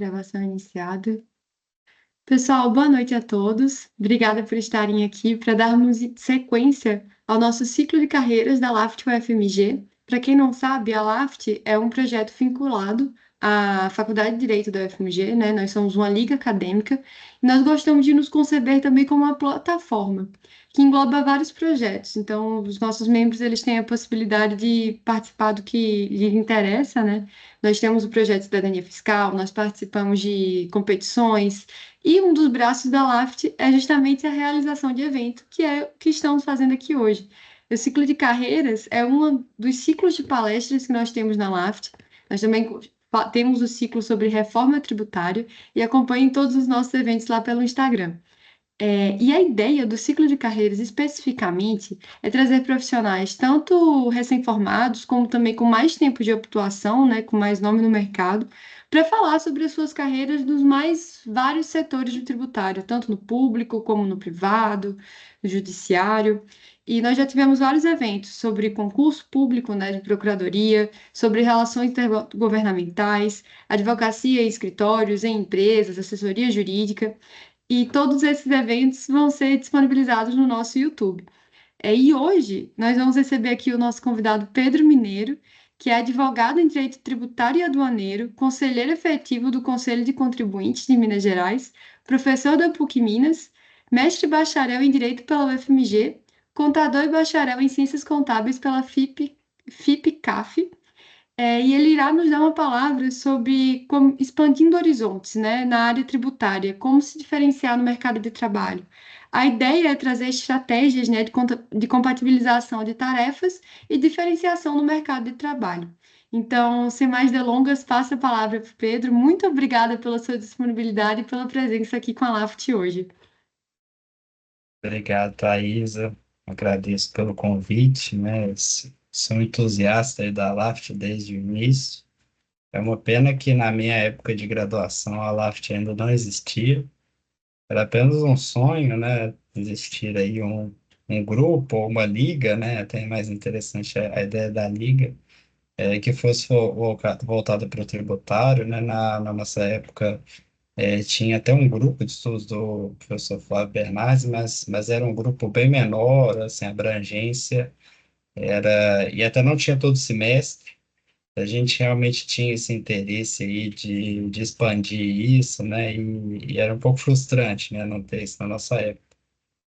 Gravação iniciada. Pessoal, boa noite a todos. Obrigada por estarem aqui para darmos sequência ao nosso ciclo de carreiras da LAFT UFMG. Para quem não sabe, a LAFT é um projeto vinculado à Faculdade de Direito da UFMG, né? Nós somos uma liga acadêmica e nós gostamos de nos conceber também como uma plataforma que engloba vários projetos. Então, os nossos membros eles têm a possibilidade de participar do que lhes interessa, né? Nós temos o projeto Cidadania Fiscal, nós participamos de competições, e um dos braços da LAFT é justamente a realização de evento, que é o que estamos fazendo aqui hoje. O ciclo de carreiras é um dos ciclos de palestras que nós temos na LAFT. Nós também temos o ciclo sobre reforma tributária e acompanhem todos os nossos eventos lá pelo Instagram. E a ideia do ciclo de carreiras especificamente é trazer profissionais tanto recém-formados como também com mais tempo de atuação, né, com mais nome no mercado, para falar sobre as suas carreiras dos mais vários setores do tributário, tanto no público como no privado, no judiciário. E nós já tivemos vários eventos sobre concurso público, né, de procuradoria, sobre relações intergovernamentais, advocacia e escritórios em empresas, assessoria jurídica. E todos esses eventos vão ser disponibilizados no nosso YouTube. E hoje nós vamos receber aqui o nosso convidado Pedro Mineiro, que é advogado em direito tributário e aduaneiro, conselheiro efetivo do Conselho de Contribuintes de Minas Gerais, professor da PUC Minas, mestre e bacharel em direito pela UFMG, contador e bacharel em ciências contábeis pela FIP-CAF, e ele irá nos dar uma palavra sobre como, expandindo horizontes, né, na área tributária, como se diferenciar no mercado de trabalho. A ideia é trazer estratégias, né, de compatibilização de tarefas e diferenciação no mercado de trabalho. Então, sem mais delongas, passo a palavra para o Pedro. Muito obrigada pela sua disponibilidade e pela presença aqui com a LAFT hoje. Obrigado, Thaisa. Agradeço pelo convite, né? Sou um entusiasta aí da LAFT desde o início. É uma pena que na minha época de graduação a LAFT ainda não existia. Era apenas um sonho, né? Existir aí um grupo ou uma liga, né? Até mais interessante a ideia da liga, que fosse voltada para o tributário, né? Na nossa época tinha até um grupo de estudos do professor Flávio Bernardes, mas era um grupo bem menor, assim, a abrangência e até não tinha todo semestre. A gente realmente tinha esse interesse aí de expandir isso, né? E era um pouco frustrante, né? Não ter isso na nossa época.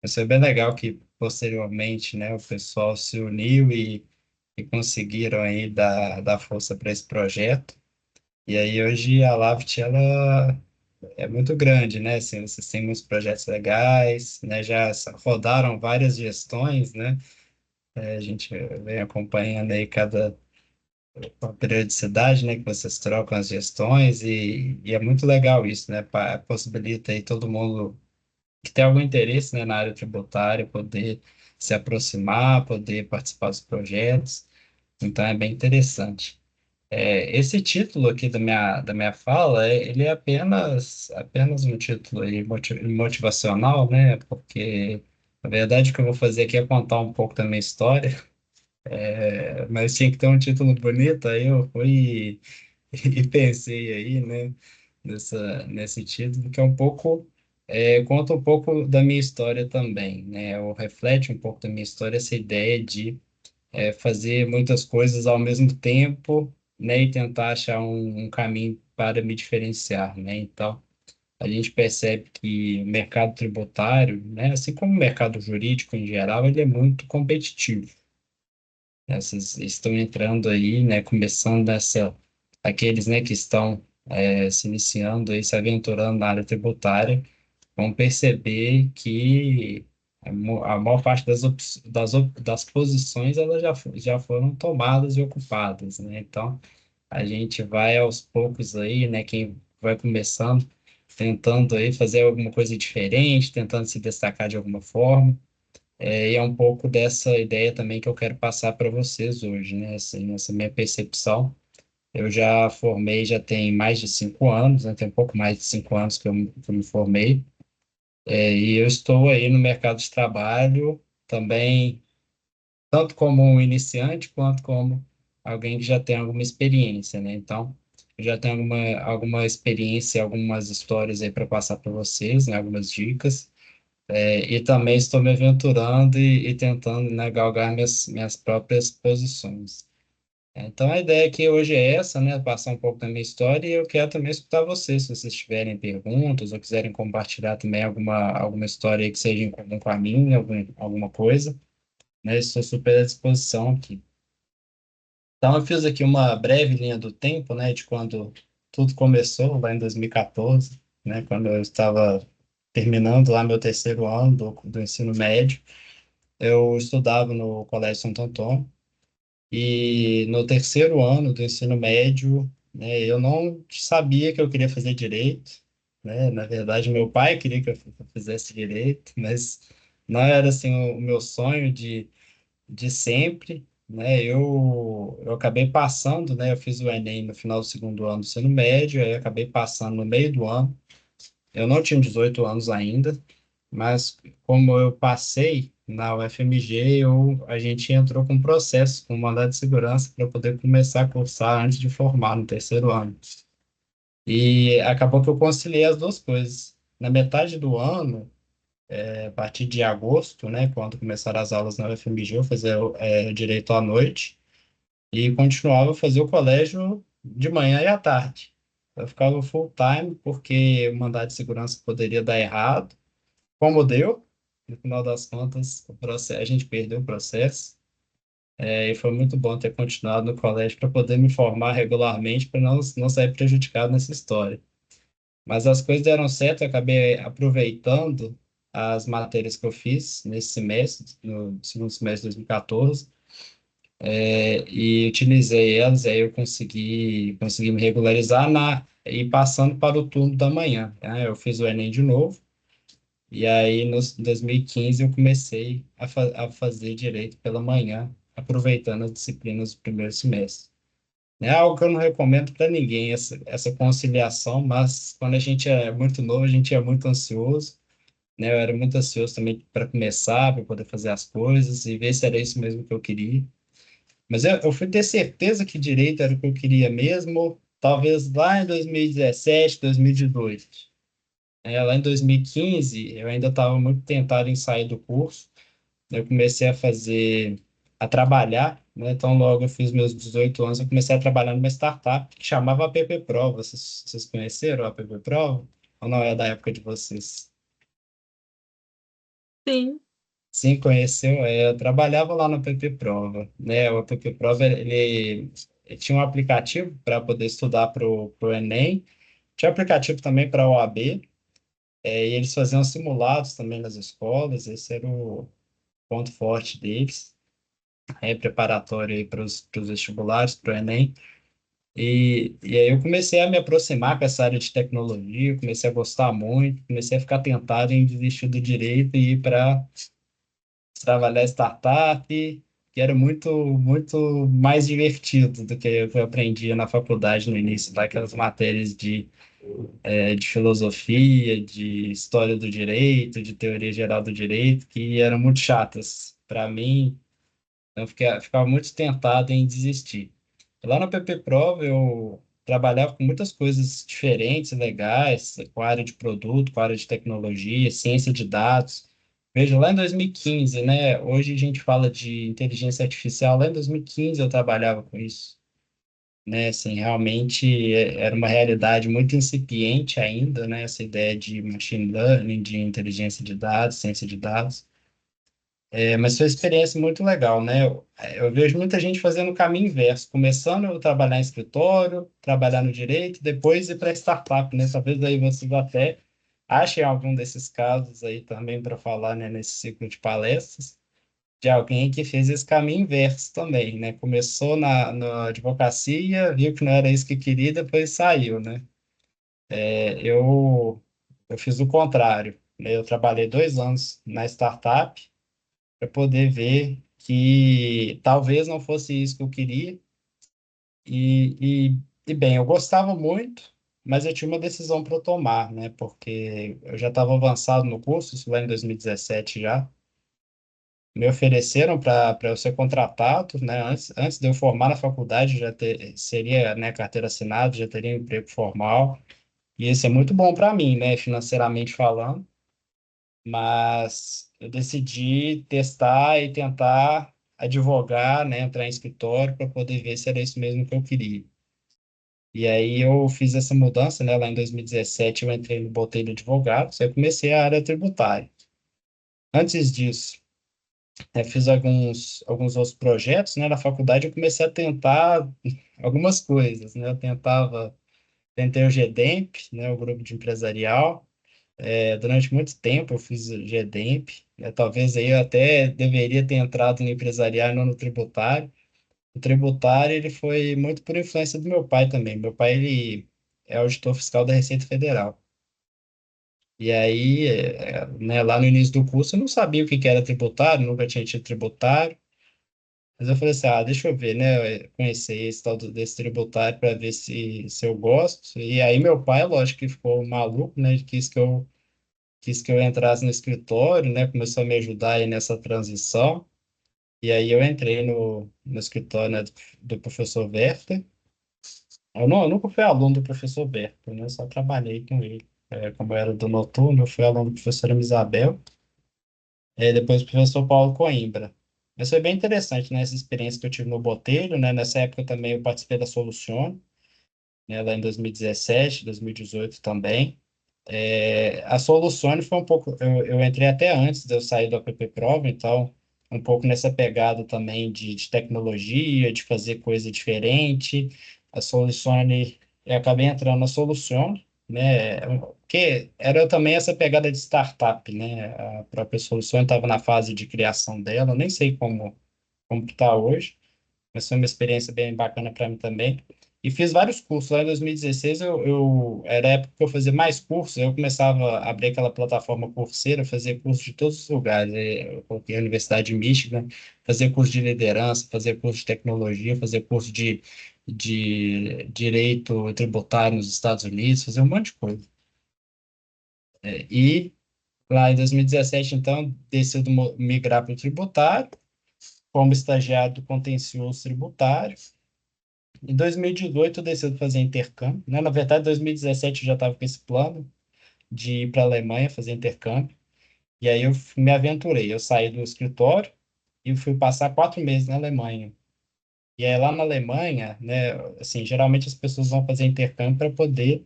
Mas foi bem legal que, posteriormente, né? O pessoal se uniu e conseguiram aí dar força para esse projeto. E aí, hoje, a Laft, ela é muito grande, né? Assim, vocês têm muitos projetos legais, né? Já rodaram várias gestões, né? A gente vem acompanhando aí cada periodicidade, né? Que vocês trocam as gestões e é muito legal isso, né? Possibilita aí todo mundo que tem algum interesse, né, na área tributária poder se aproximar, poder participar dos projetos. Então, é bem interessante. Esse título aqui da minha fala, ele é apenas um título aí motivacional, né? Porque, na verdade, o que eu vou fazer aqui é contar um pouco da minha história, mas tinha que ter um título bonito, aí eu fui e pensei aí, né, nesse título, que é um pouco, conta um pouco da minha história também, né? Ou reflete um pouco da minha história, essa ideia de fazer muitas coisas ao mesmo tempo, né, e tentar achar um caminho para me diferenciar, né? Então, a gente percebe que o mercado tributário, né, assim como o mercado jurídico em geral, ele é muito competitivo. Essas estão entrando aí, né, começando aqueles, né, que estão se iniciando aí, se aventurando na área tributária, vão perceber que a maior parte das posições elas já foram tomadas e ocupadas, né? Então, a gente vai aos poucos aí, né? Quem vai começando, tentando aí fazer alguma coisa diferente, tentando se destacar de alguma forma. E é um pouco dessa ideia também que eu quero passar para vocês hoje, né? Assim, essa minha percepção. Eu já formei, já tem mais de 5 anos, né? Tem um pouco mais de 5 anos que eu me formei. E eu estou aí no mercado de trabalho também, tanto como um iniciante quanto como alguém que já tem alguma experiência, né? Então, Eu já tenho alguma experiência, algumas histórias aí para passar para vocês, né, algumas dicas. E também estou me aventurando e tentando, né, galgar minhas próprias posições. Então a ideia aqui hoje é essa, né, passar um pouco da minha história e eu quero também escutar vocês, se vocês tiverem perguntas ou quiserem compartilhar também alguma história aí que seja em comum com a minha, alguma coisa, né, estou super à disposição aqui. Então eu fiz aqui uma breve linha do tempo, né, de quando tudo começou, lá em 2014, né, quando eu estava terminando lá meu terceiro ano do ensino médio. Eu estudava no Colégio Santo Antônio e no terceiro ano do ensino médio, né, eu não sabia que eu queria fazer direito, né? Na verdade, meu pai queria que eu fizesse direito, mas não era assim o meu sonho de sempre, né? Eu acabei passando, né? Eu fiz o Enem no final do segundo ano do ensino médio, aí eu acabei passando no meio do ano. Eu não tinha 18 anos ainda, mas como eu passei na UFMG, a gente entrou com processo, com mandado de segurança para poder começar a cursar antes de formar no terceiro ano. E acabou que eu conciliei as duas coisas. Na metade do ano, a partir de agosto, né, quando começaram as aulas na UFMG, eu fazia direito à noite e continuava a fazer o colégio de manhã e à tarde. Eu ficava full time porque o mandado de segurança poderia dar errado, como deu. No final das contas, a gente perdeu o processo. E foi muito bom ter continuado no colégio para poder me formar regularmente, para não sair prejudicado nessa história. Mas as coisas deram certo, eu acabei aproveitando as matérias que eu fiz nesse semestre, no segundo semestre de 2014, e utilizei elas, aí eu consegui me regularizar e passando para o turno da manhã, né? Eu fiz o Enem de novo, e aí no 2015 eu comecei a fazer direito pela manhã, aproveitando as disciplinas do primeiro semestre. É algo que eu não recomendo para ninguém, essa conciliação, mas quando a gente é muito novo, a gente é muito ansioso, né? Eu era muito ansioso também para começar, para poder fazer as coisas e ver se era isso mesmo que eu queria. Mas eu fui ter certeza que direito era o que eu queria mesmo, talvez lá em 2017, 2018. Lá em 2015, eu ainda estava muito tentado em sair do curso. Eu comecei a trabalhar, né? Então, logo eu fiz meus 18 anos, eu comecei a trabalhar numa startup que chamava App Prova. Vocês conheceram a App Prova? Ou não é da época de vocês? Sim, Sim, conheceu. Eu trabalhava lá no App Prova, né? O App Prova, ele tinha um aplicativo para poder estudar para o Enem. Tinha aplicativo também para a OAB, e eles faziam simulados também nas escolas. Esse era o ponto forte deles. Preparatório para os vestibulares, para o Enem. E aí eu comecei a me aproximar com essa área de tecnologia, comecei a gostar muito, comecei a ficar tentado em desistir do direito e ir para trabalhar em startup, que era muito mais divertido do que o que eu aprendia na faculdade no início, lá aquelas matérias de filosofia, de história do direito, de teoria geral do direito, que eram muito chatas para mim. Eu ficava muito tentado em desistir. Lá no PP Prova eu trabalhava com muitas coisas diferentes, legais, com a área de produto, com a área de tecnologia, ciência de dados. Veja, lá em 2015, né? Hoje a gente fala de inteligência artificial. Lá em 2015 eu trabalhava com isso, né? Assim, realmente era uma realidade muito incipiente ainda, né? Essa ideia de machine learning, de inteligência de dados, ciência de dados. Mas foi uma experiência muito legal, né? Eu vejo muita gente fazendo o caminho inverso, começando a trabalhar em escritório, trabalhar no direito, depois ir para startup, né? Talvez aí vocês até achem algum desses casos aí também para falar, né, nesse ciclo de palestras, de alguém que fez esse caminho inverso também, né? Começou na advocacia, viu que não era isso que queria, depois saiu, né? Eu fiz o contrário, né? Eu trabalhei 2 anos na startup, para poder ver que talvez não fosse isso que eu queria. Bem, eu gostava muito, mas eu tinha uma decisão para tomar, né? Porque eu já estava avançado no curso, isso lá em 2017 já. me ofereceram para eu ser contratado, né? Antes de eu formar na faculdade, seria, né, carteira assinada, já teria um emprego formal. E isso é muito bom para mim, né, financeiramente falando. Mas eu decidi testar e tentar advogar, né, entrar em escritório para poder ver se era isso mesmo que eu queria. E aí eu fiz essa mudança, né, lá em 2017 eu entrei no Botelho Advogados, aí eu comecei a área tributária. Antes disso, fiz alguns outros projetos, né, na faculdade eu comecei a tentar algumas coisas, né, tentei o GEDEMP, né, o grupo de empresarial. Durante muito tempo eu fiz o GEDEMP, né, talvez aí eu até deveria ter entrado no empresarial e não no tributário. O tributário, ele foi muito por influência do meu pai também. Meu pai, ele é auditor fiscal da Receita Federal. E aí, né, lá no início do curso, eu não sabia o que que era tributário, nunca tinha tido tributário. Mas eu falei assim, deixa eu ver, né, conhecer esse tal desse tributário para ver se eu gosto. E aí meu pai, lógico que ficou maluco, né, quis que eu entrasse no escritório, né, começou a me ajudar aí nessa transição. E aí eu entrei no escritório, né, do professor Werther. Eu nunca fui aluno do professor Werther, né, só trabalhei com ele. Como eu era do noturno, eu fui aluno da professora Isabel, depois do professor Paulo Coimbra. Mas foi bem interessante, né, essa experiência que eu tive no Botelho, né, nessa época também eu participei da Solucione, né, lá em 2017, 2018 também. A Solucione foi um pouco. Eu entrei até antes de eu sair do app Prova, então, um pouco nessa pegada também de tecnologia, de fazer coisa diferente. A Solucione, eu acabei entrando na Solucione, né? Porque era também essa pegada de startup, né? A própria Solucione estava na fase de criação dela, eu nem sei como que está hoje, mas foi uma experiência bem bacana para mim também. E fiz vários cursos. Lá em 2016, era a época que eu fazia mais cursos. Eu começava a abrir aquela plataforma Coursera, fazer cursos de todos os lugares. Eu coloquei a Universidade de Michigan, fazer curso de liderança, fazer curso de tecnologia, fazer curso de direito tributário nos Estados Unidos, fazer um monte de coisa. E lá em 2017, então, decido migrar para o tributário, como estagiário do contencioso tributário. Em 2018, eu decidi fazer intercâmbio, né? Na verdade, em 2017 eu já estava com esse plano de ir para a Alemanha fazer intercâmbio. E aí eu me aventurei. Eu saí do escritório e fui passar 4 meses na Alemanha. E aí lá na Alemanha, né? Assim, geralmente as pessoas vão fazer intercâmbio para poder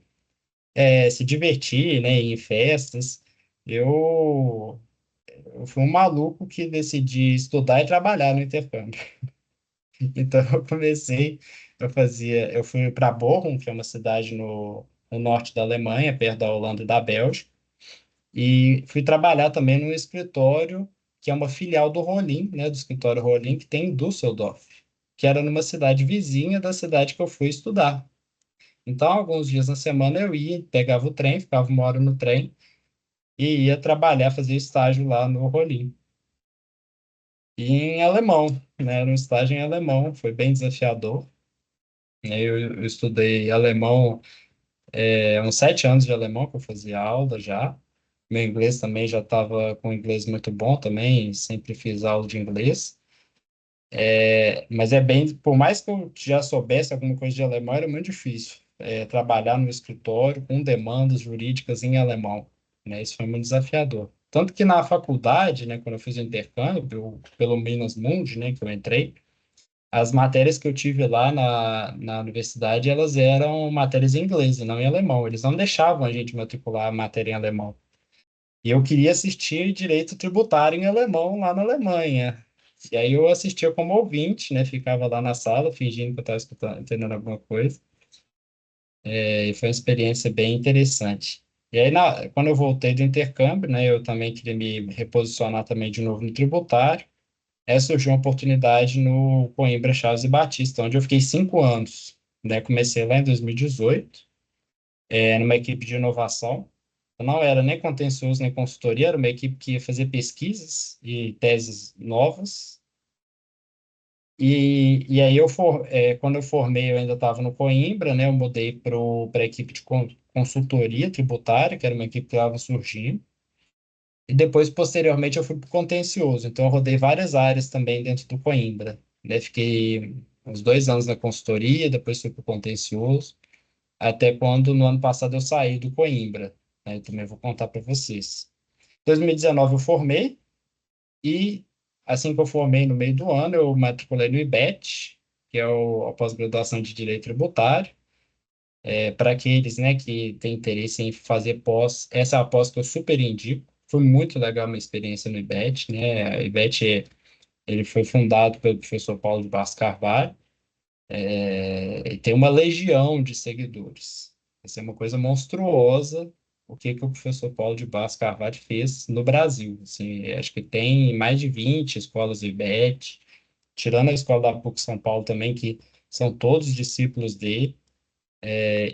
se divertir, né? Ir em festas. Eu, eu fui um maluco que decidi estudar e trabalhar no intercâmbio. Então eu fui para Bochum, que é uma cidade no norte da Alemanha, perto da Holanda e da Bélgica, e fui trabalhar também num escritório que é uma filial do Rolim, né, do escritório Rolim, que tem em Düsseldorf, que era numa cidade vizinha da cidade que eu fui estudar. Então, alguns dias na semana eu ia, pegava o trem, ficava uma hora no trem e ia trabalhar, fazer estágio lá no Rolim. E em alemão, né, era um estágio em alemão, foi bem desafiador. Eu estudei alemão, uns 7 anos de alemão que eu fazia aula já. Meu inglês também já estava com inglês muito bom também, sempre fiz aula de inglês. Mas por mais que eu já soubesse alguma coisa de alemão, era muito difícil trabalhar no escritório com demandas jurídicas em alemão, né? Isso foi muito desafiador. Tanto que na faculdade, né, quando eu fiz o intercâmbio, pelo Minas Mundi, né, que eu entrei, as matérias que eu tive lá na universidade, elas eram matérias em inglês e não em alemão. Eles não deixavam a gente matricular a matéria em alemão. E eu queria assistir direito tributário em alemão lá na Alemanha. E aí eu assistia como ouvinte, né? Ficava lá na sala, fingindo que eu estava escutando, entendendo alguma coisa. E foi uma experiência bem interessante. E aí, quando eu voltei do intercâmbio, né? Eu também queria me reposicionar também de novo no tributário. Surgiu uma oportunidade no Coimbra Chaves e Batista, onde eu fiquei 5 anos, né? Comecei lá em 2018, numa equipe de inovação. Eu não era nem contencioso nem consultoria, era uma equipe que ia fazer pesquisas e teses novas. E aí quando eu formei, eu ainda estava no Coimbra, né? Eu mudei para a equipe de consultoria tributária, que era uma equipe que estava surgindo. E depois, posteriormente, eu fui para o contencioso. Então, eu rodei várias áreas também dentro do Coimbra, né? Fiquei uns 2 anos na consultoria, depois fui para o contencioso, até quando, no ano passado, eu saí do Coimbra, né? Eu também vou contar para vocês. Em 2019, eu formei, e assim que eu formei, no meio do ano, eu matriculei no IBET, que é a pós-graduação de Direito Tributário. Para aqueles, né, que têm interesse em fazer pós, essa é a pós que eu super indico. Foi muito legal a minha experiência no IBET, né? O IBET, ele foi fundado pelo professor Paulo de Barros Carvalho, e tem uma legião de seguidores. Isso é uma coisa monstruosa, o que que o professor Paulo de Barros Carvalho fez no Brasil. Assim, acho que tem mais de 20 escolas do IBET, tirando a escola da PUC São Paulo também, que são todos discípulos dele.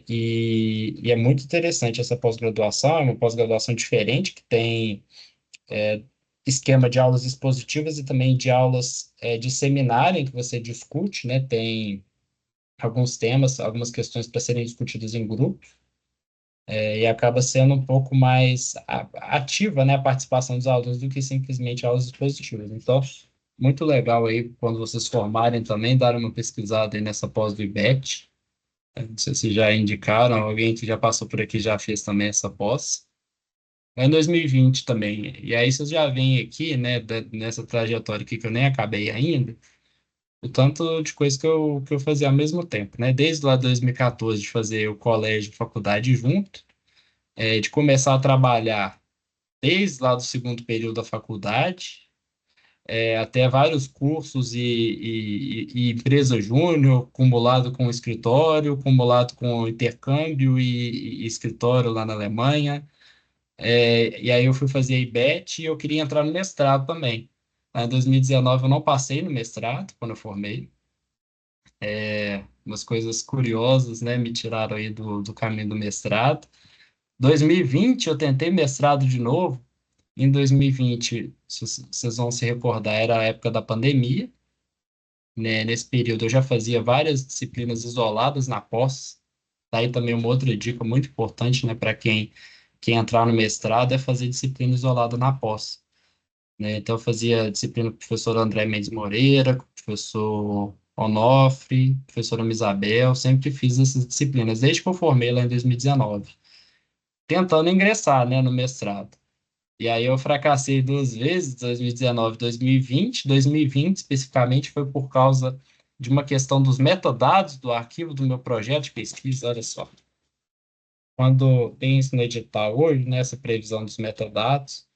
E é muito interessante essa pós-graduação, é uma pós-graduação diferente, que tem esquema de aulas expositivas e também de aulas de seminário, em que você discute, né? Tem alguns temas, algumas questões para serem discutidas em grupo, e acaba sendo um pouco mais ativa, né, a participação dos alunos do que simplesmente aulas expositivas. Então, muito legal aí, quando vocês formarem também, dar uma pesquisada aí nessa pós do IBET. Não sei se já indicaram, alguém que já passou por aqui já fez também essa pós. É em 2020 também. E aí vocês já veem aqui, né, nessa trajetória aqui que eu nem acabei ainda, o tanto de coisa que eu fazia ao mesmo tempo, né? Desde lá de 2014, de fazer o colégio e faculdade junto, de começar a trabalhar desde lá do segundo período da faculdade, até vários cursos e empresa júnior, cumulado com escritório, cumulado com intercâmbio e escritório lá na Alemanha. E aí eu fui fazer IBET e eu queria entrar no mestrado também. Lá em 2019 eu não passei no mestrado, quando eu formei. Umas coisas curiosas, né, me tiraram aí do caminho do mestrado. 2020 eu tentei mestrado de novo. Em 2020, se vocês vão se recordar, era a época da pandemia, né? Nesse período eu já fazia várias disciplinas isoladas na pós. Daí também uma outra dica muito importante, né, para quem entrar no mestrado é fazer disciplina isolada na pós, né? Então eu fazia disciplina com o professor André Mendes Moreira, com o professor Onofre, professora Isabel, sempre fiz essas disciplinas, desde que eu formei lá em 2019, tentando ingressar, né, no mestrado. E aí eu fracassei 2 vezes, 2019 e 2020. 2020, especificamente, foi por causa de uma questão dos metadados do arquivo do meu projeto de pesquisa. Olha só, quando tem isso no edital hoje, né, essa previsão dos metadados,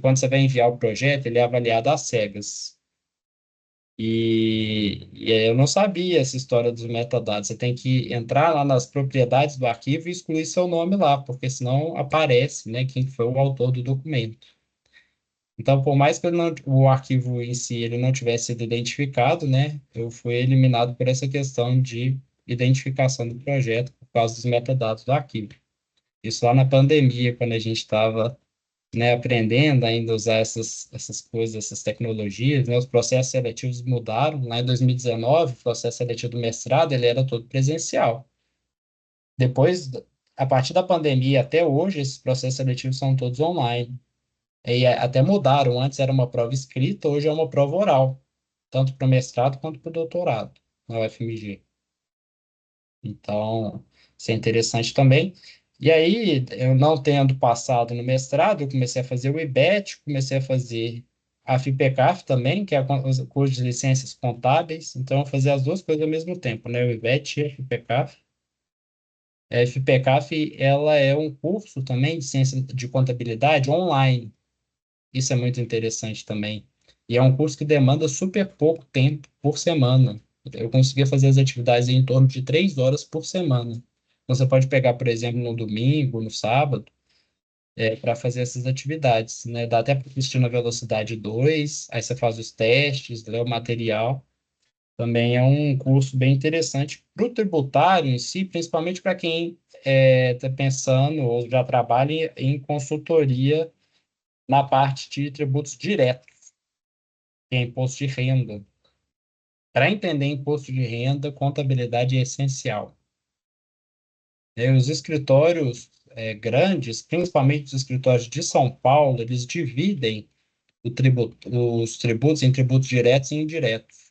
quando você vai enviar o projeto, ele é avaliado às cegas. E aí eu não sabia essa história dos metadados. Você tem que entrar lá nas propriedades do arquivo e excluir seu nome lá, porque senão aparece, né, quem foi o autor do documento. Então, por mais que o arquivo em si ele não tivesse sido identificado, né, eu fui eliminado por essa questão de identificação do projeto por causa dos metadados do arquivo. Isso lá na pandemia, quando a gente estava, né, aprendendo ainda a usar essas coisas, essas tecnologias, né, os processos seletivos mudaram. Lá em 2019, o processo seletivo do mestrado ele era todo presencial. Depois, a partir da pandemia até hoje, esses processos seletivos são todos online. E até mudaram. Antes era uma prova escrita, hoje é uma prova oral, tanto para o mestrado quanto para o doutorado na UFMG. Então, isso é interessante também. E aí, eu não tendo passado no mestrado, eu comecei a fazer o IBET, comecei a fazer a FIPECAF também, que é o curso de licenças contábeis. Então, eu fazia as duas coisas ao mesmo tempo, né? O IBET e a FIPECAF. A FIPECAF, ela é um curso também de ciência de contabilidade online. Isso é muito interessante também. E é um curso que demanda super pouco tempo por semana. Eu conseguia fazer as atividades em torno de 3 horas por semana. Então, você pode pegar, por exemplo, no domingo, no sábado, para fazer essas atividades, né? Dá até para assistir na velocidade 2. Aí você faz os testes, lê o material. Também é um curso bem interessante para o tributário em si, principalmente para quem está pensando ou já trabalha em consultoria na parte de tributos diretos, que é imposto de renda. Para entender imposto de renda, contabilidade é essencial. Os escritórios, grandes, principalmente os escritórios de São Paulo, eles dividem os tributos em tributos diretos e indiretos.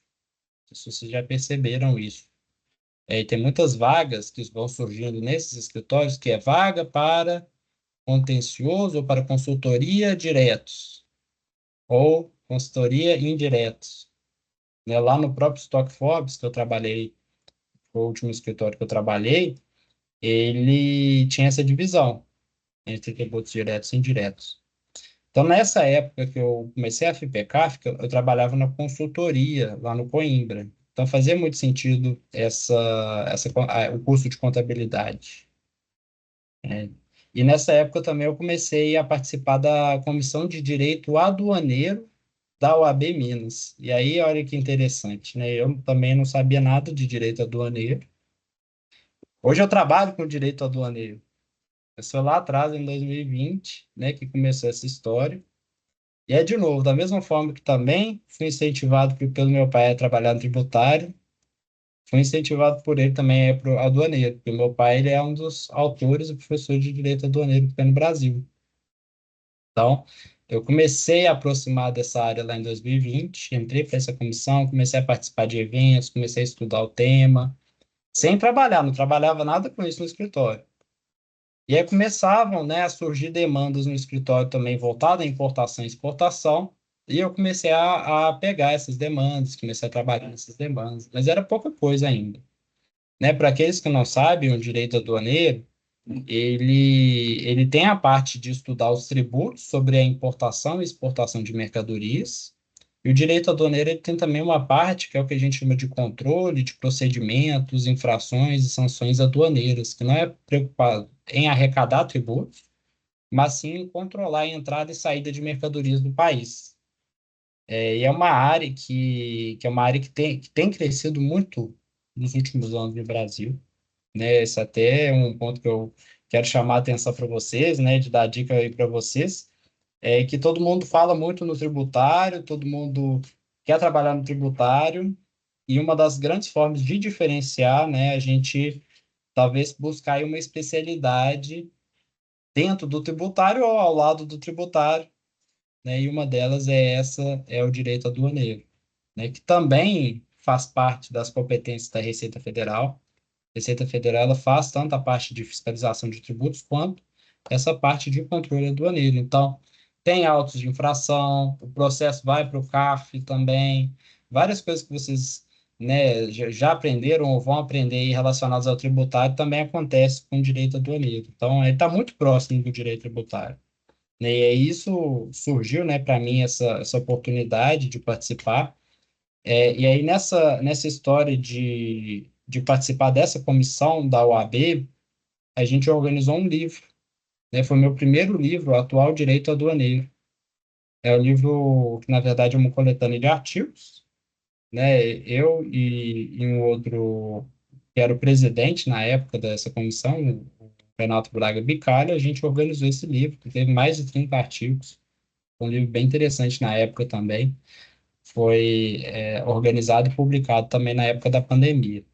Não sei se vocês já perceberam isso. E tem muitas vagas que vão surgindo nesses escritórios, que é vaga para contencioso ou para consultoria diretos, ou consultoria indiretos. Né? Lá no próprio Stock Forbes, que eu trabalhei, foi o último escritório que eu trabalhei, ele tinha essa divisão entre tributos diretos e indiretos. Então, nessa época que eu comecei a FIPECAF, eu trabalhava na consultoria, lá no Coimbra. Então, fazia muito sentido o curso de contabilidade. Né? E nessa época também eu comecei a participar da Comissão de Direito Aduaneiro da OAB Minas. E aí, olha que interessante, né? Eu também não sabia nada de direito aduaneiro. Hoje eu trabalho com direito aduaneiro. Eu sou lá atrás, em 2020, né, que começou essa história. E é de novo, da mesma forma que também fui incentivado pelo meu pai a trabalhar no tributário, fui incentivado por ele também para o aduaneiro, porque meu pai ele é um dos autores e professor de direito aduaneiro que tem no Brasil. Então, eu comecei a aproximar dessa área lá em 2020, entrei para essa comissão, comecei a participar de eventos, comecei a estudar o tema, sem trabalhar, não trabalhava nada com isso no escritório. E aí começavam, né, a surgir demandas no escritório também voltadas à importação e exportação, e eu comecei a pegar essas demandas, comecei a trabalhar nessas demandas, mas era pouca coisa ainda. Né? Para aqueles que não sabem, o direito aduaneiro, ele tem a parte de estudar os tributos sobre a importação e exportação de mercadorias, e o direito aduaneiro ele tem também uma parte que é o que a gente chama de controle de procedimentos, infrações e sanções aduaneiras, que não é preocupado em arrecadar tributos, mas sim em controlar a entrada e saída de mercadorias do país. E é uma área que é uma área que tem crescido muito nos últimos anos no Brasil, né? Esse até é um ponto que eu quero chamar a atenção para vocês, né? De dar dica aí para vocês, é que todo mundo fala muito no tributário, todo mundo quer trabalhar no tributário, e uma das grandes formas de diferenciar, né? A gente talvez buscar aí uma especialidade dentro do tributário ou ao lado do tributário, né? E uma delas é o direito aduaneiro, né? Que também faz parte das competências da Receita Federal. A Receita Federal ela faz tanto a parte de fiscalização de tributos quanto essa parte de controle aduaneiro. Então, tem autos de infração, o processo vai para o CARF também, várias coisas que vocês, né, já aprenderam ou vão aprender aí relacionadas ao tributário também acontece com o direito aduaneiro. Então, ele está muito próximo do direito tributário. Né? E aí isso surgiu, né, para mim, essa oportunidade de participar. E aí, nessa história de participar dessa comissão da OAB, a gente organizou um livro, né? Foi meu primeiro livro, o Atual Direito Aduaneiro. É um livro que, na verdade, é uma coletânea de artigos, né? Eu e um outro, que era o presidente na época dessa comissão, o Renato Braga Bicalho, a gente organizou esse livro, que teve mais de 30 artigos. Foi um livro bem interessante na época também. Foi, organizado e publicado também na época da pandemia.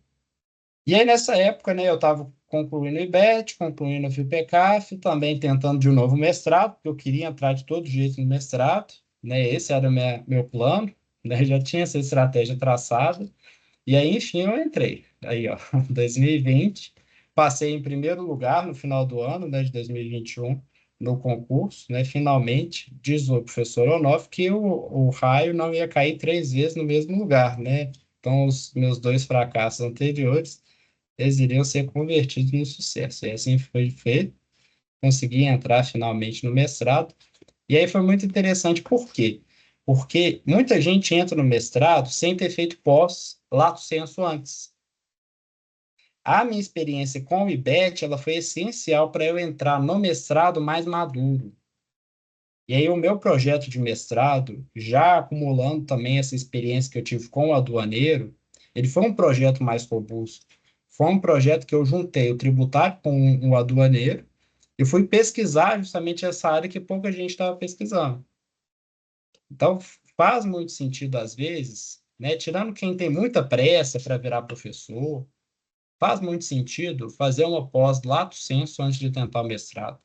E aí, nessa época, né, eu estava concluindo o IBET, concluindo o FIPECAF, também tentando de um novo mestrado, porque eu queria entrar de todo jeito no mestrado, né, esse era o meu plano, né, já tinha essa estratégia traçada, e aí, enfim, eu entrei. Aí, ó, 2020, passei em primeiro lugar no final do ano, né, de 2021, no concurso, né, finalmente, diz o professor Onoff que o raio não ia cair 3 vezes no mesmo lugar, né, então os meus 2 fracassos anteriores eles iriam ser convertidos no sucesso. E assim foi feito, consegui entrar finalmente no mestrado. E aí foi muito interessante, por quê? Porque muita gente entra no mestrado sem ter feito pós lato sensu antes. A minha experiência com o IBET, ela foi essencial para eu entrar no mestrado mais maduro. E aí o meu projeto de mestrado, já acumulando também essa experiência que eu tive com o aduaneiro, ele foi um projeto mais robusto. Foi um projeto que eu juntei o tributário com o aduaneiro e fui pesquisar justamente essa área que pouca gente estava pesquisando. Então, faz muito sentido às vezes, né, tirando quem tem muita pressa para virar professor, faz muito sentido fazer uma pós lato sensu antes de tentar o mestrado.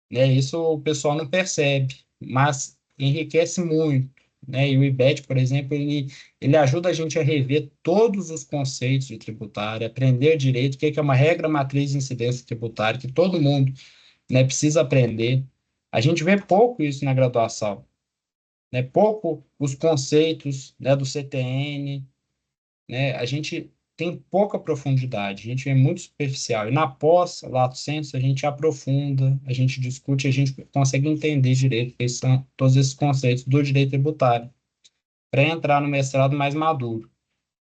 Né? Isso o pessoal não percebe, mas enriquece muito. Né? E o IBET, por exemplo, ele ajuda a gente a rever todos os conceitos de tributário, aprender direito, o que é uma regra matriz de incidência tributária, que todo mundo, né, precisa aprender. A gente vê pouco isso na graduação, né? Pouco os conceitos, né, do CTN, né? A gente tem pouca profundidade, a gente é muito superficial. E na pós, lato sensu, a gente aprofunda, a gente discute, a gente consegue entender direito quais são todos esses conceitos do direito tributário, para entrar no mestrado mais maduro.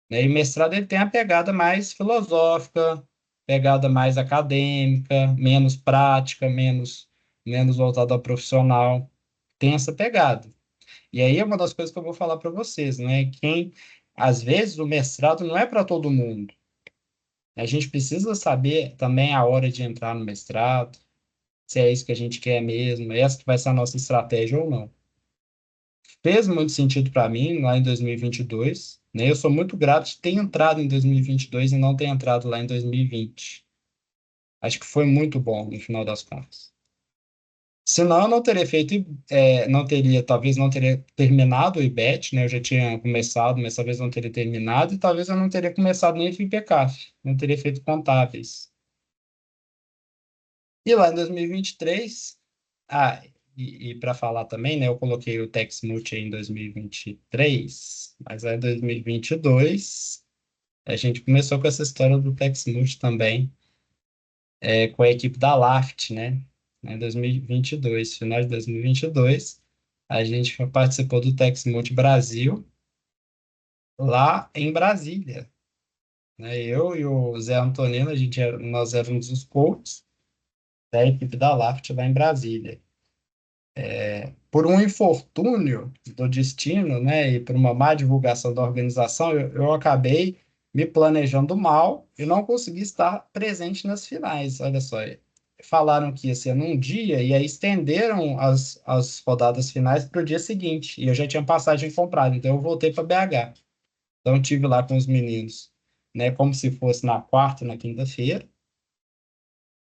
Né? E o mestrado ele tem a pegada mais filosófica, pegada mais acadêmica, menos prática, menos voltada ao profissional. Tem essa pegada. E aí é uma das coisas que eu vou falar para vocês, né? Às vezes, o mestrado não é para todo mundo. A gente precisa saber também a hora de entrar no mestrado, se é isso que a gente quer mesmo, essa que vai ser a nossa estratégia ou não. Fez muito sentido para mim lá em 2022, né? Eu sou muito grato de ter entrado em 2022 e não ter entrado lá em 2020. Acho que foi muito bom no final das contas. Senão eu não teria feito, não teria, talvez não teria terminado o IBET, né? Eu já tinha começado, mas talvez não teria terminado, e talvez eu não teria começado nem o FIPECAF, não teria feito contábeis. E lá em 2023, para falar também, né? Eu coloquei o TexMulti em 2023, mas aí em 2022, a gente começou com essa história do TexMulti também, com a equipe da Laft, né? Em 2022, final de 2022, a gente participou do TexMulti Brasil, lá em Brasília. Né? Eu e o Zé Antonino, nós éramos os coaches da equipe da Laft lá em Brasília. Por um infortúnio do destino, né, e por uma má divulgação da organização, eu acabei me planejando mal e não consegui estar presente nas finais. Olha só, falaram que ia ser num dia e aí estenderam as rodadas finais para o dia seguinte. E eu já tinha passagem comprada, então eu voltei para BH. Então, tive lá com os meninos, né, como se fosse na quarta e na quinta-feira.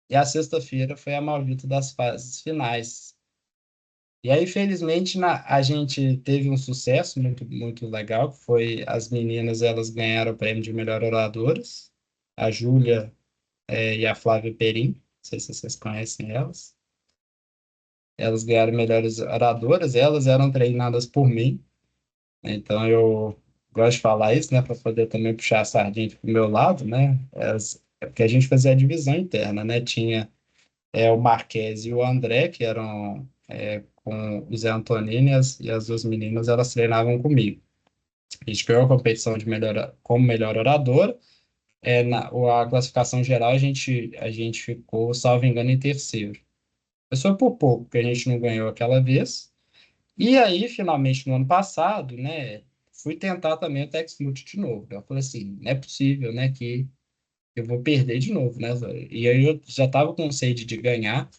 E a sexta-feira foi a maldita das fases finais. E aí, felizmente, a gente teve um sucesso muito, muito legal, que foi as meninas, elas ganharam o prêmio de melhor oradoras, a Júlia, e a Flávia Perim, não sei se vocês conhecem elas. Elas ganharam melhores oradoras, elas eram treinadas por mim, né? Então eu gosto de falar isso, né, para poder também puxar a sardinha para o meu lado, né? É porque a gente fazia a divisão interna, né? Tinha o Marquese e o André, que eram com o Zé Antonino e as duas meninas, elas treinavam comigo. A gente ganhou a competição como melhor oradora. A classificação geral, a gente ficou, salvo engano, em terceiro. Mas foi por pouco que a gente não ganhou aquela vez. E aí, finalmente, no ano passado, né, fui tentar também o Tex Multi de novo. Eu falei assim, não é possível, né, que eu vou perder de novo, né? E aí eu já estava com sede de ganhar.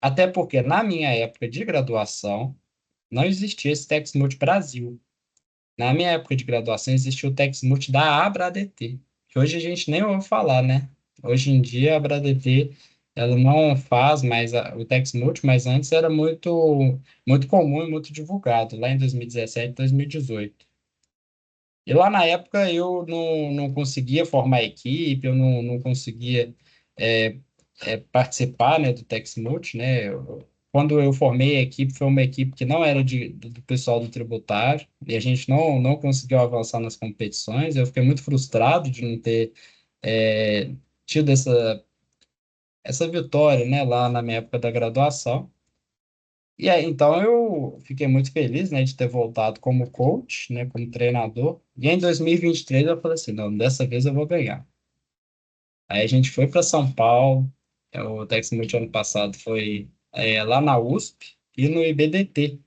Até porque na minha época de graduação não existia esse Texmult Brasil. Na minha época de graduação existia o Texmult da ABRADT, que hoje a gente nem ouve falar, né? Hoje em dia a ABRADT ela não faz mais o Texmult, mas antes era muito muito comum e muito divulgado, lá em 2017, 2018. E lá na época eu não conseguia formar equipe, eu não conseguia é, participar, né, do TexMulti, né? Quando eu formei a equipe, foi uma equipe que não era do pessoal do tributário, e a gente não conseguiu avançar nas competições. Eu fiquei muito frustrado de não ter tido essa vitória, né, lá na minha época da graduação. E aí, então eu fiquei muito feliz, né, de ter voltado como coach, né, como treinador. E em 2023 eu falei assim, não, dessa vez eu vou ganhar. Aí a gente foi para São Paulo, o Tex Multi ano passado foi lá na USP e no IBDT,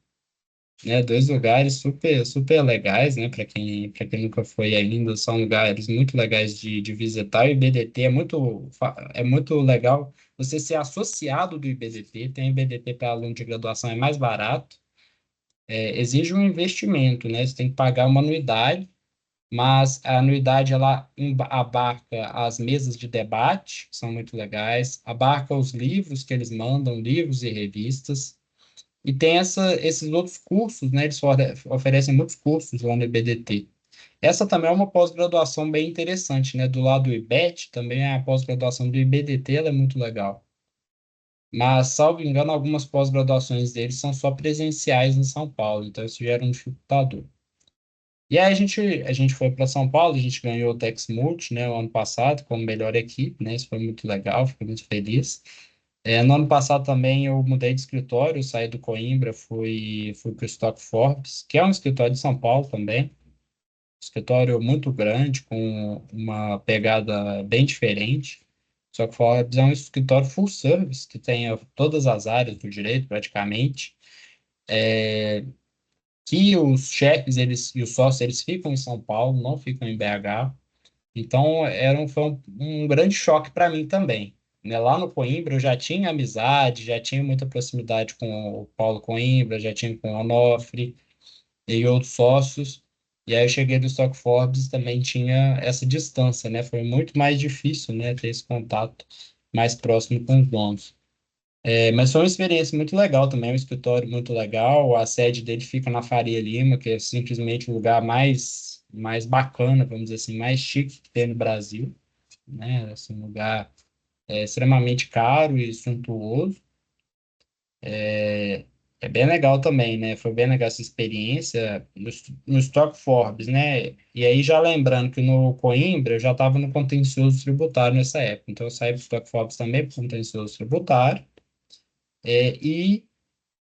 né, dois lugares super, super legais, né, para quem nunca foi ainda, são lugares muito legais de visitar. O IBDT é muito legal você ser associado do IBDT, tem IBDT para aluno de graduação é mais barato, exige um investimento, né, você tem que pagar uma anuidade, mas a anuidade ela abarca as mesas de debate, que são muito legais, abarca os livros que eles mandam, livros e revistas, e tem esses outros cursos, né? Eles oferecem muitos cursos lá no IBDT. Essa também é uma pós-graduação bem interessante, né? Do lado do IBET, também é a pós-graduação do IBDT, ela é muito legal. Mas, salvo engano, algumas pós-graduações deles são só presenciais em São Paulo, então isso gera um dificultador. E aí a gente foi para São Paulo, a gente ganhou o Tex Multi, né, o ano passado, como melhor equipe, né? Isso foi muito legal, fiquei muito feliz. No ano passado também eu mudei de escritório, saí do Coimbra, fui para o Stock Forbes, que é um escritório de São Paulo também. Escritório muito grande, com uma pegada bem diferente. Só que Forbes é um escritório full service, que tem todas as áreas do direito, praticamente. Que os chefes e os sócios eles ficam em São Paulo, não ficam em BH. Então foi um grande choque para mim também. Né? Lá no Coimbra eu já tinha amizade, já tinha muita proximidade com o Paulo Coimbra, já tinha com o Onofre e outros sócios. E aí eu cheguei do Stock Forbes também tinha essa distância, né? Foi muito mais difícil, né, ter esse contato mais próximo com os donos. Mas foi uma experiência muito legal também, um escritório muito legal. A sede dele fica na Faria Lima, que é simplesmente o lugar mais bacana, vamos dizer assim, mais chique que tem no Brasil, né? Assim, um lugar extremamente caro e suntuoso. É bem legal também, né? Foi bem legal essa experiência no Stock Forbes, né? E aí, já lembrando que no Coimbra eu já estava no contencioso tributário nessa época. Então, eu saí do Stock Forbes também para o contencioso tributário. E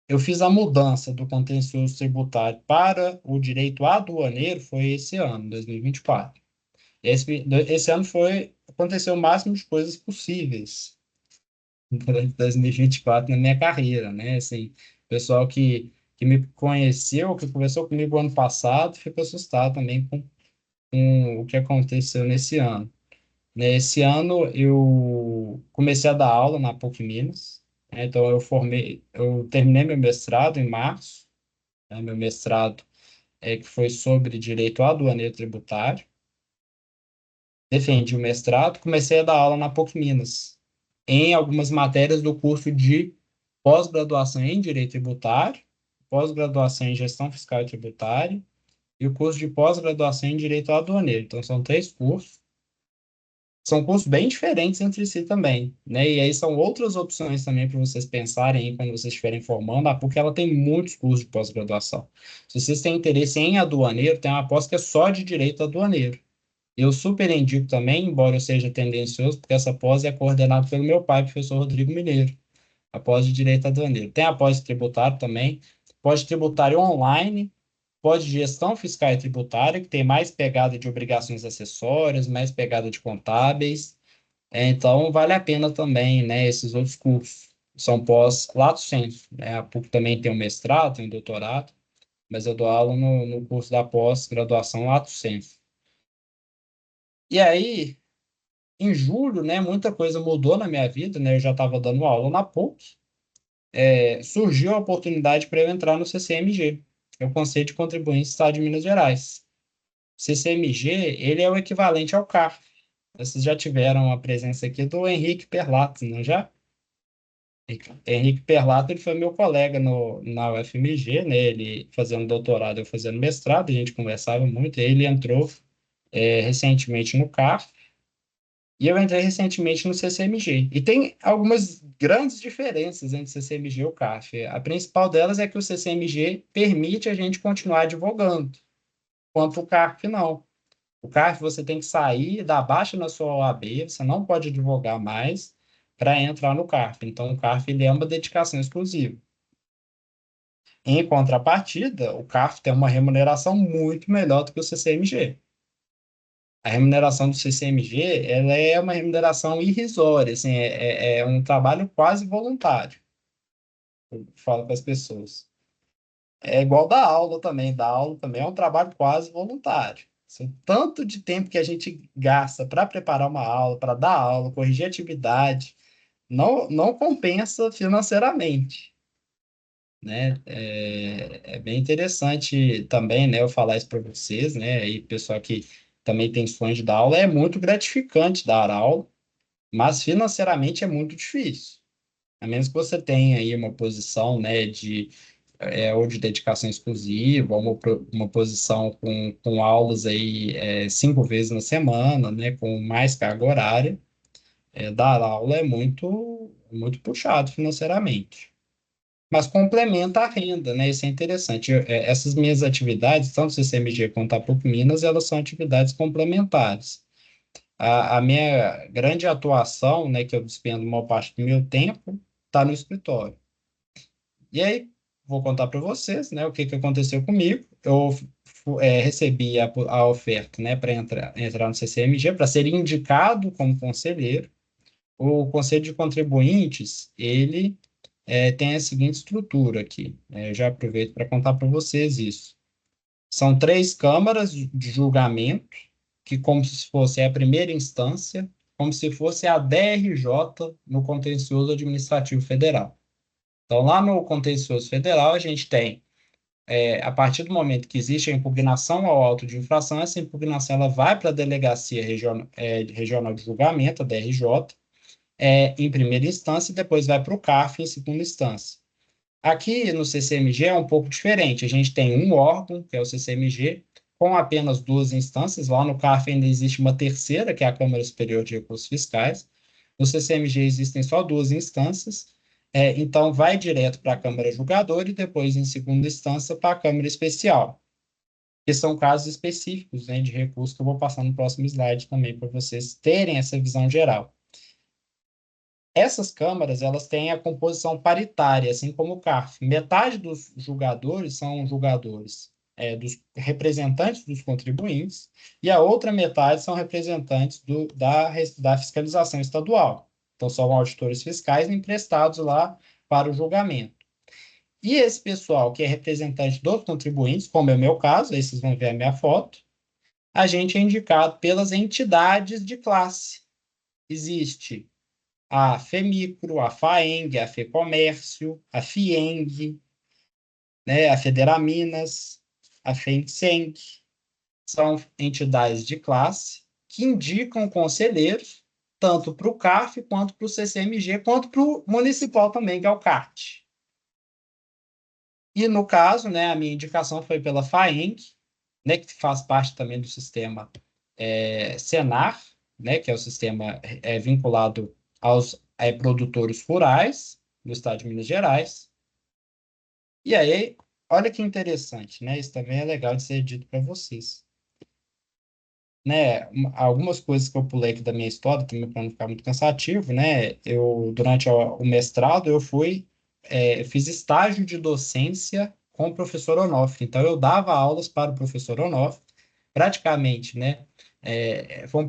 eu fiz a mudança do contencioso tributário para o direito aduaneiro, foi esse ano, 2024. Esse ano aconteceu o máximo de coisas possíveis durante 2024 na minha carreira, né? Assim, o pessoal que me conheceu, que conversou comigo ano passado, ficou assustado também com o que aconteceu nesse ano. Nesse ano, eu comecei a dar aula na PUC Minas, né? Então, eu terminei meu mestrado em março, né? Meu mestrado que foi sobre direito aduaneiro tributário. Defendi o mestrado, comecei a dar aula na PUC Minas, em algumas matérias do curso de pós-graduação em Direito Tributário, pós-graduação em Gestão Fiscal e Tributária e o curso de pós-graduação em Direito Aduaneiro. Então, são três cursos. São cursos bem diferentes entre si também, né? E aí são outras opções também para vocês pensarem aí quando vocês estiverem formando, porque ela tem muitos cursos de pós-graduação. Se vocês têm interesse em aduaneiro, tem uma pós que é só de direito aduaneiro. Eu super indico também, embora eu seja tendencioso, porque essa pós é coordenada pelo meu pai, professor Rodrigo Mineiro, a pós de direito aduaneiro. Tem a pós de tributário também, pós de tributário online, pós de gestão fiscal e tributária, que tem mais pegada de obrigações acessórias, mais pegada de contábeis. Então, vale a pena também, né, esses outros cursos. São pós lato sensu, né? A PUC também tem um mestrado, tem um doutorado, mas eu dou aula no curso da pós-graduação lato sensu. E aí, em julho, né, muita coisa mudou na minha vida, né? Eu já estava dando aula na PUC, surgiu a oportunidade para eu entrar no CCMG, que é o Conselho de Contribuintes do Estado de Minas Gerais. CCMG, ele é o equivalente ao CARF. Vocês já tiveram a presença aqui do Henrique Perlato, não já? Henrique Perlato, ele foi meu colega na UFMG, né? Ele fazendo doutorado, eu fazendo mestrado, a gente conversava muito, e ele entrou recentemente no CARF, e eu entrei recentemente no CCMG. E tem algumas grandes diferenças entre o CCMG e o CARF. A principal delas é que o CCMG permite a gente continuar advogando, enquanto o CARF não. O CARF você tem que sair, dar baixa na sua OAB, você não pode advogar mais para entrar no CARF. Então, o CARF ele é uma dedicação exclusiva. Em contrapartida, o CARF tem uma remuneração muito melhor do que o CCMG. A remuneração do CCMG, ela é uma remuneração irrisória, assim, é um trabalho quase voluntário, eu falo para as pessoas. É igual dar aula também é um trabalho quase voluntário. Assim, o tanto de tempo que a gente gasta para preparar uma aula, para dar aula, corrigir atividade, não compensa financeiramente, né? É bem interessante também, né, eu falar isso para vocês, né? E pessoal que também tem sonho de dar aula, é muito gratificante dar aula, mas financeiramente é muito difícil. A menos que você tenha aí uma posição, né, ou de dedicação exclusiva, ou uma posição com aulas aí 5 vezes na semana, né, com mais carga horária, dar aula é muito puxado financeiramente. Mas complementa a renda, né? Isso é interessante. Essas minhas atividades, tanto o CCMG quanto a PUC Minas, elas são atividades complementares. A minha grande atuação, né, que eu despendo uma parte do meu tempo, está no escritório. E aí, vou contar para vocês, né, o que aconteceu comigo. Eu recebi a oferta, né, para entrar no CCMG, para ser indicado como conselheiro. O Conselho de Contribuintes, ele tem a seguinte estrutura aqui. Eu já aproveito para contar para vocês isso. São 3 câmaras de julgamento, que como se fosse a primeira instância, como se fosse a DRJ no Contencioso Administrativo Federal. Então, lá no Contencioso Federal, a gente tem, a partir do momento que existe a impugnação ao auto de infração, essa impugnação ela vai para a Delegacia Regional de Julgamento, a DRJ, em primeira instância, e depois vai para o CARF em segunda instância. Aqui no CCMG é um pouco diferente. A gente tem um órgão, que é o CCMG, com apenas 2 instâncias. Lá no CARF ainda existe uma terceira, que é a Câmara Superior de Recursos Fiscais. No CCMG existem só 2 instâncias. Então, vai direto para a Câmara Julgadora e depois, em segunda instância, para a Câmara Especial, que são casos específicos, né, de recurso que eu vou passar no próximo slide também para vocês terem essa visão geral. Essas câmaras, elas têm a composição paritária, assim como o CARF. Metade dos julgadores são julgadores dos representantes dos contribuintes e a outra metade são representantes da fiscalização estadual. Então, são auditores fiscais emprestados lá para o julgamento. E esse pessoal que é representante dos contribuintes, como é o meu caso, aí vocês vão ver a minha foto, a gente é indicado pelas entidades de classe. Existe a FEMICRO, a FAENG, a FEComércio, a FIENG, né, a Federaminas, a FENSENG, são entidades de classe que indicam conselheiros, tanto para o CARF, quanto para o CCMG, quanto para o municipal também, que é o CART. E no caso, né, a minha indicação foi pela FAENG, né, que faz parte também do sistema Senar, né, que é o sistema vinculado aos produtores rurais do estado de Minas Gerais. E aí, olha que interessante, né? Isso também é legal de ser dito para vocês. Né, algumas coisas que eu pulei aqui da minha história, também para não ficar muito cansativo, né? Durante o mestrado, fiz estágio de docência com o professor Onofre. Então, eu dava aulas para o professor Onofre, praticamente, né? Foi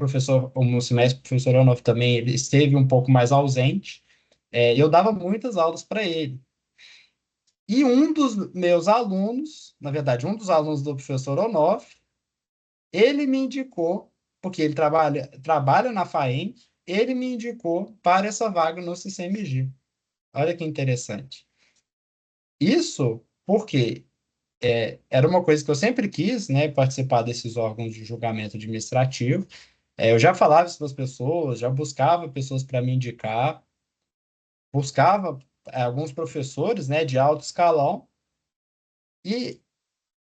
um semestre, o professor Onofre também, ele esteve um pouco mais ausente. Eu dava muitas aulas para ele. E um dos meus alunos, na verdade, um dos alunos do professor Onofre, ele me indicou, porque ele trabalha na FAENG, ele me indicou para essa vaga no CCMG. Olha que interessante. Isso porque era uma coisa que eu sempre quis, né, participar desses órgãos de julgamento administrativo. Eu já falava isso para as pessoas, já buscava pessoas para me indicar, buscava alguns professores, né, de alto escalão, e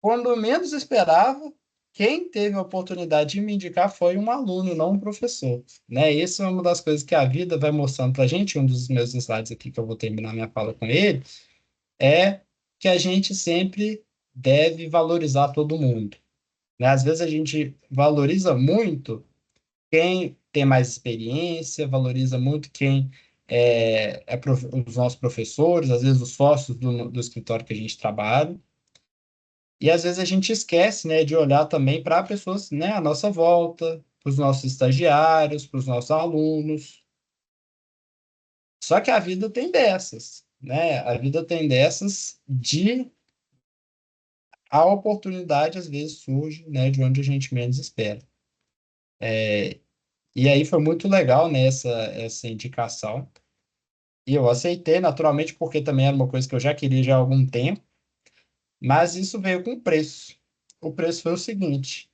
quando eu menos esperava, quem teve a oportunidade de me indicar foi um aluno, não um professor, né? Isso é uma das coisas que a vida vai mostrando para a gente. Um dos meus slides aqui que eu vou terminar minha fala com ele é que a gente sempre deve valorizar todo mundo, né? Às vezes a gente valoriza muito quem tem mais experiência, valoriza muito quem os nossos professores, às vezes os sócios do escritório que a gente trabalha. E às vezes a gente esquece, né, de olhar também para pessoas, né, à nossa volta, para os nossos estagiários, para os nossos alunos. Só que a vida tem dessas, né? A vida tem dessas de a oportunidade às vezes surge, né, de onde a gente menos espera. E aí foi muito legal, né, essa indicação. E eu aceitei, naturalmente, porque também era uma coisa que eu já queria já há algum tempo, mas isso veio com preço. O preço foi o seguinte: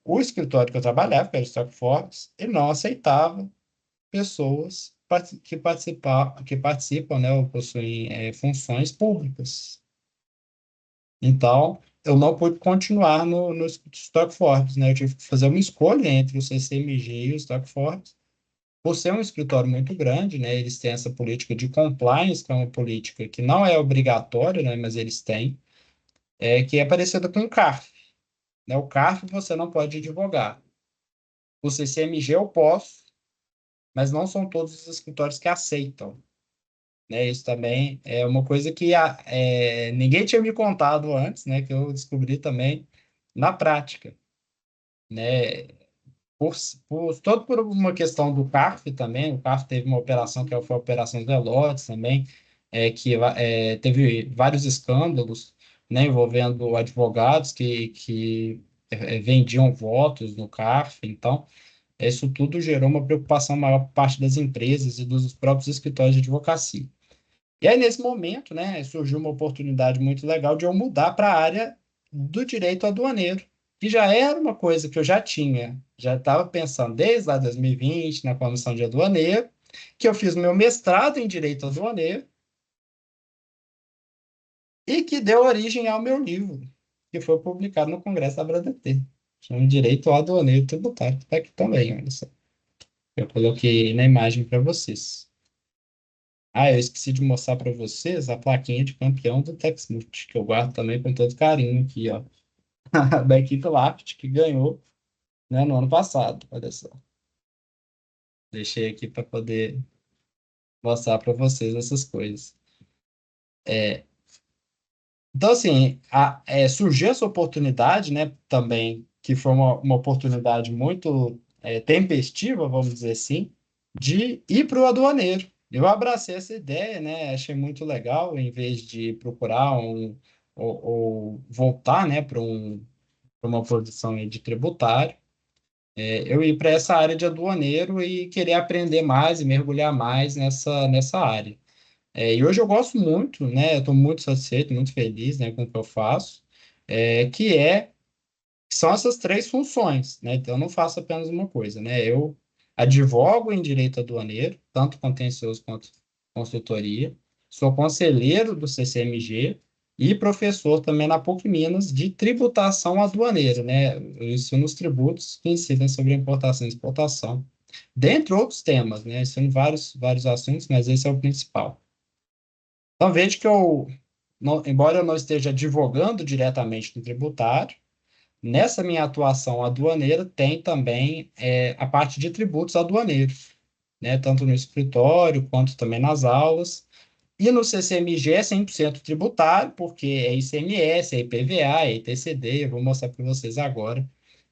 o escritório que eu trabalhava, que era o Stock Forbes, ele não aceitava pessoas que participam, né, ou possuem funções públicas. Então, eu não pude continuar no Stock Forbes, né? Eu tive que fazer uma escolha entre o CCMG e o Stock Forbes. Por ser um escritório muito grande, né? Eles têm essa política de compliance, que é uma política que não é obrigatória, né? Mas eles têm, que é parecida com o CARF, né? O CARF você não pode advogar. O CCMG eu posso, mas não são todos os escritórios que aceitam, né? Isso também é uma coisa que ninguém tinha me contado antes, né? Que eu descobri também na prática, né? Por, todo por uma questão do CARF também. O CARF teve uma operação que foi a Operação Velotes também, teve vários escândalos, né? Envolvendo advogados que vendiam votos no CARF. Então, isso tudo gerou uma preocupação maior por parte das empresas e dos próprios escritórios de advocacia. E aí, nesse momento, né, surgiu uma oportunidade muito legal de eu mudar para a área do direito aduaneiro, que já era uma coisa que eu já estava pensando desde lá 2020, na comissão de aduaneiro, que eu fiz meu mestrado em direito aduaneiro e que deu origem ao meu livro, que foi publicado no Congresso da ABRADET. Chama Direito Aduaneiro Tributário, que está aqui também, olha só. Eu coloquei na imagem para vocês. Ah, eu esqueci de mostrar para vocês a plaquinha de campeão do Texmut, que eu guardo também com todo carinho aqui, ó. Da equipe Lapt, que ganhou, né, no ano passado. Olha só. Deixei aqui para poder mostrar para vocês essas coisas. Então, assim, surgiu essa oportunidade, né, também, que foi uma oportunidade muito tempestiva, vamos dizer assim, de ir para o aduaneiro. Eu abracei essa ideia, né, achei muito legal, em vez de procurar ou voltar, né, pra uma posição aí de tributário, eu ir para essa área de aduaneiro e querer aprender mais e mergulhar mais nessa área. E hoje eu gosto muito, né? Eu estou muito satisfeito, muito feliz, né, com o que eu faço, é, que é, que são essas três funções, né? Então eu não faço apenas uma coisa, né? Eu advogo em direito aduaneiro, tanto contencioso quanto consultoria, sou conselheiro do CCMG e professor também na PUC Minas de tributação aduaneira, né? Eu ensino os tributos que incidem sobre importação e exportação, dentre outros temas, né? Ensino vários assuntos, mas esse é o principal. Então, veja que embora eu não esteja advogando diretamente no tributário, nessa minha atuação aduaneira tem também a parte de tributos aduaneiros, né? Tanto no escritório quanto também nas aulas. E no CCMG é 100% tributário, porque é ICMS, é IPVA, é ITCD, eu vou mostrar para vocês agora,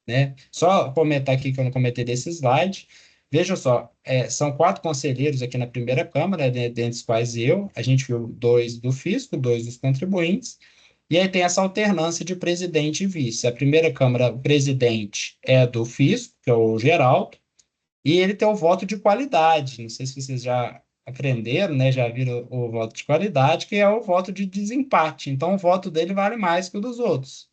né? Só comentar aqui que eu não comentei desse slide. Veja só, são quatro conselheiros aqui na primeira Câmara, né, dentre os quais a gente viu dois do fisco, dois dos contribuintes, e aí tem essa alternância de presidente e vice. A primeira Câmara, o presidente é do fisco, que é o Geraldo, e ele tem o voto de qualidade. Não sei se vocês já aprenderam, né, já viram o voto de qualidade, que é o voto de desempate. Então, o voto dele vale mais que o dos outros.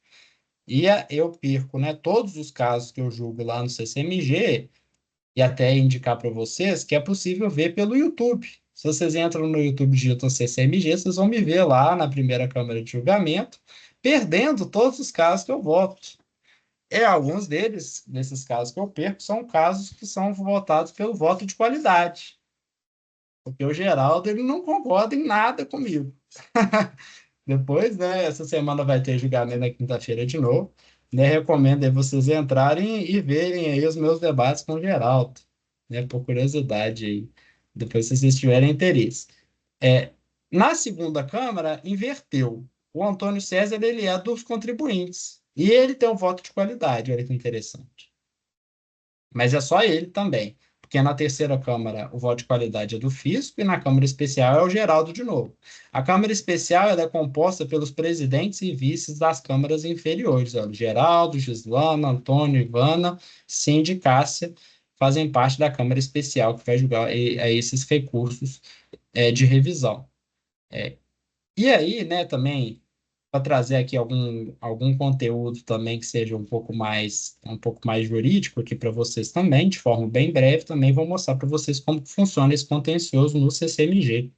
Eu perco, né, todos os casos que eu julgo lá no CCMG, e até indicar para vocês que é possível ver pelo YouTube. Se vocês entram no YouTube e digitam CCMG, vocês vão me ver lá na primeira Câmara de Julgamento, perdendo todos os casos que eu voto. Alguns desses casos que eu perco, são casos que são votados pelo voto de qualidade. Porque o Geraldo, ele não concorda em nada comigo. Depois, né, essa semana vai ter julgamento na quinta-feira de novo, né, recomendo aí vocês entrarem e verem aí os meus debates com o Geraldo, né, por curiosidade aí, depois se vocês tiverem interesse. É, na segunda Câmara, inverteu. O Antônio César, ele é dos contribuintes, e ele tem um voto de qualidade, olha que interessante. Mas é só ele também, porque na terceira Câmara o voto de qualidade é do fisco e na Câmara Especial é o Geraldo de novo. A Câmara Especial ela é composta pelos presidentes e vices das câmaras inferiores, ó, Geraldo, Gislana, Antônio, Ivana, Cindy e Cássia fazem parte da Câmara Especial que vai julgar esses recursos de revisão. E aí, né, também, para trazer aqui algum conteúdo também que seja um pouco mais jurídico aqui para vocês também, de forma bem breve, também vou mostrar para vocês como que funciona esse contencioso no CCMG,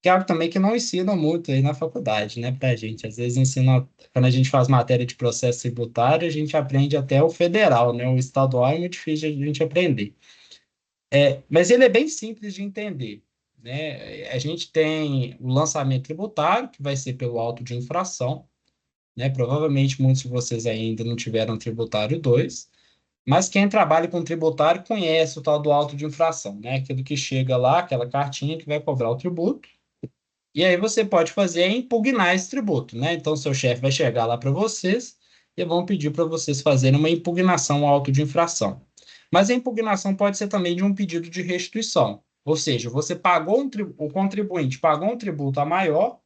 que é algo também que não ensina muito aí na faculdade, né, para a gente. Às vezes ensina, quando a gente faz matéria de processo tributário, a gente aprende até o federal, né, o estadual é muito difícil de a gente aprender. Mas ele é bem simples de entender, né? A gente tem o lançamento tributário, que vai ser pelo auto de infração, né? Provavelmente muitos de vocês ainda não tiveram tributário 2, mas quem trabalha com tributário conhece o tal do auto de infração, né? Aquilo que chega lá, aquela cartinha que vai cobrar o tributo, e aí você pode fazer é impugnar esse tributo, né? Então, seu chefe vai chegar lá para vocês e vão pedir para vocês fazerem uma impugnação ao auto de infração. Mas a impugnação pode ser também de um pedido de restituição. Ou seja, você pagou o contribuinte pagou um tributo a maior,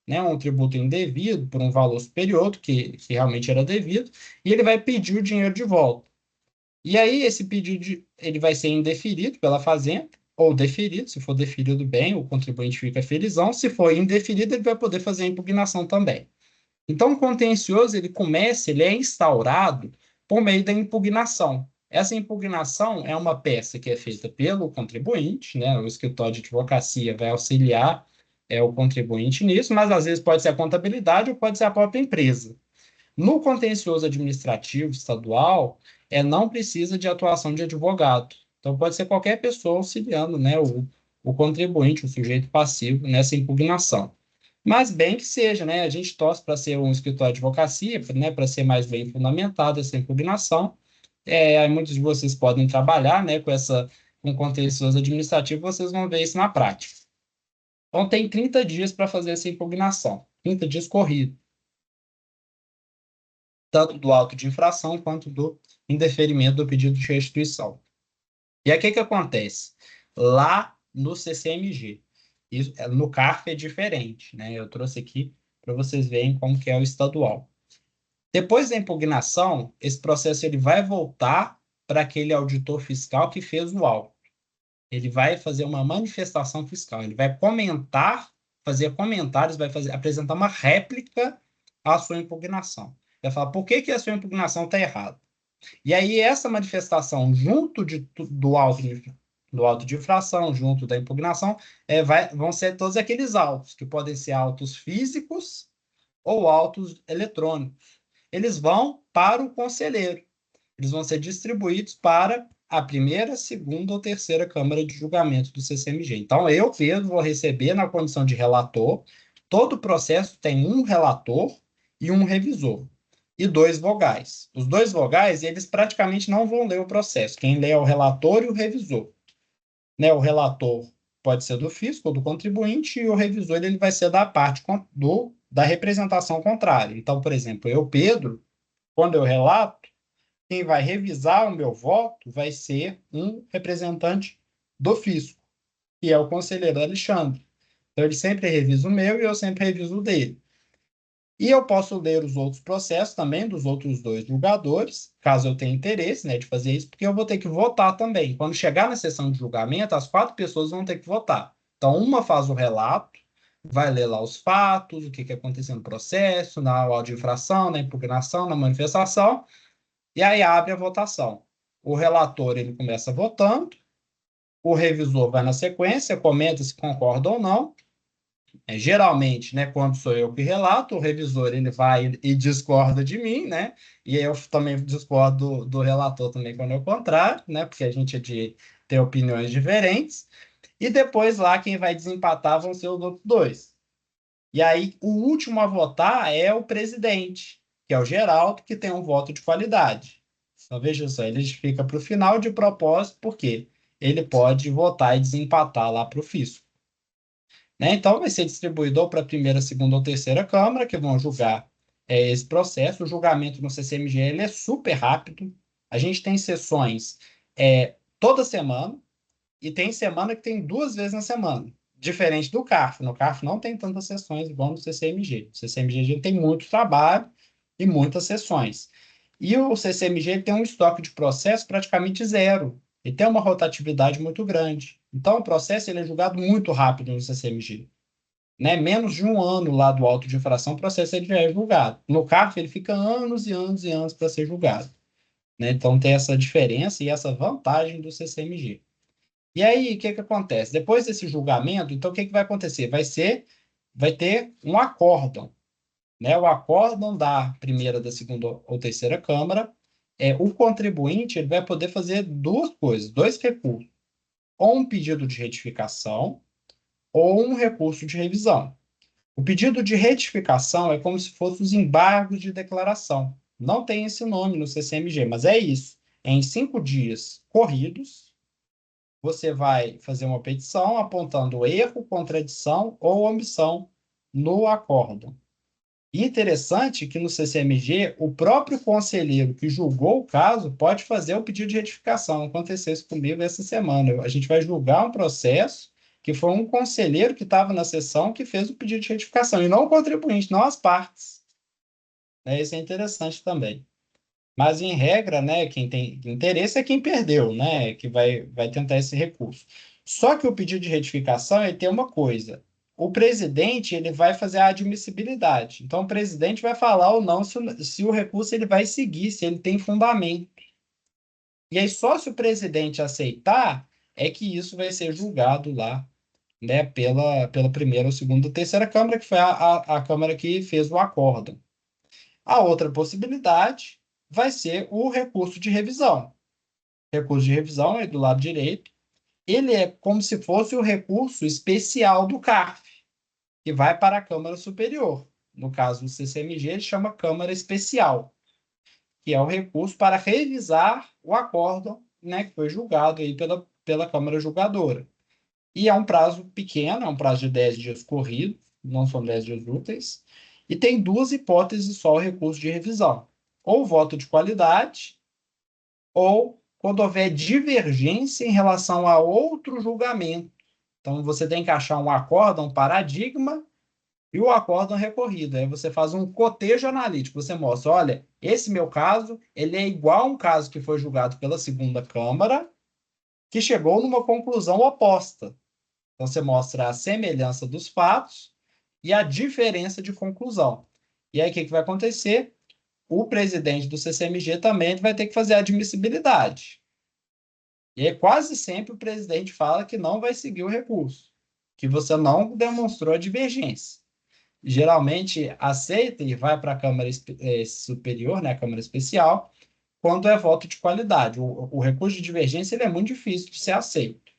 né, um tributo indevido por um valor superior do que realmente era devido, e ele vai pedir o dinheiro de volta. E aí esse pedido ele vai ser indeferido pela Fazenda, ou deferido, se for deferido bem, o contribuinte fica felizão, se for indeferido, ele vai poder fazer a impugnação também. Então, o contencioso, ele é instaurado por meio da impugnação. Essa impugnação é uma peça que é feita pelo contribuinte, né? O escritório de advocacia vai auxiliar o contribuinte nisso, mas às vezes pode ser a contabilidade ou pode ser a própria empresa. No contencioso administrativo estadual, não precisa de atuação de advogado. Então, pode ser qualquer pessoa auxiliando, né, o contribuinte, o sujeito passivo, nessa impugnação. Mas bem que seja, né? A gente torce para ser um escritório de advocacia, né, para ser mais bem fundamentada essa impugnação. Aí muitos de vocês podem trabalhar, né, com contencioso administrativo, vocês vão ver isso na prática. Então, tem 30 dias para fazer essa impugnação, 30 dias corridos, tanto do auto de infração quanto do indeferimento do pedido de restituição. E aí, o que que acontece? Lá no CCMG, no CARF é diferente, né? Eu trouxe aqui para vocês verem como que é o estadual. Depois da impugnação, esse processo ele vai voltar para aquele auditor fiscal que fez o auto. Ele vai fazer uma manifestação fiscal, ele vai comentar, fazer comentários, apresentar uma réplica à sua impugnação. Vai falar por que que a sua impugnação está errada. E aí, essa manifestação, junto do auto de infração, junto da impugnação, vão ser todos aqueles autos, que podem ser autos físicos ou autos eletrônicos. Eles vão para o conselheiro. Eles vão ser distribuídos para a primeira, segunda ou terceira Câmara de Julgamento do CCMG. Então, eu, Pedro, vou receber na condição de relator. Todo o processo tem um relator e um revisor e dois vogais. Os dois vogais, eles praticamente não vão ler o processo. Quem lê é o relator e o revisor. Né? O relator pode ser do fisco ou do contribuinte e o revisor ele vai ser da parte da representação contrária. Então, por exemplo, eu, Pedro, quando eu relato, quem vai revisar o meu voto vai ser um representante do fisco, que é o conselheiro Alexandre. Então, ele sempre revisa o meu e eu sempre reviso o dele. E eu posso ler os outros processos também dos outros dois julgadores, caso eu tenha interesse, né, de fazer isso, porque eu vou ter que votar também. Quando chegar na sessão de julgamento, as 4 pessoas vão ter que votar. Então, uma faz o relato, vai ler lá os fatos, o que aconteceu no processo, na auto de infração, na impugnação, na manifestação, e aí abre a votação. O relator ele começa votando, o revisor vai na sequência, comenta se concorda ou não. Geralmente, né, quando sou eu que relato, o revisor ele vai e discorda de mim, né? E eu também discordo do relator também quando é o contrário, né? Porque a gente é de ter opiniões diferentes. E depois lá quem vai desempatar vão ser os outros dois. E aí o último a votar é o presidente, que é o Geraldo, que tem um voto de qualidade. Então veja só, ele fica para o final de propósito, porque ele pode votar e desempatar lá para o fisco. Né? Então, vai ser distribuído ou para a primeira, segunda ou terceira Câmara, que vão julgar esse processo. O julgamento no CCMG ele é super rápido. A gente tem sessões toda semana, e tem semana que tem 2 vezes na semana, diferente do CARF. No CARF não tem tantas sessões igual no CCMG. No CCMG a gente tem muito trabalho e muitas sessões. E o CCMG tem um estoque de processo praticamente zero. e tem uma rotatividade muito grande. Então, o processo ele é julgado muito rápido no CCMG. Né? Menos de um ano lá do auto de infração, o processo ele já é julgado. No CARF, ele fica anos e anos e anos para ser julgado. Né? Então, tem essa diferença e essa vantagem do CCMG. E aí, o que que acontece? Depois desse julgamento, então, o que que vai acontecer? Vai ter um acórdão, né? O acórdão da primeira, da segunda ou terceira Câmara, o contribuinte ele vai poder fazer duas coisas, dois recursos, ou um pedido de retificação, ou um recurso de revisão. O pedido de retificação é como se fossem os embargos de declaração. Não tem esse nome no CCMG, mas é isso. Em 5 dias corridos, você vai fazer uma petição apontando erro, contradição ou omissão no acórdão. E interessante que no CCMG, o próprio conselheiro que julgou o caso pode fazer o pedido de retificação. Aconteceu isso comigo essa semana. A gente vai julgar um processo que foi um conselheiro que estava na sessão que fez o pedido de retificação, e não o contribuinte, não as partes. Né? Isso é interessante também. Mas, em regra, né, quem tem interesse é quem perdeu, né, que vai tentar esse recurso. Só que o pedido de retificação ele tem uma coisa. O presidente ele vai fazer a admissibilidade. Então, o presidente vai falar ou não se o recurso ele vai seguir, se ele tem fundamento. E aí, só se o presidente aceitar, é que isso vai ser julgado lá, né, pela primeira, ou segunda, ou terceira Câmara, que foi a Câmara que fez o acórdão. A outra possibilidade vai ser o recurso de revisão. Recurso de revisão é do lado direito. Ele é como se fosse o recurso especial do CARF, que vai para a Câmara Superior. No caso do CCMG, ele chama Câmara Especial, que é o recurso para revisar o acórdão, né, que foi julgado aí pela Câmara Julgadora. E é um prazo pequeno, é um prazo de 10 dias corridos, não são 10 dias úteis, e tem duas hipóteses só o recurso de revisão. Ou voto de qualidade, ou quando houver divergência em relação a outro julgamento. Então, você tem que achar um acórdão, um paradigma e o acórdão recorrido. Aí você faz um cotejo analítico. Você mostra, olha, esse meu caso, ele é igual a um caso que foi julgado pela segunda Câmara, que chegou numa conclusão oposta. Então, você mostra a semelhança dos fatos e a diferença de conclusão. E aí, o que vai acontecer? O presidente do CCMG também vai ter que fazer a admissibilidade. E aí, quase sempre o presidente fala que não vai seguir o recurso, que você não demonstrou a divergência. Geralmente aceita e vai para a Câmara Superior, né, a Câmara Especial, quando é voto de qualidade. O recurso de divergência ele é muito difícil de ser aceito.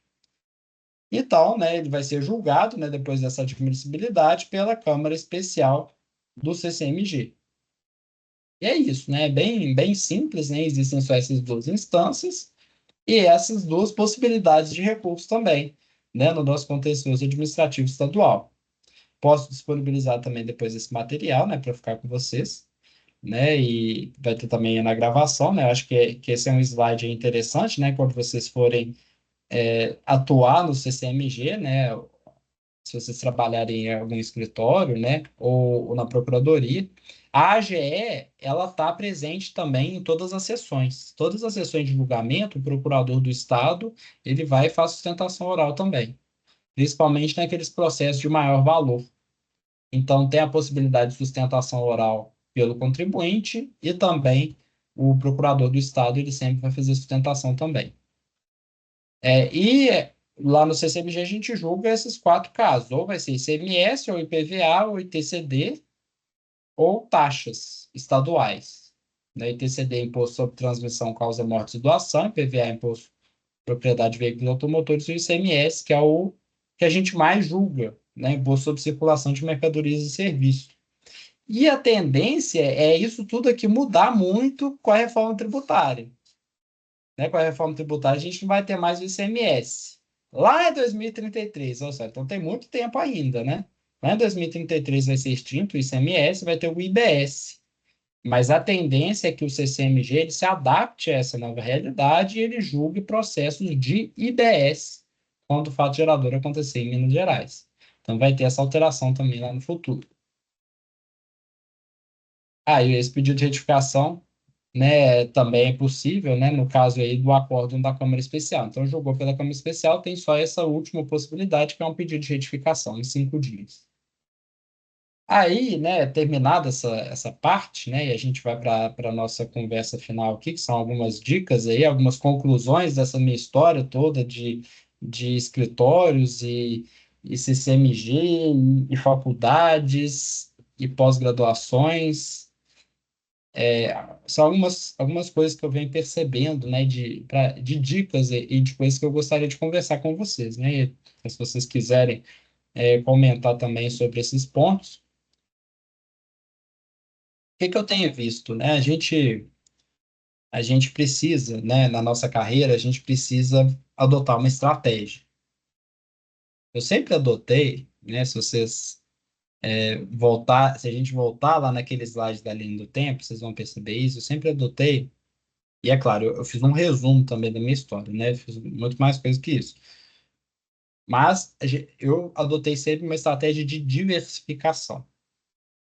Então, né, ele vai ser julgado, né, depois dessa admissibilidade pela Câmara Especial do CCMG. E é isso, né? Bem simples, né? Existem só essas duas instâncias e essas duas possibilidades de recurso também, né, no nosso contencioso administrativo estadual. Posso disponibilizar também depois esse material, né, para ficar com vocês, né, e vai ter também na gravação, né, acho que esse é um slide interessante, né, quando vocês forem atuar no CCMG, né, se vocês trabalharem em algum escritório, né, ou na procuradoria, a AGE, ela está presente também em todas as sessões de julgamento, o procurador do Estado, ele vai e faz sustentação oral também, principalmente naqueles processos de maior valor. Então, tem a possibilidade de sustentação oral pelo contribuinte e também o procurador do Estado, ele sempre vai fazer sustentação também. E lá no CCMG a gente julga esses 4 casos, ou vai ser ICMS, ou IPVA, ou ITCD, ou taxas estaduais. Né? ITCD é Imposto sobre Transmissão, Causa, Morte e Doação, IPVA é Imposto sobre Propriedade de Veículos Automotores, e o ICMS, que é o que a gente mais julga, né? Imposto sobre Circulação de Mercadorias e Serviços. E a tendência é isso tudo aqui mudar muito com a reforma tributária. Né? Com a reforma tributária, a gente não vai ter mais o ICMS. Lá em 2033, ou seja, então tem muito tempo ainda, né? Lá em 2033 vai ser extinto o ICMS, vai ter o IBS. Mas a tendência é que o CCMG ele se adapte a essa nova realidade e ele julgue processos de IBS quando o fato gerador acontecer em Minas Gerais. Então vai ter essa alteração também lá no futuro. E esse pedido de retificação né, também é possível, né, no caso aí do acórdão da Câmara Especial. Então, jogou pela Câmara Especial, tem só essa última possibilidade, que é um pedido de retificação em 5 dias. Aí, né, terminada essa parte, né, e a gente vai para a nossa conversa final aqui, que são algumas dicas aí, algumas conclusões dessa minha história toda de escritórios e CCMG, e faculdades, e pós-graduações. São algumas coisas que eu venho percebendo, né, de dicas e de coisas que eu gostaria de conversar com vocês, né, e se vocês quiserem comentar também sobre esses pontos. Que eu tenho visto, né? A gente precisa, né, na nossa carreira, a gente precisa adotar uma estratégia. Eu sempre adotei, né, se vocês voltar, se a gente voltar lá naquele slide da linha do tempo, vocês vão perceber isso, eu sempre adotei, e é claro, eu fiz um resumo também da minha história, né? Eu fiz muito mais coisa que isso. Mas eu adotei sempre uma estratégia de diversificação,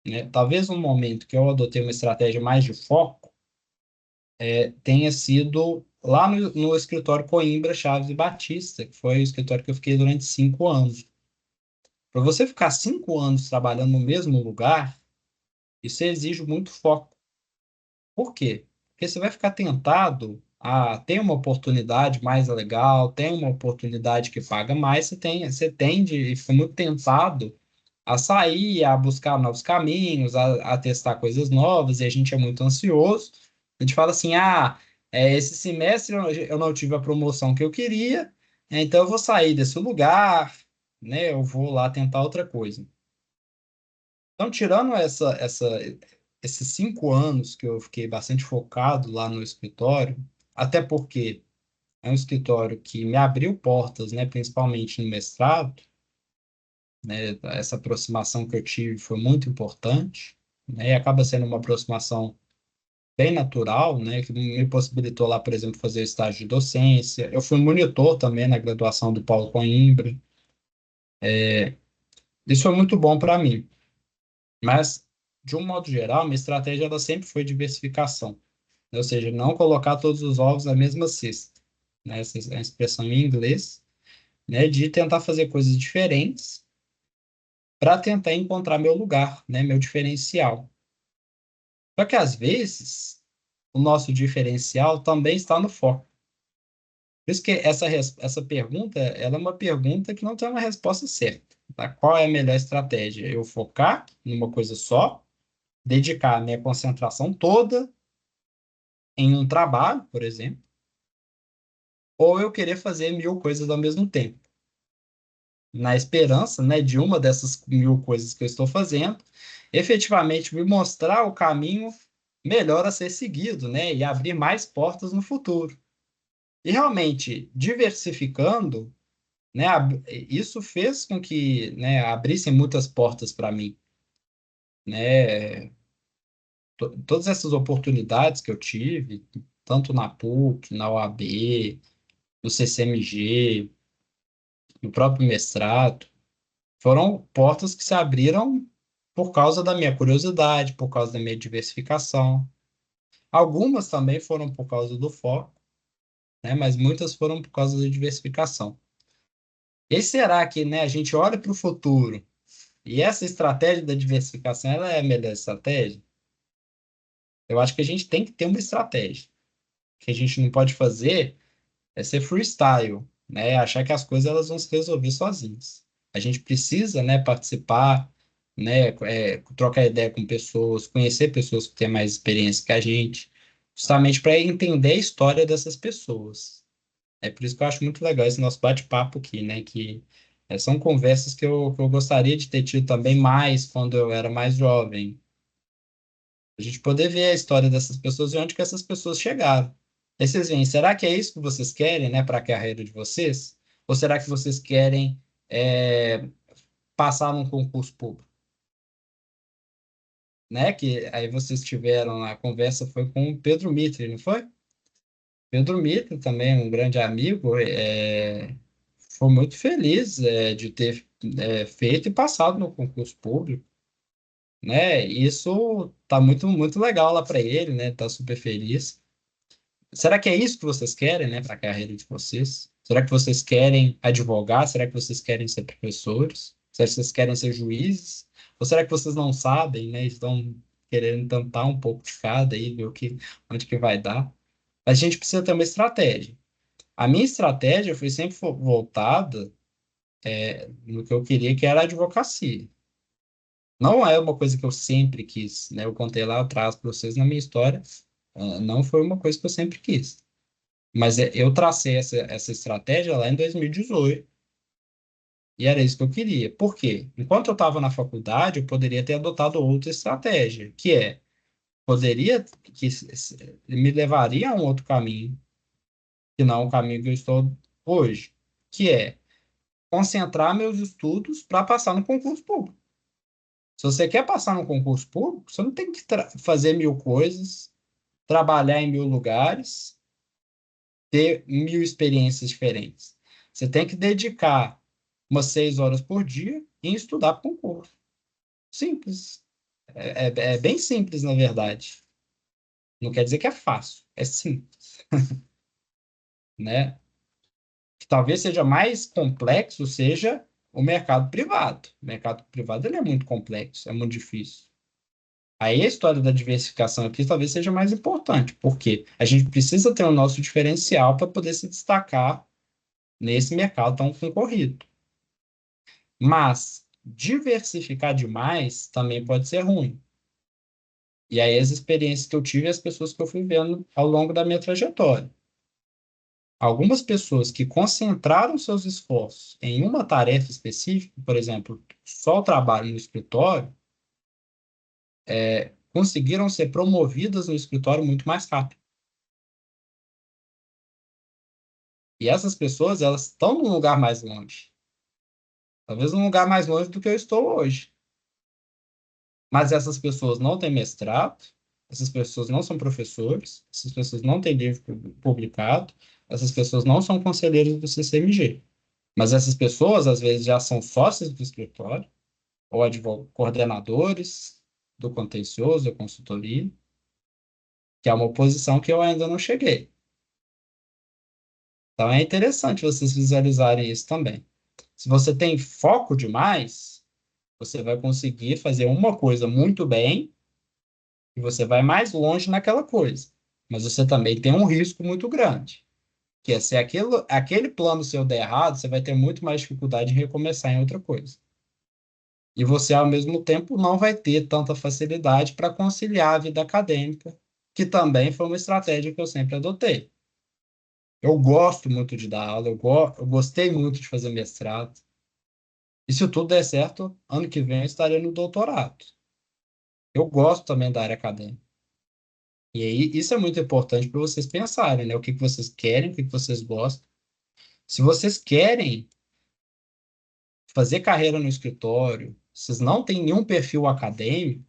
né? Talvez um momento que eu adotei uma estratégia mais de foco tenha sido lá no escritório Coimbra, Chaves e Batista, que foi o escritório que eu fiquei durante 5 anos. Para você ficar 5 anos trabalhando no mesmo lugar, isso exige muito foco. Por quê? Porque você vai ficar tentado a ter uma oportunidade mais legal, tem uma oportunidade que paga mais, você tende e fica muito tentado a sair, a buscar novos caminhos, a testar coisas novas, e a gente é muito ansioso. A gente fala assim: ah, esse semestre eu não tive a promoção que eu queria, então eu vou sair desse lugar, né? Eu vou lá tentar outra coisa. Então, tirando esses 5 anos que eu fiquei bastante focado lá no escritório, até porque é um escritório que me abriu portas, né? Principalmente no mestrado, né? Essa aproximação que eu tive foi muito importante, né? E acaba sendo uma aproximação bem natural, né? Que me possibilitou lá, por exemplo, fazer estágio de docência. Eu fui monitor também na graduação do Paulo Coimbra. Isso foi muito bom para mim. Mas, de um modo geral, minha estratégia ela sempre foi diversificação, né? Ou seja, não colocar todos os ovos na mesma cesta, né? Essa é a expressão em inglês, né? De tentar fazer coisas diferentes para tentar encontrar meu lugar, né? Meu diferencial. Só que às vezes o nosso diferencial também está no foco. Por isso que essa pergunta, ela é uma pergunta que não tem uma resposta certa, tá? Qual é a melhor estratégia? Eu focar numa coisa só, dedicar a minha concentração toda em um trabalho, por exemplo, ou eu querer fazer 1.000 coisas ao mesmo tempo, na esperança, né, de uma dessas 1.000 coisas que eu estou fazendo, efetivamente me mostrar o caminho melhor a ser seguido, né, e abrir mais portas no futuro. E realmente, diversificando, né, isso fez com que, né, abrissem muitas portas para mim, né, todas essas oportunidades que eu tive, tanto na PUC, na OAB, no CCMG, no próprio mestrado, foram portas que se abriram por causa da minha curiosidade, por causa da minha diversificação. Algumas também foram por causa do foco, né, mas muitas foram por causa da diversificação. E será que, né, a gente olha para o futuro e essa estratégia da diversificação ela é a melhor estratégia? Eu acho que a gente tem que ter uma estratégia. O que a gente não pode fazer é ser freestyle, né? Achar que as coisas elas vão se resolver sozinhas. A gente precisa, né, participar, né, trocar ideia com pessoas, conhecer pessoas que têm mais experiência que a gente, justamente para entender a história dessas pessoas. É por isso que eu acho muito legal esse nosso bate-papo aqui, né? Que são conversas que eu gostaria de ter tido também mais quando eu era mais jovem. A gente poder ver a história dessas pessoas e onde que essas pessoas chegaram. Aí vocês veem, será que é isso que vocês querem, né, para a carreira de vocês? Ou será que vocês querem passar num concurso público? Né? Que aí vocês tiveram, a conversa foi com o Pedro Mitre, não foi? Pedro Mitre também, um grande amigo, foi muito feliz de ter feito e passado no concurso público, né? E isso tá muito, muito legal lá para ele, né? Tá super feliz. Será que é isso que vocês querem, né, para a carreira de vocês? Será que vocês querem advogar? Será que vocês querem ser professores? Será que vocês querem ser juízes? Ou será que vocês não sabem, né? Estão querendo tentar um pouco de cada aí, ver onde que vai dar. A gente precisa ter uma estratégia. A minha estratégia foi sempre voltada no que eu queria, que era a advocacia. Não é uma coisa que eu sempre quis, né? Eu contei lá atrás para vocês na minha história, não foi uma coisa que eu sempre quis. Mas eu tracei essa estratégia lá em 2018 e era isso que eu queria. Por quê? Enquanto eu estava na faculdade, eu poderia ter adotado outra estratégia, que poderia, me levaria a um outro caminho, que não o caminho que eu estou hoje, que é concentrar meus estudos para passar no concurso público. Se você quer passar no concurso público, você não tem que fazer mil coisas, trabalhar em mil lugares, ter mil experiências diferentes. Você tem que dedicar umas 6 horas por dia em estudar para concurso. Simples. É bem simples, na verdade. Não quer dizer que é fácil, é simples, né? Que talvez seja mais complexo seja o mercado privado. O mercado privado ele é muito complexo, é muito difícil. Aí a história da diversificação aqui talvez seja mais importante, porque a gente precisa ter o nosso diferencial para poder se destacar nesse mercado tão concorrido. Mas diversificar demais também pode ser ruim. E aí as experiências que eu tive e as pessoas que eu fui vendo ao longo da minha trajetória. Algumas pessoas que concentraram seus esforços em uma tarefa específica, por exemplo, só o trabalho no escritório, conseguiram ser promovidas no escritório muito mais rápido. E essas pessoas, elas estão num lugar mais longe. Talvez num lugar mais longe do que eu estou hoje. Mas essas pessoas não têm mestrado, essas pessoas não são professores, essas pessoas não têm livro publicado, essas pessoas não são conselheiros do CCMG. Mas essas pessoas, às vezes, já são sócios do escritório, ou coordenadores do contencioso, da consultoria, que é uma posição que eu ainda não cheguei. Então é interessante vocês visualizarem isso também. Se você tem foco demais, você vai conseguir fazer uma coisa muito bem e você vai mais longe naquela coisa. Mas você também tem um risco muito grande, que é se aquele plano seu der errado, você vai ter muito mais dificuldade em recomeçar em outra coisa. E você, ao mesmo tempo, não vai ter tanta facilidade para conciliar a vida acadêmica, que também foi uma estratégia que eu sempre adotei. Eu gosto muito de dar aula, eu gostei muito de fazer mestrado. E se tudo der certo, ano que vem eu estarei no doutorado. Eu gosto também da área acadêmica. E aí, isso é muito importante para vocês pensarem, né? O que que vocês querem, o que que vocês gostam. Se vocês querem fazer carreira no escritório, vocês não têm nenhum perfil acadêmico,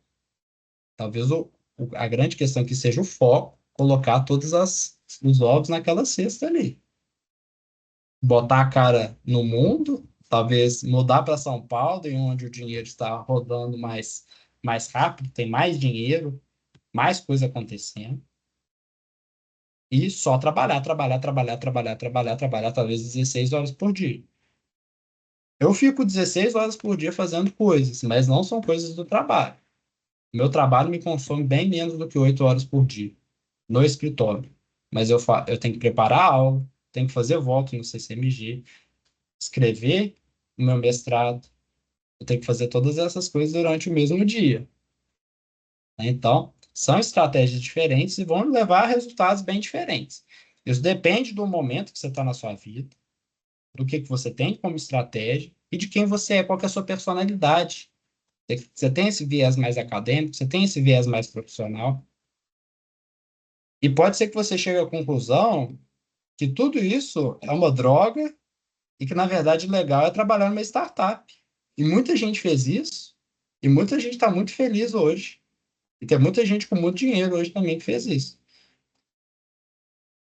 talvez a grande questão que seja o foco, colocar todos os ovos naquela cesta ali. Botar a cara no mundo, talvez mudar para São Paulo, em onde o dinheiro está rodando mais rápido, tem mais dinheiro, mais coisa acontecendo. E só trabalhar, trabalhar, trabalhar, trabalhar, trabalhar, trabalhar, talvez 16 horas por dia. Eu fico 16 horas por dia fazendo coisas, mas não são coisas do trabalho. Meu trabalho me consome bem menos do que 8 horas por dia no escritório. Mas eu tenho que preparar a aula, tenho que fazer voto no CCMG, escrever o meu mestrado, eu tenho que fazer todas essas coisas durante o mesmo dia, né? Então, são estratégias diferentes e vão levar a resultados bem diferentes. Isso depende do momento que você está na sua vida, do que você tem como estratégia e de quem você é, qual que é a sua personalidade. Você tem esse viés mais acadêmico, você tem esse viés mais profissional. E pode ser que você chegue à conclusão que tudo isso é uma droga e que, na verdade, o legal é trabalhar numa startup. E muita gente fez isso, e muita gente está muito feliz hoje. E tem muita gente com muito dinheiro hoje também que fez isso.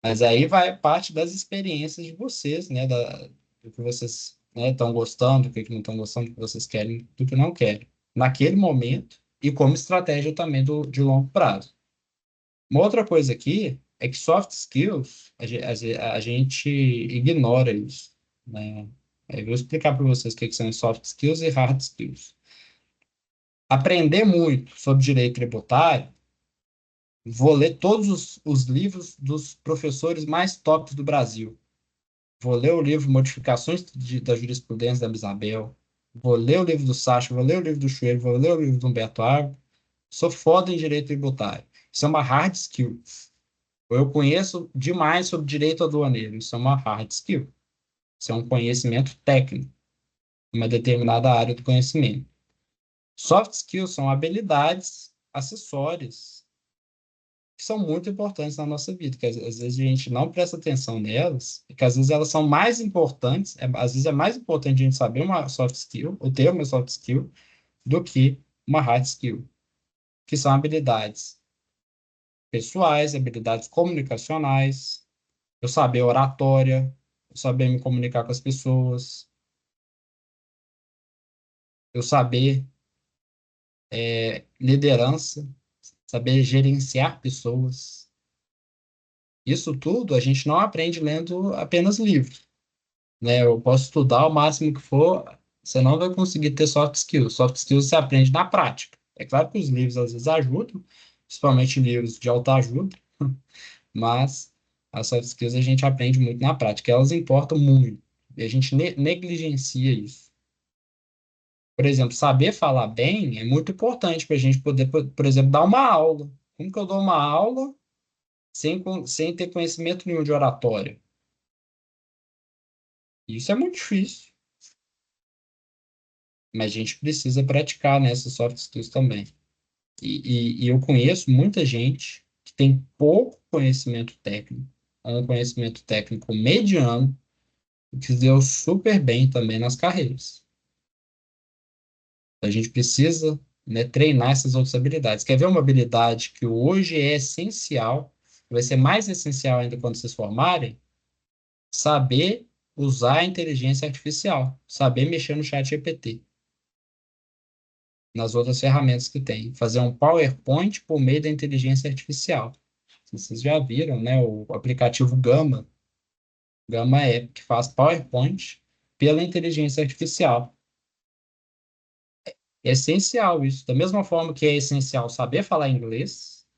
Mas aí vai parte das experiências de vocês, né? Do que vocês, né, estão gostando, do que não estão gostando, do que vocês querem, do que não querem. Naquele momento, e como estratégia também de longo prazo. Uma outra coisa aqui é que soft skills, a gente ignora isso, né? Eu vou explicar para vocês o que são soft skills e hard skills. Aprender muito sobre direito tributário, vou ler todos os livros dos professores mais tops do Brasil. Vou ler o livro Modificações da Jurisprudência da Isabel, vou ler o livro do Sacha, vou ler o livro do Chueiro, vou ler o livro do Humberto Argo. Sou foda em direito tributário. Isso é uma hard skill. Eu conheço demais sobre direito aduaneiro. Isso é uma hard skill. Isso é um conhecimento técnico, uma determinada área do conhecimento. Soft skills são habilidades acessórias que são muito importantes na nossa vida, que às vezes a gente não presta atenção nelas, e que às vezes elas são mais importantes, às vezes é mais importante a gente saber uma soft skill, ou ter uma soft skill, do que uma hard skill, que são habilidades pessoais, habilidades comunicacionais, eu saber oratória, eu saber me comunicar com as pessoas, eu saber liderança, saber gerenciar pessoas. Isso tudo a gente não aprende lendo apenas livros, né? Eu posso estudar o máximo que for, você não vai conseguir ter soft skills. Soft skills você aprende na prática. É claro que os livros às vezes ajudam, principalmente livros de autoajuda, mas as soft skills a gente aprende muito na prática. Elas importam muito e a gente negligencia isso. Por exemplo, saber falar bem é muito importante para a gente poder, por exemplo, dar uma aula. Como que eu dou uma aula sem ter conhecimento nenhum de oratória? Isso é muito difícil, mas a gente precisa praticar nessas soft skills também. E eu conheço muita gente que tem pouco conhecimento técnico, um conhecimento técnico mediano, e que deu super bem também nas carreiras. A gente precisa, né, treinar essas outras habilidades. Quer ver uma habilidade que hoje é essencial, vai ser mais essencial ainda quando vocês formarem? Saber usar a inteligência artificial, saber mexer no chat GPT, nas outras ferramentas que tem. Fazer um PowerPoint por meio da inteligência artificial. Vocês já viram, né, o aplicativo Gama, Gama App, que faz PowerPoint pela inteligência artificial. É essencial isso. Da mesma forma que é essencial saber falar inglês,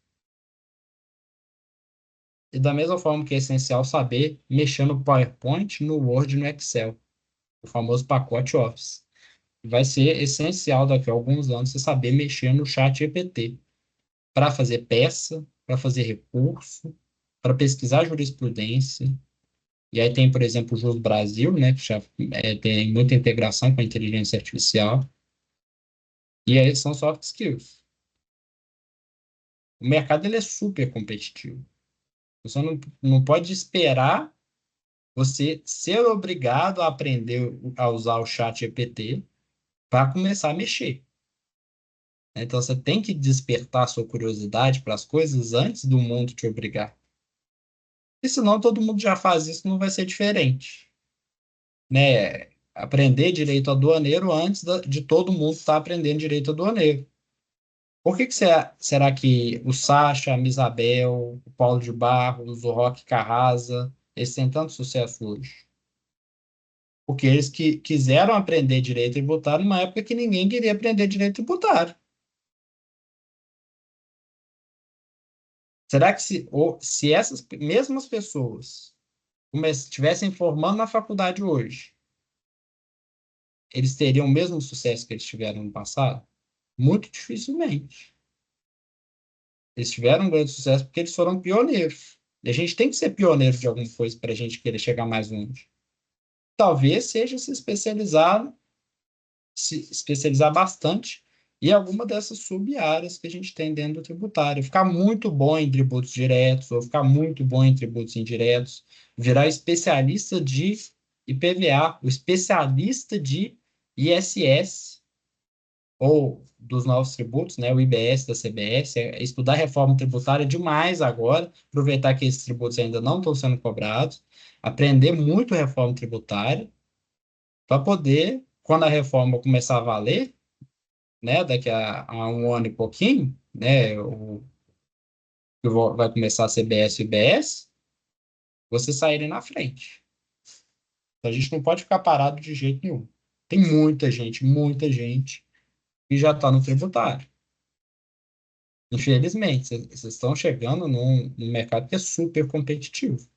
e da mesma forma que é essencial saber mexer no PowerPoint, no Word e no Excel, o famoso pacote Office. Vai ser essencial daqui a alguns anos você saber mexer no chat GPT para fazer peça, para fazer recurso, para pesquisar jurisprudência. E aí tem, por exemplo, o Jus Brasil, né, que já tem muita integração com a inteligência artificial. E aí são soft skills. O mercado ele é super competitivo. Você não pode esperar você ser obrigado a aprender a usar o chat GPT para começar a mexer. Então você tem que despertar sua curiosidade para as coisas antes do mundo te obrigar. E senão todo mundo já faz isso, não vai ser diferente, né? Aprender direito aduaneiro antes de todo mundo estar aprendendo direito aduaneiro. Por que será que o Sacha, a Misabel, o Paulo de Barros, o Roque Carrasa, eles têm tanto sucesso hoje? Porque eles quiseram aprender direito tributário numa época que ninguém queria aprender direito tributário. Será que se essas mesmas pessoas estivessem formando na faculdade hoje, eles teriam o mesmo sucesso que eles tiveram no passado? Muito dificilmente. Eles tiveram um grande sucesso porque eles foram pioneiros. E a gente tem que ser pioneiro de alguma coisa para a gente querer chegar mais longe. Talvez seja se especializar bastante em alguma dessas sub-áreas que a gente tem dentro do tributário. Ficar muito bom em tributos diretos, ou ficar muito bom em tributos indiretos, virar especialista de IPVA, o especialista de ISS, ou dos novos tributos, né, o IBS da CBS, estudar reforma tributária demais agora, aproveitar que esses tributos ainda não estão sendo cobrados, aprender muito reforma tributária, para poder, quando a reforma começar a valer, né, daqui a um ano e pouquinho, né, vai começar a CBS e IBS, vocês saírem na frente. Então, a gente não pode ficar parado de jeito nenhum. Tem muita gente que já está no tributário. Infelizmente, vocês estão chegando num mercado que é super competitivo.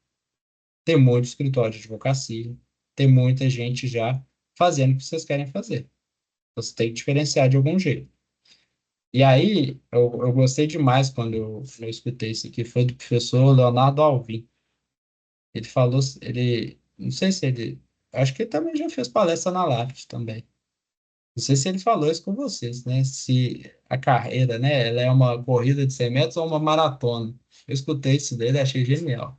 Tem muito escritório de advocacia, tem muita gente já fazendo o que vocês querem fazer. Você tem que diferenciar de algum jeito. E aí, eu gostei demais quando eu escutei isso aqui, foi do professor Leonardo Alvim. Ele falou, não sei se ele, acho que ele também já fez palestra na LAPT também. Não sei se ele falou isso com vocês, né? Se a carreira, né, ela é uma corrida de 100 metros ou uma maratona. Eu escutei isso dele, achei genial.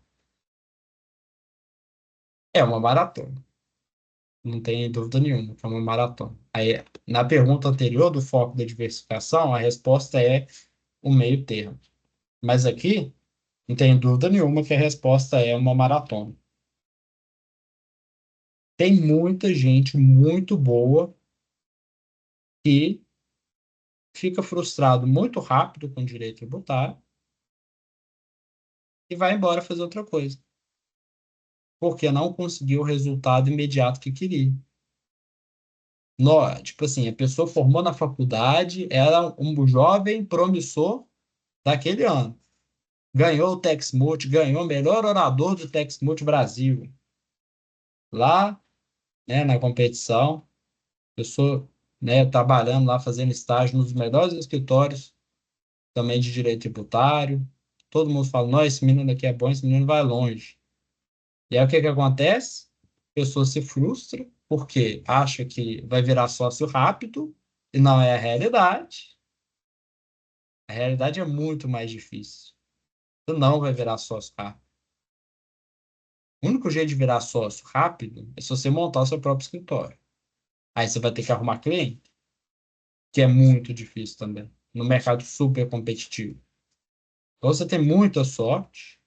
É uma maratona, não tem dúvida nenhuma, que é uma maratona. Aí, na pergunta anterior do foco da diversificação, a resposta é o meio termo. Mas aqui, não tem dúvida nenhuma que a resposta é uma maratona. Tem muita gente muito boa que fica frustrado muito rápido com o direito tributário e vai embora fazer outra coisa, porque não conseguiu o resultado imediato que queria. Tipo assim, a pessoa formou na faculdade, era um jovem promissor daquele ano. Ganhou o Texmult, ganhou o melhor orador do Texmult Brasil. Lá, né, na competição, pessoa, né, trabalhando lá, fazendo estágio nos melhores escritórios também de direito tributário. Todo mundo fala, não, esse menino aqui é bom, esse menino vai longe. E aí o que que acontece? A pessoa se frustra porque acha que vai virar sócio rápido e não é a realidade. A realidade é muito mais difícil. Você não vai virar sócio rápido. O único jeito de virar sócio rápido é se você montar o seu próprio escritório. Aí você vai ter que arrumar cliente, que é muito difícil também, no mercado super competitivo. Ou você tem muita sorte,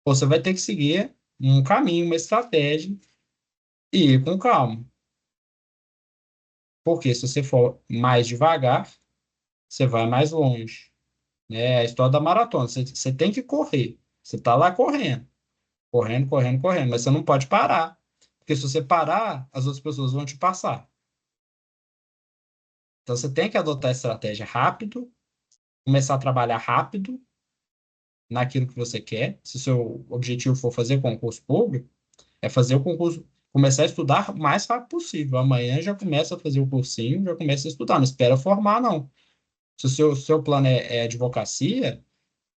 ou você vai ter que seguir um caminho, uma estratégia e ir com calma. Porque se você for mais devagar, você vai mais longe. É a história da maratona. Você tem que correr. Você está lá correndo, correndo, correndo, correndo, mas você não pode parar. Porque se você parar, as outras pessoas vão te passar. Então você tem que adotar a estratégia rápido, começar a trabalhar rápido naquilo que você quer. Se o seu objetivo for fazer concurso público, é fazer o concurso, começar a estudar o mais rápido possível. Amanhã já começa a fazer o cursinho, já começa a estudar. Não espera formar, não. Se o seu plano é advocacia,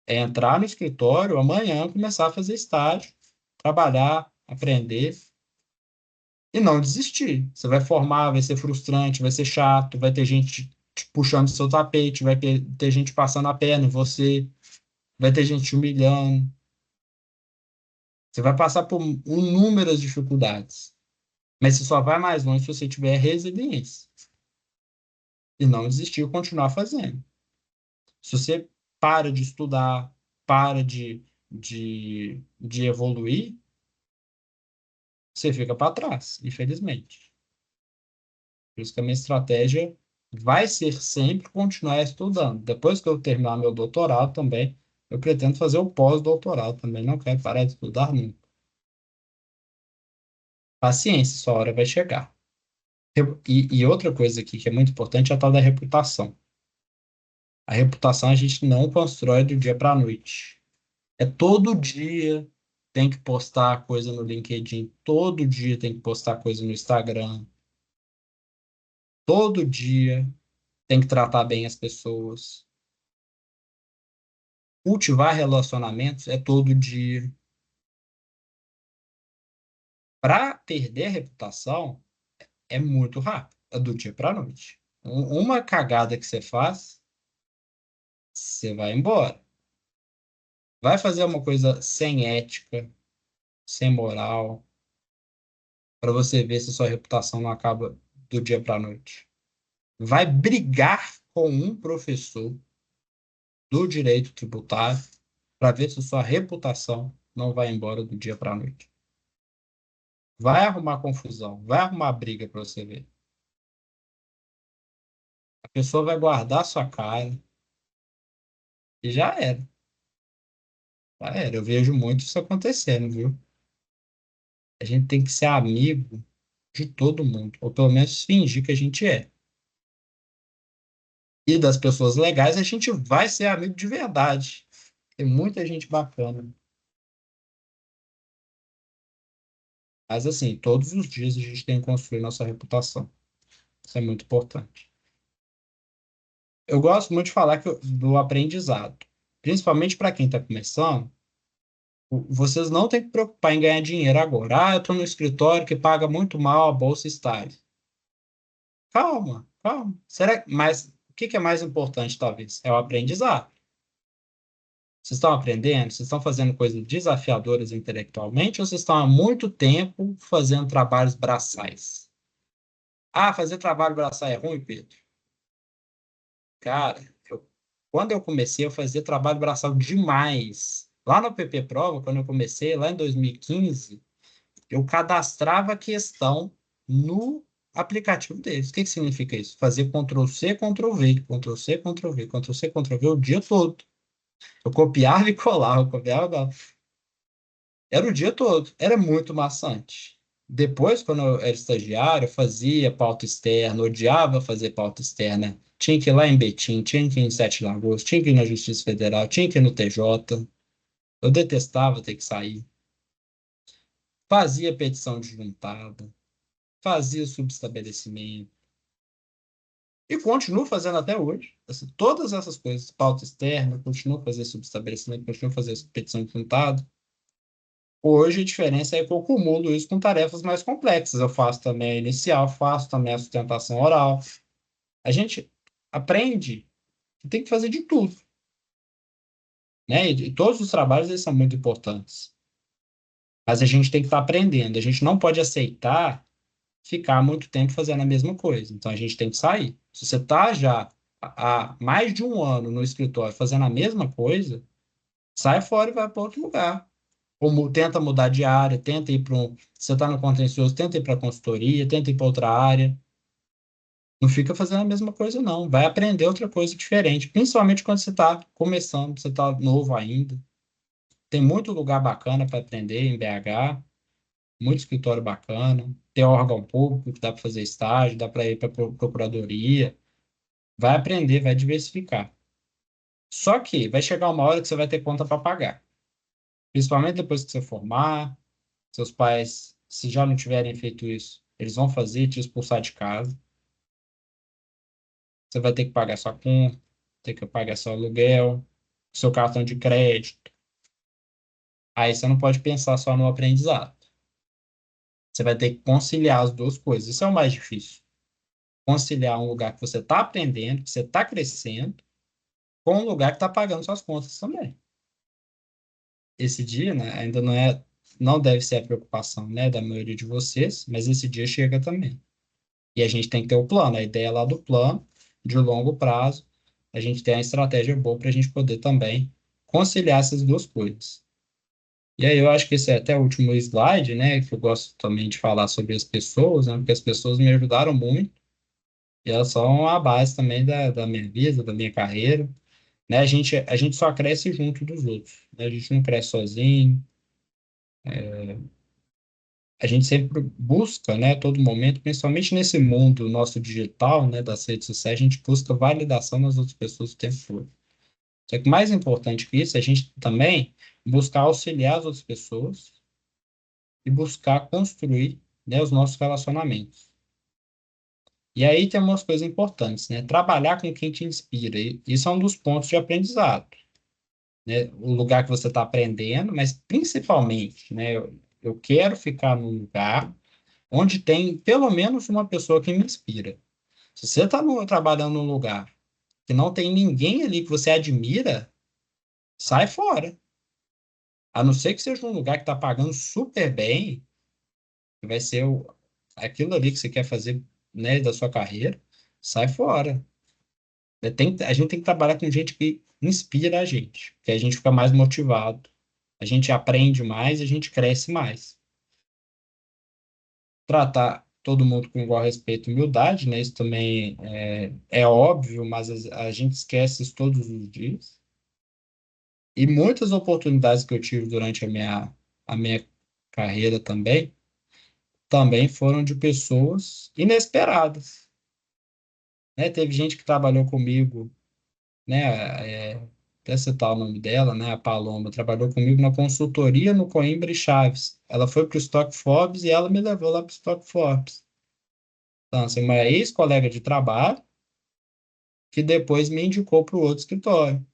é entrar no escritório amanhã, começar a fazer estágio, trabalhar, aprender e não desistir. Você vai formar, vai ser frustrante, vai ser chato, vai ter gente te puxando seu tapete, vai ter gente passando a perna em você, vai ter gente te humilhando. Você vai passar por inúmeras dificuldades, mas você só vai mais longe se você tiver resiliência e não desistir e continuar fazendo. Se você para de estudar, para de evoluir, você fica para trás, infelizmente. Por isso que a minha estratégia vai ser sempre continuar estudando. Depois que eu terminar meu doutorado também, eu pretendo fazer o pós-doutorado também. Não quero parar de estudar nunca. Paciência, sua hora vai chegar. E outra coisa aqui que é muito importante é a tal da reputação. A reputação a gente não constrói do dia para a noite. É todo dia tem que postar coisa no LinkedIn, todo dia tem que postar coisa no Instagram, todo dia tem que tratar bem as pessoas. Cultivar relacionamentos é todo dia. Para perder a reputação, é muito rápido, é do dia para a noite. Uma cagada que você faz, você vai embora. Vai fazer uma coisa sem ética, sem moral, para você ver se sua reputação não acaba do dia para a noite. Vai brigar com um professor do direito tributário para ver se sua reputação não vai embora do dia para a noite. Vai arrumar confusão, vai arrumar briga para você ver. A pessoa vai guardar a sua cara e já era. Já era. Eu vejo muito isso acontecendo, viu? A gente tem que ser amigo de todo mundo, ou pelo menos fingir que a gente é. E das pessoas legais, a gente vai ser amigo de verdade. Tem muita gente bacana. Mas, assim, todos os dias a gente tem que construir nossa reputação. Isso é muito importante. Eu gosto muito de falar do aprendizado. Principalmente para quem está começando, vocês não têm que preocupar em ganhar dinheiro agora. Ah, eu estou no escritório que paga muito mal a bolsa estágio. Calma, calma. Mas o que que é mais importante, talvez? É o aprendizado. Vocês estão aprendendo? Vocês estão fazendo coisas desafiadoras intelectualmente ou vocês estão há muito tempo fazendo trabalhos braçais? Ah, fazer trabalho braçal é ruim, Pedro? Cara, quando eu comecei, eu fazia trabalho braçal demais. Lá no PP Prova, quando eu comecei, lá em 2015, eu cadastrava a questão no aplicativo deles. O que que significa isso? Fazer Ctrl+C, Ctrl+V, Ctrl+C, Ctrl+V, Ctrl+C, Ctrl+V o dia todo. Eu copiava e colava, copiava e colava. Era o dia todo. Era muito maçante. Depois, quando eu era estagiário, eu fazia pauta externa, odiava fazer pauta externa. Tinha que ir lá em Betim, tinha que ir em Sete Lagoas, tinha que ir na Justiça Federal, tinha que ir no TJ. Eu detestava ter que sair. Fazia petição de juntada, fazia subestabelecimento. E continuo fazendo até hoje. Assim, todas essas coisas, pauta externa, continuo fazendo subestabelecimento, continuo fazendo petição de juntada. Hoje a diferença é que eu acumulo isso com tarefas mais complexas. Eu faço também a inicial, faço também a sustentação oral. A gente aprende que tem que fazer de tudo, né? E todos os trabalhos eles são muito importantes. Mas a gente tem que estar aprendendo. A gente não pode aceitar ficar muito tempo fazendo a mesma coisa. Então a gente tem que sair. Se você está já há mais de um ano no escritório fazendo a mesma coisa, sai fora e vai para outro lugar. Ou tenta mudar de área, tenta ir para um. Você está no contencioso, tenta ir para a consultoria, tenta ir para outra área. Não fica fazendo a mesma coisa, não. Vai aprender outra coisa diferente, principalmente quando você está começando, você está novo ainda. Tem muito lugar bacana para aprender em BH, muito escritório bacana, tem órgão público que dá para fazer estágio, dá para ir para procuradoria. Vai aprender, vai diversificar. Só que vai chegar uma hora que você vai ter conta para pagar, principalmente depois que você formar. Seus pais, se já não tiverem feito isso, eles vão fazer te expulsar de casa. Você vai ter que pagar sua conta, ter que pagar seu aluguel, seu cartão de crédito. Aí você não pode pensar só no aprendizado. Você vai ter que conciliar as duas coisas. Isso é o mais difícil. Conciliar um lugar que você está aprendendo, que você está crescendo, com um lugar que está pagando suas contas também. Esse dia, né, ainda não deve ser a preocupação, né, da maioria de vocês, mas esse dia chega também. E a gente tem que ter o plano, a ideia lá do plano, de longo prazo, a gente tem a estratégia boa para a gente poder também conciliar essas duas coisas. E aí eu acho que esse é até o último slide, né, que eu gosto também de falar sobre as pessoas, né, porque as pessoas me ajudaram muito, e elas são a base também da minha vida, da minha carreira, né, a gente só cresce junto dos outros, né, a gente não cresce sozinho, a gente sempre busca, né, a todo momento, principalmente nesse mundo nosso digital, né, das redes sociais, a gente busca validação nas outras pessoas o tempo todo. Só que mais importante que isso, é a gente também buscar auxiliar as outras pessoas e buscar construir, né, os nossos relacionamentos. E aí tem umas coisas importantes, né? Trabalhar com quem te inspira. E isso é um dos pontos de aprendizado, né? O lugar que você está aprendendo, mas principalmente, né? Eu quero ficar num lugar onde tem pelo menos uma pessoa que me inspira. Se você está trabalhando num lugar que não tem ninguém ali que você admira, sai fora. A não ser que seja um lugar que está pagando super bem, que vai ser aquilo ali que você quer fazer, né, da sua carreira, sai fora. A gente tem que trabalhar com gente que inspira a gente, que a gente fica mais motivado, a gente aprende mais, a gente cresce mais. Tratar todo mundo com igual respeito e humildade, né? Isso também é óbvio, mas a gente esquece isso todos os dias. E muitas oportunidades que eu tive durante a minha carreira também foram de pessoas inesperadas, né? Teve gente que trabalhou comigo, né? Até citar o nome dela, né? A Paloma trabalhou comigo na consultoria no Coimbra e Chaves. Ela foi para o Stock Forbes e ela me levou lá para o Stock Forbes. Então, assim, uma ex-colega de trabalho que depois me indicou para o outro escritório.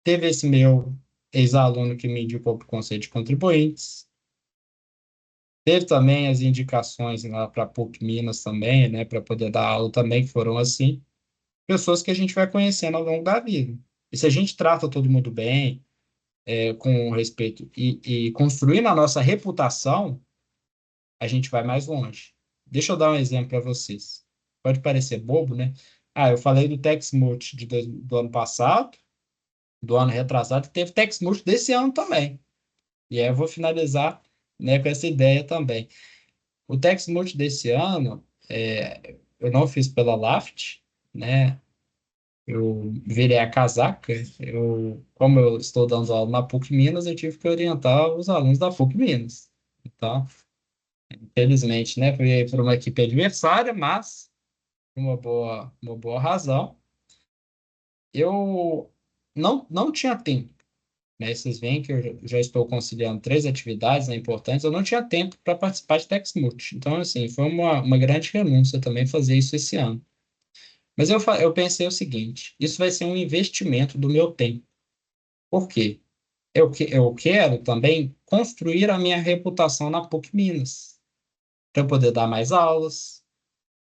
Teve esse meu ex-aluno que me indicou para o Conselho de Contribuintes. Teve também as indicações lá para a PUC Minas também, né, para poder dar aula também, que foram assim, pessoas que a gente vai conhecendo ao longo da vida. E se a gente trata todo mundo bem, com respeito e construindo a nossa reputação, a gente vai mais longe. Deixa eu dar um exemplo para vocês. Pode parecer bobo, né? Ah, eu falei do Texmult do ano passado, do ano retrasado, e teve Texmult desse ano também. E aí eu vou finalizar, né, com essa ideia também. O Texmult desse ano, eu não fiz pela Laft, né? Eu virei a casaca. Como eu estou dando aula na PUC Minas, eu tive que orientar os alunos da PUC Minas. Então, infelizmente, né, fui por uma equipe adversária, mas por uma boa razão. Eu não tinha tempo, né? Vocês veem que eu já estou conciliando três atividades, né, importantes. Eu não tinha tempo para participar de Texmult. Então, assim, foi uma grande renúncia também fazer isso esse ano. Mas eu pensei o seguinte: isso vai ser um investimento do meu tempo. Por quê? Eu quero também construir a minha reputação na PUC Minas, para eu poder dar mais aulas,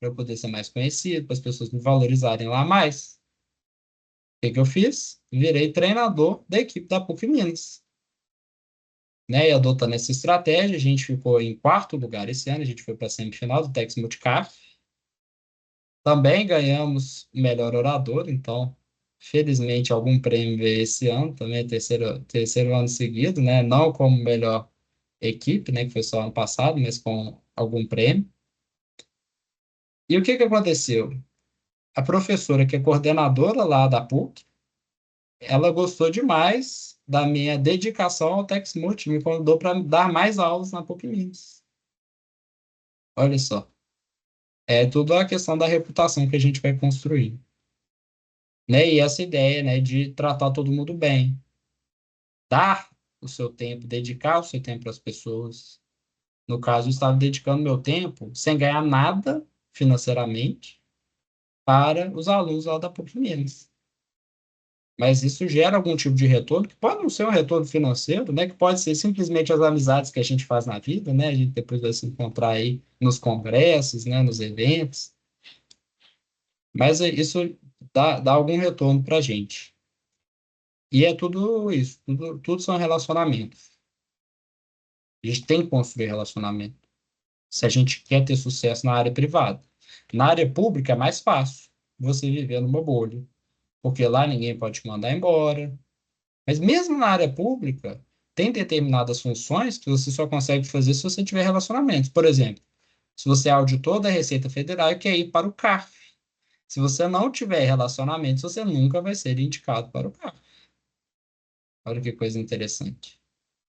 para eu poder ser mais conhecido, para as pessoas me valorizarem lá mais. O que que eu fiz? Virei treinador da equipe da PUC Minas. Né, e adotando essa estratégia, a gente ficou em quarto lugar esse ano, a gente foi para a semifinal do Tex Multicaf. Também ganhamos o melhor orador, então, felizmente, algum prêmio veio esse ano, também terceiro ano seguido, né? Não como melhor equipe, né? Que foi só ano passado, mas com algum prêmio. E o que que aconteceu? A professora, que é coordenadora lá da PUC, ela gostou demais da minha dedicação ao Tex Multi, me convidou para dar mais aulas na PUC Minas. Olha só. É tudo a questão da reputação que a gente vai construir, né? E essa ideia, né, de tratar todo mundo bem, dar o seu tempo, dedicar o seu tempo para as pessoas. No caso, eu estava dedicando meu tempo sem ganhar nada financeiramente para os alunos lá da PUC Minas. Mas isso gera algum tipo de retorno, que pode não ser um retorno financeiro, né? Que pode ser simplesmente as amizades que a gente faz na vida, né? A gente depois vai se encontrar aí nos congressos, né? Nos eventos. Mas isso dá algum retorno para a gente. E é tudo isso, tudo são relacionamentos. A gente tem que construir relacionamento se a gente quer ter sucesso na área privada. Na área pública é mais fácil você viver numa bolha, porque lá ninguém pode te mandar embora. Mas mesmo na área pública, tem determinadas funções que você só consegue fazer se você tiver relacionamentos. Por exemplo, se você é auditor da Receita Federal e quer ir para o CARF. Se você não tiver relacionamentos, você nunca vai ser indicado para o CARF. Olha que coisa interessante.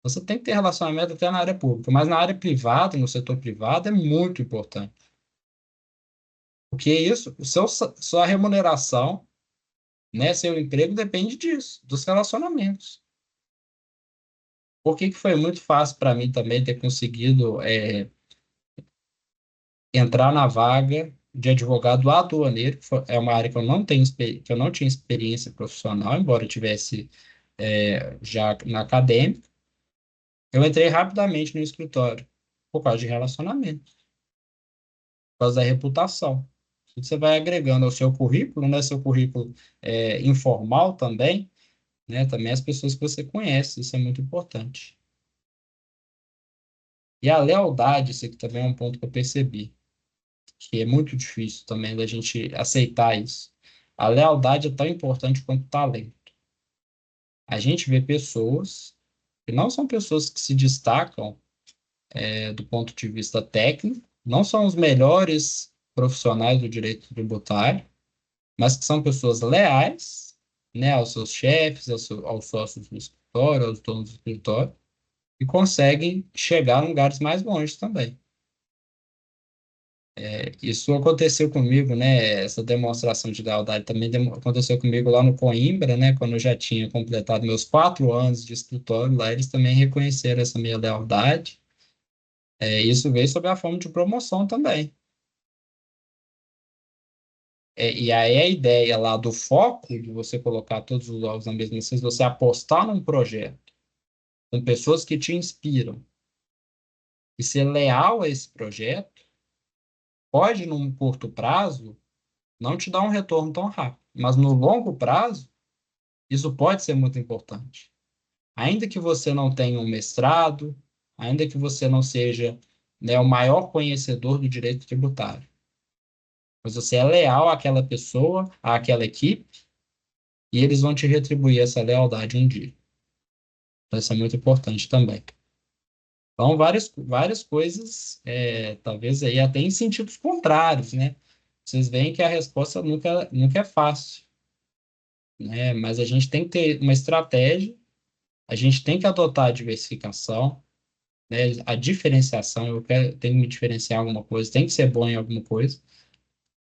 Você tem que ter relacionamento até na área pública, mas na área privada, no setor privado, é muito importante. Porque isso, sua remuneração, né, seu emprego depende disso, dos relacionamentos. Por que que foi muito fácil para mim também ter conseguido entrar na vaga de advogado aduaneiro, é uma área que eu não tenho, que eu não tinha experiência profissional, embora eu tivesse já na acadêmica. Eu entrei rapidamente no escritório por causa de relacionamento, por causa da reputação. Você vai agregando ao seu currículo, né? Seu currículo informal também, né? Também as pessoas que você conhece, isso é muito importante. E a lealdade, isso aqui também é um ponto que eu percebi, que é muito difícil também da gente aceitar isso. A lealdade é tão importante quanto o talento. A gente vê pessoas que não são pessoas que se destacam do ponto de vista técnico, não são os melhores profissionais do direito tributário, mas que são pessoas leais, né, aos seus chefes, aos sócios do escritório, aos donos do escritório, e conseguem chegar a lugares mais longe também. Isso aconteceu comigo, né? Essa demonstração de lealdade também aconteceu comigo lá no Coimbra, né? Quando eu já tinha completado meus 4 anos de escritório lá, eles também reconheceram essa minha lealdade. Isso veio sob a forma de promoção também. E aí a ideia lá do foco, de você colocar todos os ovos na mesma cesta, você apostar num projeto com pessoas que te inspiram e ser leal a esse projeto, pode, num curto prazo, não te dar um retorno tão rápido, mas no longo prazo, isso pode ser muito importante. Ainda que você não tenha um mestrado, ainda que você não seja, né, o maior conhecedor do direito tributário, mas você é leal àquela pessoa, àquela equipe, e eles vão te retribuir essa lealdade um dia. Então, isso é muito importante também. Então, várias coisas, talvez aí até em sentidos contrários, né? Vocês veem que a resposta nunca é fácil, né? Mas a gente tem que ter uma estratégia, a gente tem que adotar a diversificação, né? A diferenciação, tenho que me diferenciar em alguma coisa, tem que ser bom em alguma coisa,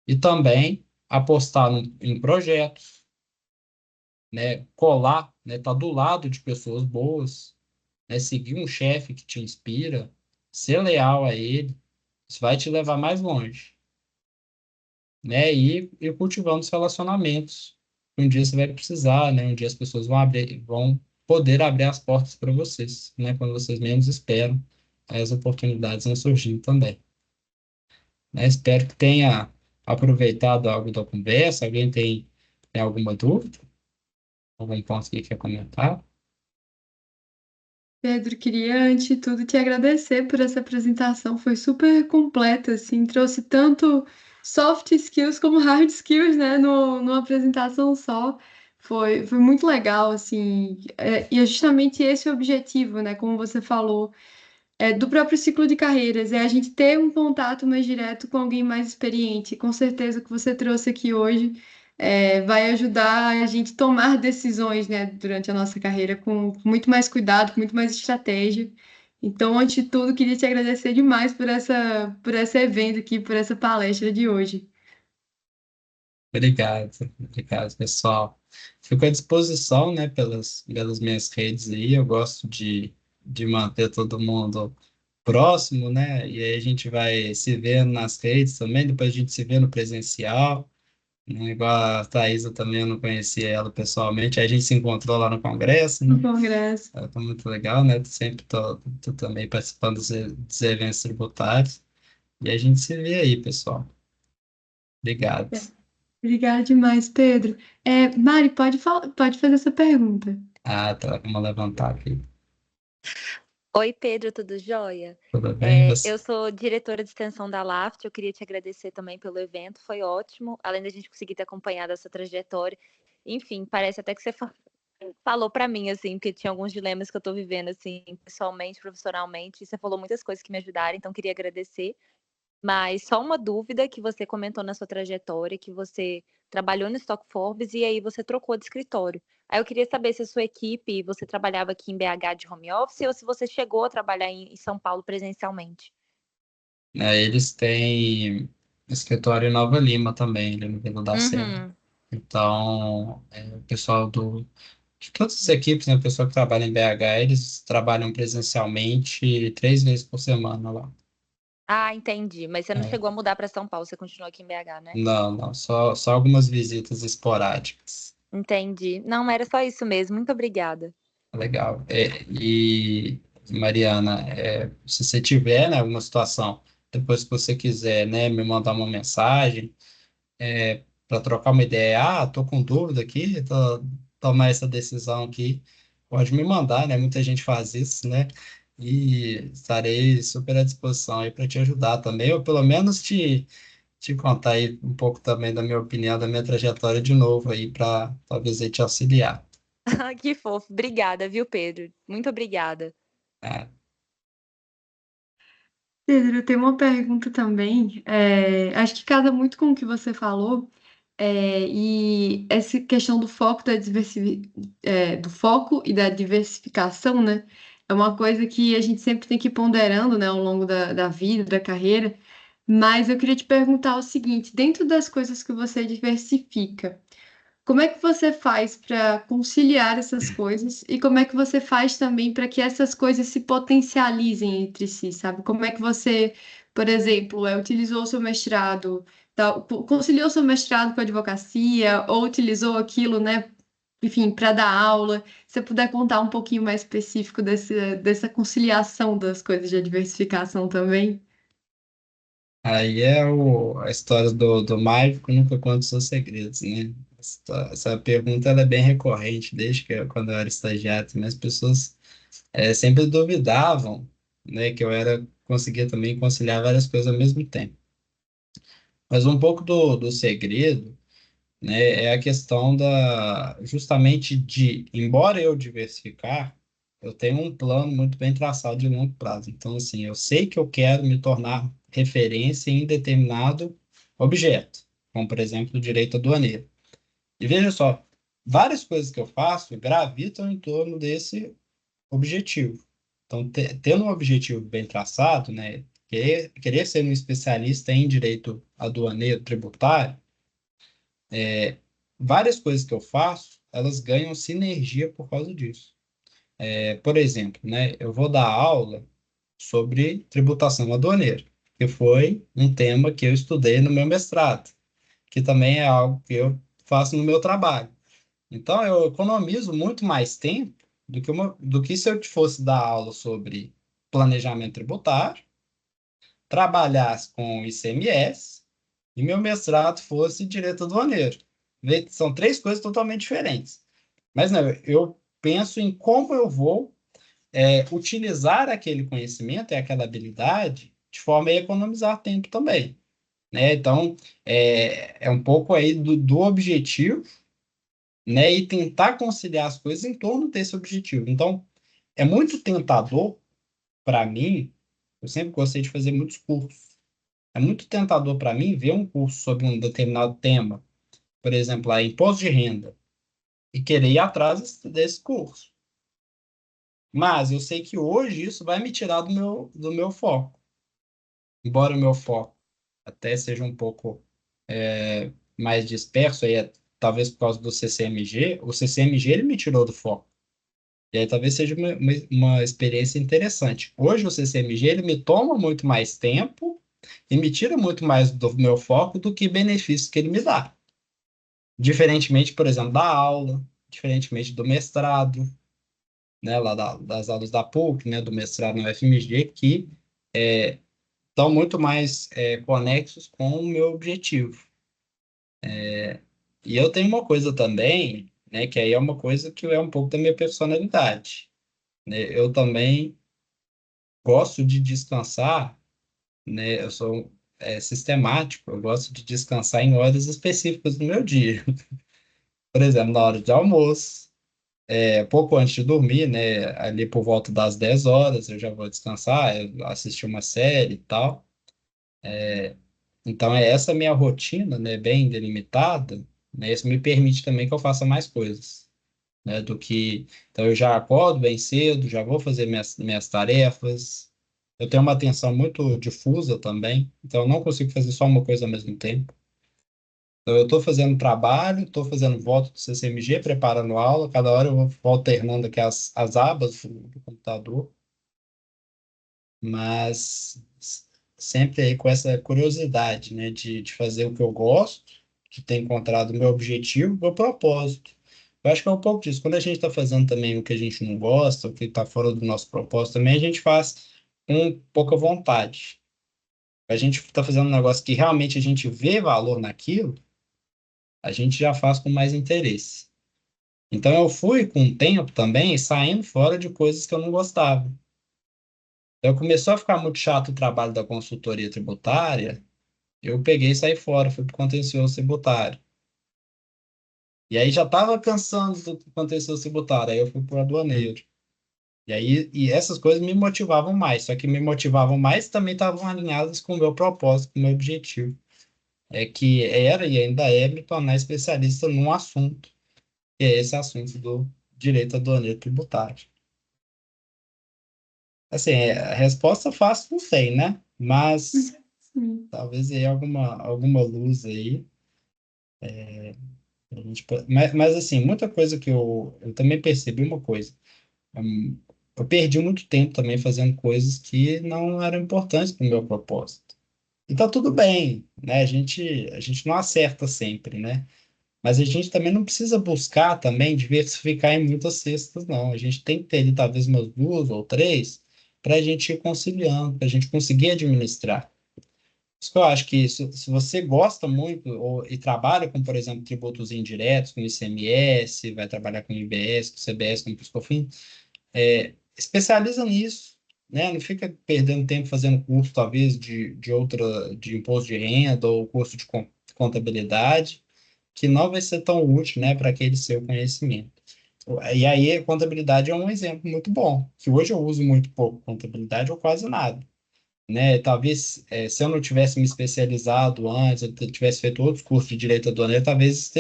e também apostar em projetos, né? Colar, né? Estar do lado de pessoas boas, né? Seguir um chefe que te inspira, ser leal a ele, isso vai te levar mais longe, né? E cultivando os relacionamentos. Um dia você vai precisar, né? Um dia as pessoas vão poder abrir as portas para vocês, né? Quando vocês menos esperam, aí as oportunidades vão surgir também, né? Espero que tenha aproveitado algo da conversa. Alguém tem alguma dúvida? Algum ponto que quer comentar? Pedro, queria antes de tudo te agradecer por essa apresentação, foi super completa, assim, trouxe tanto soft skills como hard skills, né, numa apresentação só. Foi muito legal, assim, e é justamente esse o objetivo, né, como você falou, do próprio ciclo de carreiras, é a gente ter um contato mais direto com alguém mais experiente. Com certeza o que você trouxe aqui hoje vai ajudar a gente tomar decisões, né, durante a nossa carreira com muito mais cuidado, com muito mais estratégia. Então, antes de tudo, queria te agradecer demais por esse evento aqui, por essa palestra de hoje. Obrigado, obrigado, pessoal. Fico à disposição, né, pelas minhas redes aí. Eu gosto de manter todo mundo próximo, né? E aí a gente vai se vendo nas redes também, depois a gente se vê no presencial, né? Igual a Thaisa também, eu não conhecia ela pessoalmente, aí a gente se encontrou lá no congresso, No né? Congresso. Tá muito legal, né? Sempre tô também participando dos eventos tributários. E a gente se vê aí, pessoal. Obrigado. Obrigada demais, Pedro. Mari, pode fazer essa pergunta. Ah, tá, vamos levantar aqui. Oi, Pedro, tudo jóia? Tudo bem? Você? Eu sou diretora de extensão da LAFT, eu queria te agradecer também pelo evento, foi ótimo, além da gente conseguir ter acompanhado essa trajetória. Enfim, parece até que você falou para mim, assim, porque tinha alguns dilemas que eu estou vivendo, assim, pessoalmente, profissionalmente, e você falou muitas coisas que me ajudaram, então queria agradecer. Mas só uma dúvida que você comentou na sua trajetória, que você trabalhou no Stock Forbes e aí você trocou de escritório. Aí eu queria saber se a sua equipe, você trabalhava aqui em BH de home office ou se você chegou a trabalhar em São Paulo presencialmente. Eles têm escritório em Nova Lima também, ali no Vila da Serra. Uhum. Então, o pessoal de todas as equipes, né, o pessoal que trabalha em BH, eles trabalham presencialmente 3 vezes por semana lá. Ah, entendi. Mas você não É, chegou a mudar para São Paulo, você continuou aqui em BH, né? não, não, só algumas visitas esporádicas. Entendi. Não, era só isso mesmo. Muito obrigada. Legal. E, Mariana, se você tiver, né, alguma situação, depois que você quiser, né, me mandar uma mensagem, para trocar uma ideia. Ah, tô com dúvida aqui, tomar essa decisão aqui. Pode me mandar, né? Muita gente faz isso, né? E estarei super à disposição aí para te ajudar também, ou pelo menos te contar aí um pouco também da minha opinião, da minha trajetória de novo aí, para talvez aí te auxiliar, Que fofo. Obrigada, viu, Pedro? Muito obrigada. né? Pedro, tem uma pergunta também. Acho que casa muito com o que você falou. E essa questão do foco do foco e da diversificação, né? É uma coisa que a gente sempre tem que ir ponderando, né, ao longo da vida, da carreira. Mas eu queria te perguntar o seguinte: dentro das coisas que você diversifica, como é que você faz para conciliar essas coisas e como é que você faz também para que essas coisas se potencializem entre si, sabe? Como é que você, por exemplo, utilizou o seu mestrado, conciliou o seu mestrado com a advocacia ou utilizou aquilo, né? Enfim, para dar aula. Se você puder contar um pouquinho mais específico dessa conciliação das coisas de diversificação também. Aí é a história do mágico nunca conta os seus segredos, né? Essa pergunta ela é bem recorrente, desde quando eu era estagiário, também as pessoas sempre duvidavam, né, que conseguia também conciliar várias coisas ao mesmo tempo. Mas um pouco do segredo, né, é a questão justamente embora eu diversificar, eu tenho um plano muito bem traçado de longo prazo. Então, assim, eu sei que eu quero me tornar referência em determinado objeto, como, por exemplo, o direito aduaneiro. E veja só, várias coisas que eu faço gravitam em torno desse objetivo. Então, tendo um objetivo bem traçado, né, querer ser um especialista em direito aduaneiro tributário, várias coisas que eu faço, elas ganham sinergia por causa disso. Por exemplo, né, eu vou dar aula sobre tributação aduaneira, que foi um tema que eu estudei no meu mestrado, que também é algo que eu faço no meu trabalho. Então, eu economizo muito mais tempo do que se eu fosse dar aula sobre planejamento tributário, trabalhasse com ICMS e meu mestrado fosse direito aduaneiro. São três coisas totalmente diferentes. Mas não, eu penso em como eu vou utilizar aquele conhecimento e aquela habilidade de forma a economizar tempo também, né? Então, é um pouco aí do objetivo, né? E tentar conciliar as coisas em torno desse objetivo. Então, é muito tentador para mim, eu sempre gostei de fazer muitos cursos. É muito tentador para mim ver um curso sobre um determinado tema, por exemplo, imposto de renda, e querer ir atrás desse curso. Mas eu sei que hoje isso vai me tirar do meu foco. Embora o meu foco até seja um pouco mais disperso, aí, talvez por causa do CCMG, o CCMG ele me tirou do foco. E aí talvez seja uma experiência interessante. Hoje o CCMG ele me toma muito mais tempo e me tira muito mais do meu foco do que benefícios que ele me dá. Diferentemente, por exemplo, da aula, diferentemente do mestrado, né, lá das aulas da PUC, né, do mestrado no FMG, que estão muito mais conexos com o meu objetivo. E eu tenho uma coisa também, né, que aí é uma coisa que é um pouco da minha personalidade, né? Eu também gosto de descansar, né? Eu sou sistemático, eu gosto de descansar em horas específicas do meu dia. Por exemplo, na hora de almoço, pouco antes de dormir, né? Ali por volta das 10 horas eu já vou descansar, eu assistir uma série e tal. Então, é essa minha rotina, né, bem delimitada, né, isso me permite também que eu faça mais coisas, né, Então, eu já acordo bem cedo, já vou fazer minhas tarefas, eu tenho uma atenção muito difusa também, então eu não consigo fazer só uma coisa ao mesmo tempo. Então, eu estou fazendo trabalho, estou fazendo volta do CCMG, preparando aula, cada hora eu vou alternando aqui as abas do computador, mas sempre aí com essa curiosidade, né, de fazer o que eu gosto, de ter encontrado o meu objetivo, o meu propósito. Eu acho que é um pouco disso. Quando a gente está fazendo também o que a gente não gosta, o que está fora do nosso propósito também, a gente faz com pouca vontade. A gente está fazendo um negócio que realmente a gente vê valor naquilo, a gente já faz com mais interesse. Então eu fui com o tempo também saindo fora de coisas que eu não gostava. Então começou a ficar muito chato o trabalho da consultoria tributária. Eu peguei e saí fora, fui para o contencioso tributário. E aí já estava cansando do contencioso tributário, aí eu fui para o aduaneiro. E essas coisas me motivavam mais, só que me motivavam mais também estavam alinhadas com o meu propósito, com o meu objetivo. É que era e ainda é me tornar especialista num assunto, que é esse assunto do direito aduaneiro tributário. Assim, a resposta fácil não tem, né? Mas Sim. talvez aí alguma luz aí. Mas, assim, muita coisa que eu também percebi uma coisa. hum, Eu perdi muito tempo também fazendo coisas que não eram importantes para o meu propósito. E tá tudo bem, né? A gente não acerta sempre, né? Mas a gente também não precisa buscar também diversificar em muitas cestas, não. A gente tem que ter ali talvez umas duas ou três para a gente ir conciliando, para a gente conseguir administrar. Por isso que eu acho que se você gosta muito e trabalha com, por exemplo, tributos indiretos, com ICMS, vai trabalhar com IBS, com CBS, com PiscoFins, especializa nisso, né? Não fica perdendo tempo fazendo curso, talvez, de imposto de renda ou curso de contabilidade, que não vai ser tão útil, né, para aquele seu conhecimento. E aí, a contabilidade é um exemplo muito bom, que hoje eu uso muito pouco contabilidade ou quase nada, né? Talvez, se eu não tivesse me especializado antes, eu tivesse feito outros cursos de direito aduaneiro, talvez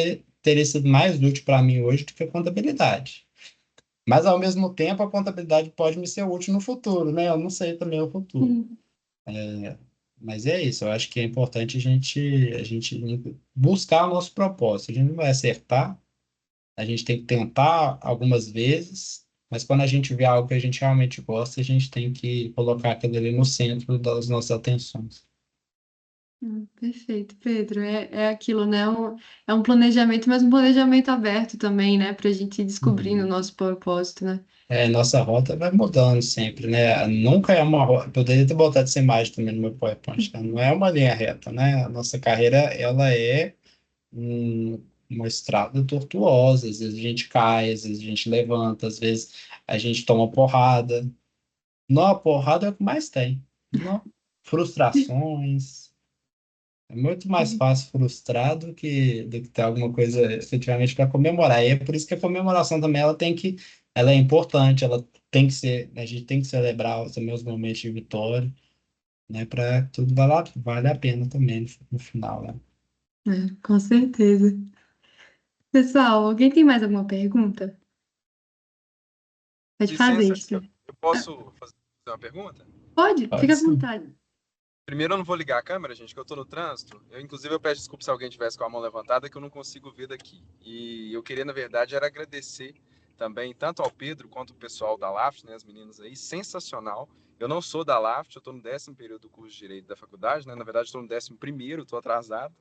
teria sido mais útil para mim hoje do que a contabilidade. Mas, ao mesmo tempo, a contabilidade pode me ser útil no futuro, né? Eu não sei também o futuro. Sim. Mas é isso, eu acho que é importante a gente buscar o nosso propósito. A gente não vai acertar, a gente tem que tentar algumas vezes, mas quando a gente vê algo que a gente realmente gosta, a gente tem que colocar aquilo ali no centro das nossas atenções. Perfeito, Pedro. É aquilo, né? É um planejamento, mas um planejamento aberto também, né? Para a gente ir descobrindo o Uhum. nosso propósito, né? Nossa rota vai mudando sempre, né? Nunca é uma rota. Poderia ter botado essa imagem também no meu PowerPoint, né? Não é uma linha reta, né? A nossa carreira, ela é uma estrada tortuosa. Às vezes a gente cai, às vezes a gente levanta, às vezes a gente toma porrada. Não, a porrada é o que mais tem. Não. Frustrações. É muito mais fácil frustrar do que ter alguma coisa efetivamente para comemorar. E é por isso que a comemoração também ela é importante, ela tem que ser, a gente tem que celebrar os meus momentos de vitória, né? Para tudo vale a pena também no final, né? Com certeza. Pessoal, alguém tem mais alguma pergunta? Pode fazer, Licença, Esther. eu Ah, posso fazer uma pergunta? pode, Pode fica à sim. vontade. Primeiro, eu não vou ligar a câmera, gente, que eu tô no trânsito. Inclusive, eu peço desculpa se alguém tivesse com a mão levantada, que eu não consigo ver daqui. E eu queria, na verdade, era agradecer também tanto ao Pedro quanto o pessoal da LAFT, né, as meninas aí, sensacional. Eu não sou da LAFT, eu estou no 10º período do curso de Direito da faculdade, né? Na verdade, estou no 11º, estou atrasado.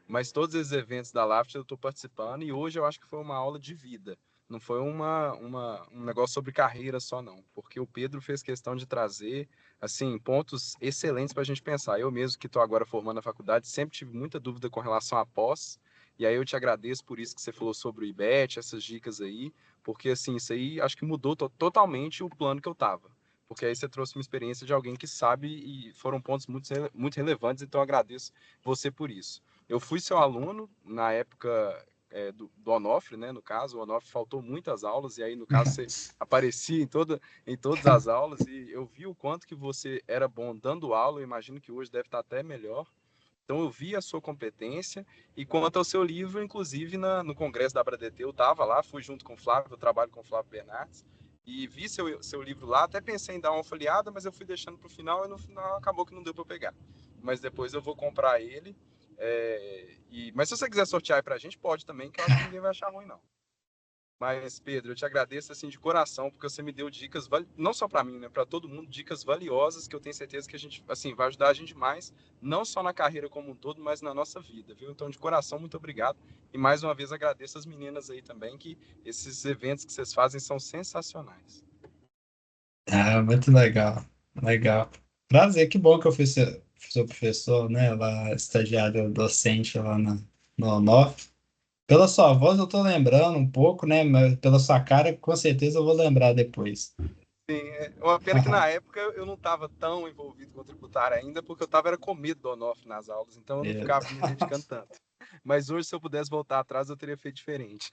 Mas todos esses eventos da LAFT eu estou participando e hoje eu acho que foi uma aula de vida. Não foi um negócio sobre carreira só, não. Porque o Pedro fez questão de trazer assim, pontos excelentes para a gente pensar. Eu mesmo que estou agora formando na faculdade, sempre tive muita dúvida com relação à pós, e aí eu te agradeço por isso que você falou sobre o IBET, essas dicas aí, porque assim, isso aí acho que mudou totalmente o plano que eu estava. Porque aí você trouxe uma experiência de alguém que sabe e foram pontos muito relevantes, então eu agradeço você por isso. Eu fui seu aluno na época do Onofre, né? No caso, o Onofre faltou muitas aulas, e aí, no caso, você aparecia em todas as aulas e eu vi o quanto que você era bom dando aula, eu imagino que hoje deve estar até melhor. Então eu vi a sua competência e quanto ao seu livro, inclusive no congresso da ABRADT, eu estava lá, fui junto com o Flávio, eu trabalho com o Flávio Bernardes, e vi seu livro lá, até pensei em dar uma folheada, mas eu fui deixando para o final e no final acabou que não deu para eu pegar. Mas depois eu vou comprar ele. Mas se você quiser sortear aí para a gente, pode também, que eu acho que ninguém vai achar ruim, não. Mas, Pedro, eu te agradeço assim de coração, porque você me deu dicas, não só para mim, né, para todo mundo, dicas valiosas que eu tenho certeza que a gente, assim, vai ajudar a gente mais, não só na carreira como um todo, mas na nossa vida, viu? Então, de coração, muito obrigado. E mais uma vez agradeço as meninas aí também, que esses eventos que vocês fazem são sensacionais. Ah, muito legal, legal. Prazer, que bom que eu fui seu professor, né? Lá, estagiário docente lá no Onofre. Pela sua voz eu tô lembrando um pouco, né? Mas pela sua cara, com certeza eu vou lembrar depois. Sim, é uma pena que na época eu não estava tão envolvido com o tributário ainda, porque eu estava era com medo do Onofre nas aulas, então eu não É, ficava me dedicando tanto. Mas hoje, se eu pudesse voltar atrás, eu teria feito diferente.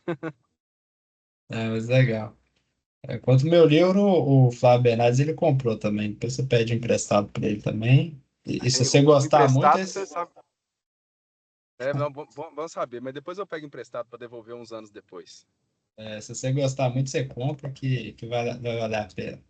mas legal. Quanto ao meu livro, o Flávio Bernardes ele comprou também. Depois você pede emprestado para ele também. E se você O gostar muito, emprestado, você sabe. É, não, bom saber, mas depois eu pego emprestado para devolver uns anos depois. se você gostar muito, você compra que vai valer a pena.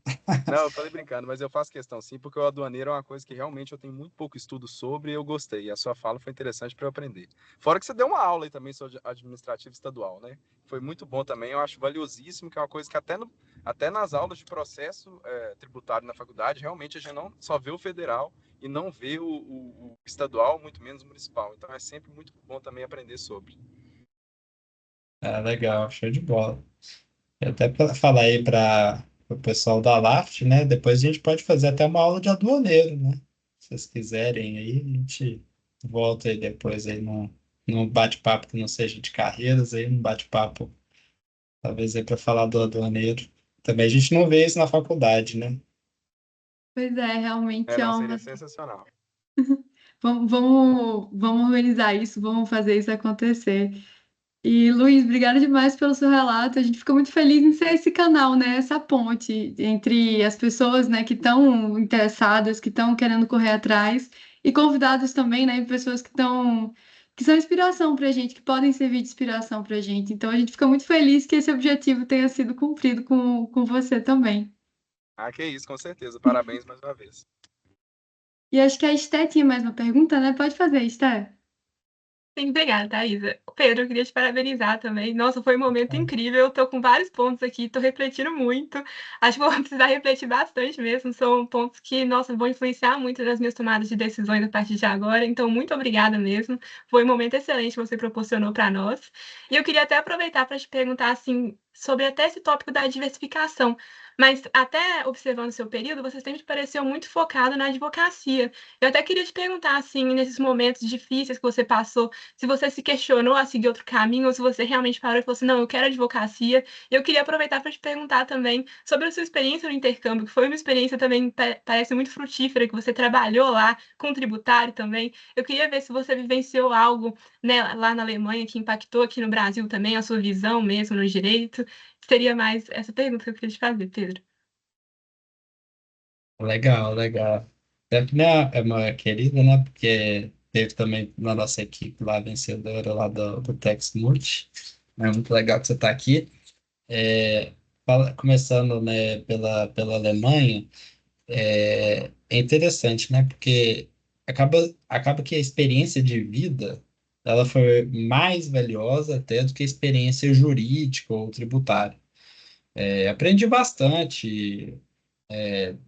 Não, eu falei brincando, mas eu faço questão sim, porque o aduaneiro é uma coisa que realmente eu tenho muito pouco estudo sobre e eu gostei. E a sua fala foi interessante para eu aprender. Fora que você deu uma aula aí também sobre administrativo estadual, né? Foi muito bom também, eu acho valiosíssimo, que é uma coisa que até nas aulas de processo tributário na faculdade, realmente a gente não só vê o federal e não vê o estadual, muito menos o municipal. Então é sempre muito bom também aprender sobre. Legal, show de bola. Eu até para falar aí para o pessoal da LAFT, né? Depois a gente pode fazer até uma aula de aduaneiro, né? Se vocês quiserem aí, a gente volta aí depois aí num bate-papo que não seja de carreiras, aí num bate-papo, talvez aí para falar do aduaneiro. Também a gente não vê isso na faculdade, né? Pois é, É, realmente é não, uma. seria sensacional. Vamos organizar isso, vamos fazer isso acontecer. E Luiz, obrigada demais pelo seu relato. A gente fica muito feliz em ser esse canal, né? Essa ponte entre as pessoas, né, que estão interessadas, que estão querendo correr atrás, e convidados também, né? Pessoas que são inspiração para a gente, que podem servir de inspiração para a gente. Então a gente fica muito feliz que esse objetivo tenha sido cumprido com você também. Ah, que isso, com certeza. Parabéns mais uma vez. E acho que a Esté tinha mais uma pergunta, né? Pode fazer, Esté. Sim, obrigada, Thaisa. Pedro, eu queria te parabenizar também. Nossa, foi um momento incrível. Eu tô com vários pontos aqui, tô refletindo muito. Acho que vou precisar refletir bastante mesmo. São pontos que, nossa, vão influenciar muito nas minhas tomadas de decisões a partir de agora. Então, muito obrigada mesmo. Foi um momento excelente que você proporcionou para nós. E eu queria até aproveitar para te perguntar, assim, sobre até esse tópico da diversificação. Mas até observando o seu período, você sempre pareceu muito focado na advocacia. Eu até queria te perguntar, assim, nesses momentos difíceis que você passou, se você se questionou a seguir outro caminho, ou se você realmente parou e falou assim, não, eu quero advocacia. Eu queria aproveitar para te perguntar também sobre a sua experiência no intercâmbio, que foi uma experiência também, parece muito frutífera, que você trabalhou lá com tributário também. Eu queria ver se você vivenciou algo, né, lá na Alemanha que impactou aqui no Brasil também, a sua visão mesmo no direito. Seria mais essa pergunta que eu queria te fazer, Pedro. Legal, legal. Sempre né, é uma querida, né? Porque teve também na nossa equipe lá, a vencedora lá do Tex Multi. É muito legal que você está aqui. É, começando, né, pela Alemanha, é interessante, né? Porque acaba que a experiência de vida ela foi mais valiosa até do que a experiência jurídica ou tributária. Aprendi bastante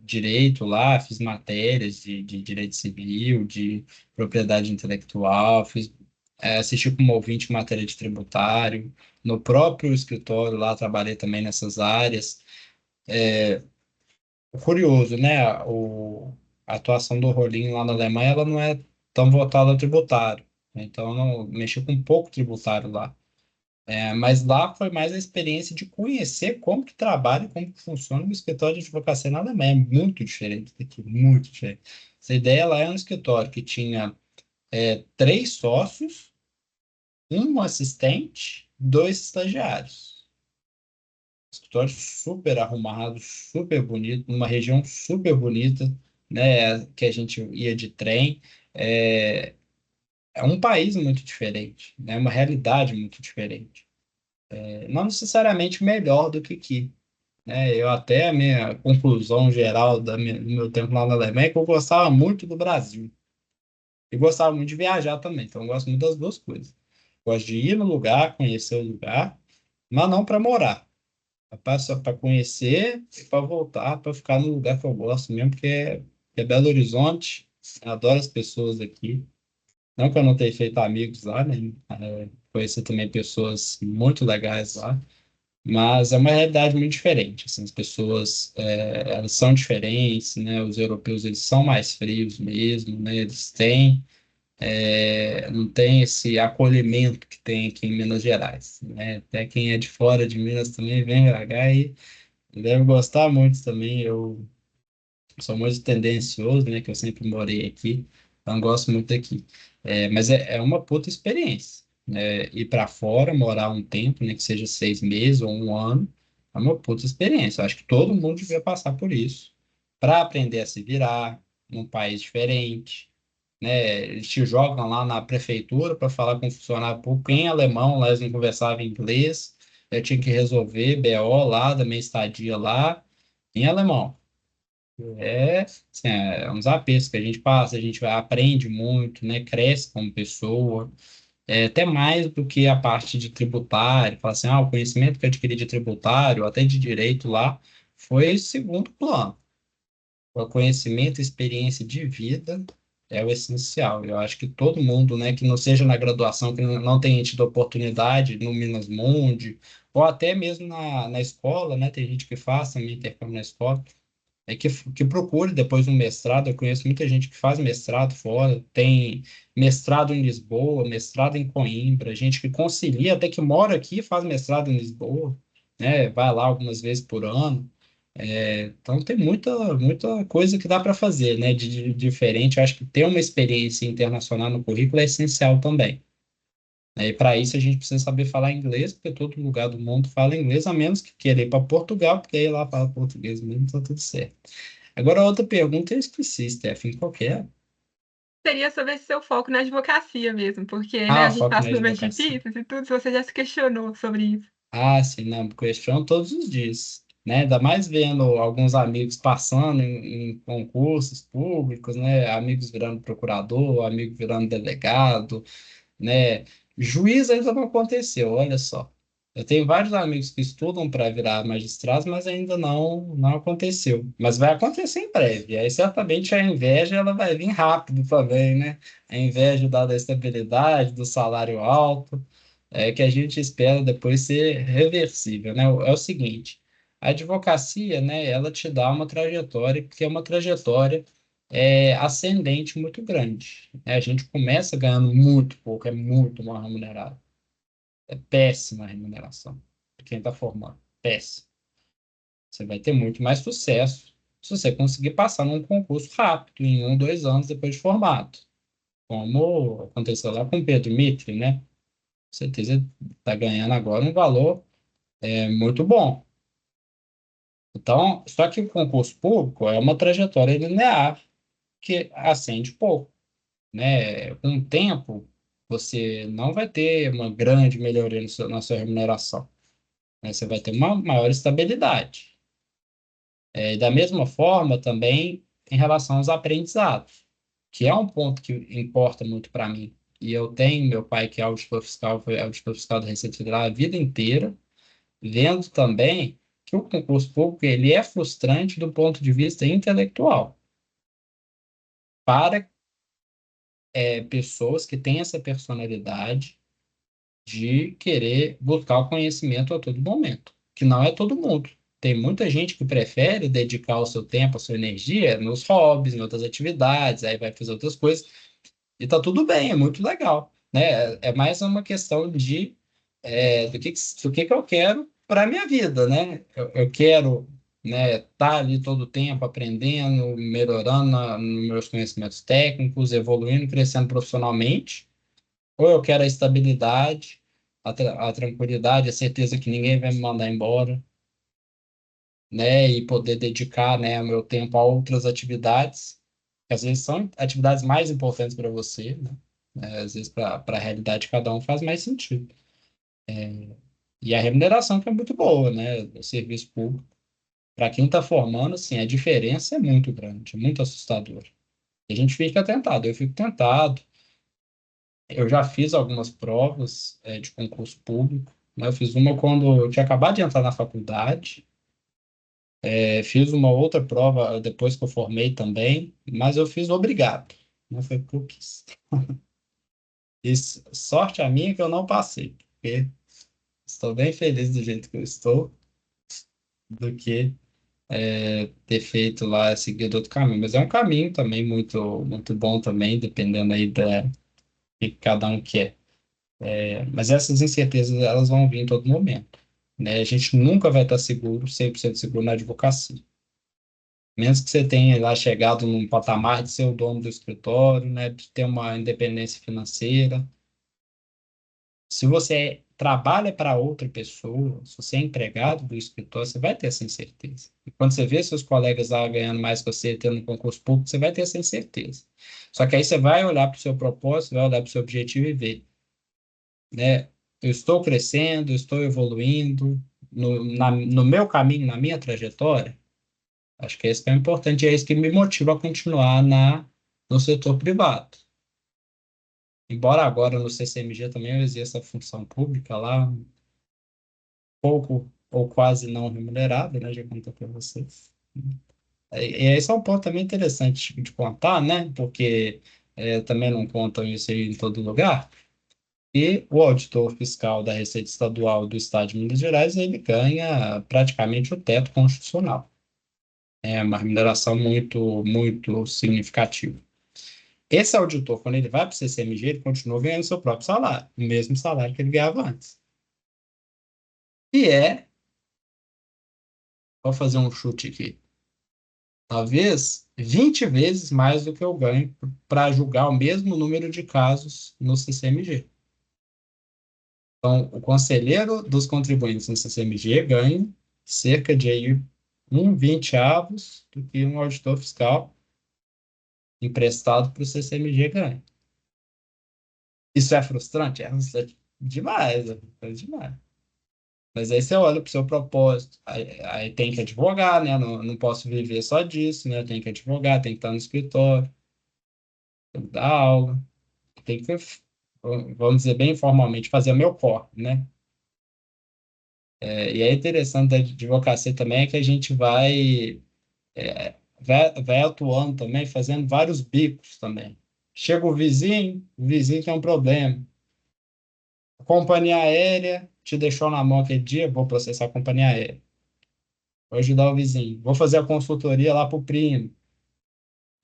direito lá, fiz matérias de direito civil, de propriedade intelectual, assisti como ouvinte matéria de tributário. No próprio escritório lá, trabalhei também nessas áreas. Curioso, né? A atuação do Rolim lá na Alemanha, ela não é tão voltada ao tributário. Então, eu não mexi com pouco tributário lá. Mas lá foi mais a experiência de conhecer como que trabalha, como que funciona o escritório de advocacia na Alemanha. É muito diferente daqui, muito diferente. Essa ideia lá é um escritório que tinha três sócios, um assistente, dois estagiários. Escritório super arrumado, super bonito, numa região super bonita, né? Que a gente ia de trem. É, é um país muito diferente, né? Uma realidade muito diferente. Não necessariamente melhor do que aqui, né? Eu até a minha conclusão geral do meu tempo lá na Alemanha é que eu gostava muito do Brasil e gostava muito de viajar também. Então eu gosto muito das duas coisas. Gosto de ir no lugar, conhecer o lugar, mas não para morar. Só para conhecer e para voltar, para ficar no lugar que eu gosto mesmo, que é Belo Horizonte. Eu adoro as pessoas aqui. Não que eu não tenha feito amigos lá, né? Conheci também pessoas muito legais lá. Mas é uma realidade muito diferente, assim, as pessoas, elas são diferentes, né, os europeus, eles são mais frios mesmo, né, eles têm, não tem esse acolhimento que tem aqui em Minas Gerais, né, até quem é de fora de Minas também vem pra cá e deve gostar muito também, eu sou muito tendencioso, né, que eu sempre morei aqui, então gosto muito daqui. Mas é uma puta experiência, né, ir para fora, morar um tempo, né, que seja 6 meses ou um ano, É uma puta experiência. Eu acho que todo mundo devia passar por isso para aprender a se virar num país diferente, né? Eles te jogam lá na prefeitura para falar com o funcionário público em alemão, lá eles não conversavam inglês. Eu tinha que resolver BO lá da minha estadia lá em alemão. Assim, uns apertos que a gente passa, a gente aprende muito, né? Cresce como pessoa, até mais do que a parte de tributário. Fala assim, o conhecimento que eu adquiri de tributário, até de direito lá, foi segundo plano. O conhecimento e experiência de vida é o essencial. Eu acho que todo mundo, né, que não seja na graduação, que não tenha tido oportunidade no Minas Mundi, ou até mesmo na escola, né, tem gente que faz também intercâmbio na escola, que procure depois um mestrado. Eu conheço muita gente que faz mestrado fora, tem mestrado em Lisboa, mestrado em Coimbra, gente que concilia, até que mora aqui e faz mestrado em Lisboa, né? Vai lá algumas vezes por ano. Então tem muita coisa que dá para fazer, né? De diferente. Eu acho que ter uma experiência internacional no currículo é essencial também. E para isso a gente precisa saber falar inglês, porque todo lugar do mundo fala inglês, a menos que queira ir para Portugal, porque aí lá fala português mesmo, tá tudo certo. Agora, outra pergunta eu esqueci, Stephanie, qual que é? Seria sobre esse seu foco na advocacia mesmo, porque, né, a gente Foco na passa números advocacia. difíceis e tudo, se você já se questionou sobre isso. Sim, não, questiono todos os dias, né? Ainda mais vendo alguns amigos passando em concursos públicos, né? Amigos virando procurador, amigo virando delegado, né? Juiz ainda não aconteceu, olha só. Eu tenho vários amigos que estudam para virar magistrados, mas ainda não aconteceu. Mas vai acontecer em breve. Aí certamente a inveja ela vai vir rápido também, né? A inveja dada a estabilidade, do salário alto, que a gente espera depois ser reversível, né? É o seguinte, a advocacia, né? Ela te dá uma trajetória que é uma trajetória ascendente muito grande, né? A gente começa ganhando muito pouco, é muito mal remunerado. É péssima a remuneração de quem está formando. Péssimo. Você vai ter muito mais sucesso se você conseguir passar num concurso rápido, em 1, 2 anos depois de formado. Como aconteceu lá com o Pedro Mitre, né? Com certeza está ganhando agora um valor muito bom. Então, só que o concurso público é uma trajetória linear que ascende pouco, né? Com o tempo, você não vai ter uma grande melhoria na sua remuneração, né? Você vai ter uma maior estabilidade. E da mesma forma, também em relação aos aprendizados, que é um ponto que importa muito para mim. E eu tenho meu pai, que é auditor fiscal, foi auditor fiscal da Receita Federal a vida inteira, vendo também que o concurso público ele é frustrante do ponto de vista intelectual para pessoas que têm essa personalidade de querer buscar o conhecimento a todo momento, que não é todo mundo. Tem muita gente que prefere dedicar o seu tempo, a sua energia nos hobbies, em outras atividades, aí vai fazer outras coisas, e tá tudo bem, é muito legal, né? É mais uma questão do que eu quero para a minha vida, né? Eu quero, né, estar ali todo o tempo aprendendo, melhorando nos meus conhecimentos técnicos, evoluindo, crescendo profissionalmente, ou eu quero a estabilidade, a tranquilidade, a certeza que ninguém vai me mandar embora, né? E poder dedicar, né, o meu tempo a outras atividades, que às vezes são atividades mais importantes para você, né? Às vezes para a realidade de cada um faz mais sentido. E a remuneração que é muito boa, né? Do serviço público. Para quem está formando, assim, a diferença é muito grande, é muito assustadora. E a gente fica tentado, eu fico tentado. Eu já fiz algumas provas de concurso público, né? Eu fiz uma quando eu tinha acabado de entrar na faculdade, fiz uma outra prova depois que eu formei também, mas eu fiz obrigado, não foi porque eu quis. Sorte a minha que eu não passei, porque estou bem feliz do jeito que eu estou, do que ter feito lá, seguido outro caminho. Mas é um caminho também muito, muito bom também, dependendo aí da que cada um quer. Mas essas incertezas, elas vão vir em todo momento, né? A gente nunca vai estar seguro, 100% seguro na advocacia. Menos que você tenha lá chegado num patamar de ser o dono do escritório, né? De ter uma independência financeira. Se você trabalha para outra pessoa, se você é empregado do escritório, você vai ter essa incerteza. E quando você vê seus colegas lá ganhando mais que você, tendo um concurso público, você vai ter essa incerteza. Só que aí você vai olhar para o seu propósito, vai olhar para o seu objetivo e ver, né? Eu estou crescendo, eu estou evoluindo no meu caminho, na minha trajetória. Acho que esse que é importante, e é isso que me motiva a continuar no setor privado. Embora agora no CCMG também eu exerça a função pública lá, pouco ou quase não remunerada, né? Já contei para vocês. E esse é um ponto também interessante de contar, né? Porque também não contam isso aí em todo lugar. E o auditor fiscal da Receita Estadual do Estado de Minas Gerais, ele ganha praticamente o teto constitucional. É uma remuneração muito, muito significativa. Esse auditor, quando ele vai para o CCMG, ele continua ganhando seu próprio salário, o mesmo salário que ele ganhava antes. E vou fazer um chute aqui, talvez 20 vezes mais do que eu ganho para julgar o mesmo número de casos no CCMG. Então, o conselheiro dos contribuintes no CCMG ganha cerca de aí, 1,20 avos do que um auditor fiscal emprestado para o CCMG ganha. Isso é frustrante? É frustrante demais, é frustrante demais. Mas aí você olha para o seu propósito, aí tem que advogar, né? Não posso viver só disso, né? Tem que advogar, tem que estar no escritório, tem que dar aula, tem que, vamos dizer bem informalmente, fazer o meu corre, né? E é interessante da advocacia também é que a gente vai atuando também, fazendo vários bicos também. Chega o vizinho tem um problema. A companhia aérea te deixou na mão aquele dia, vou processar a companhia aérea. Vou ajudar o vizinho. Vou fazer a consultoria lá para o primo.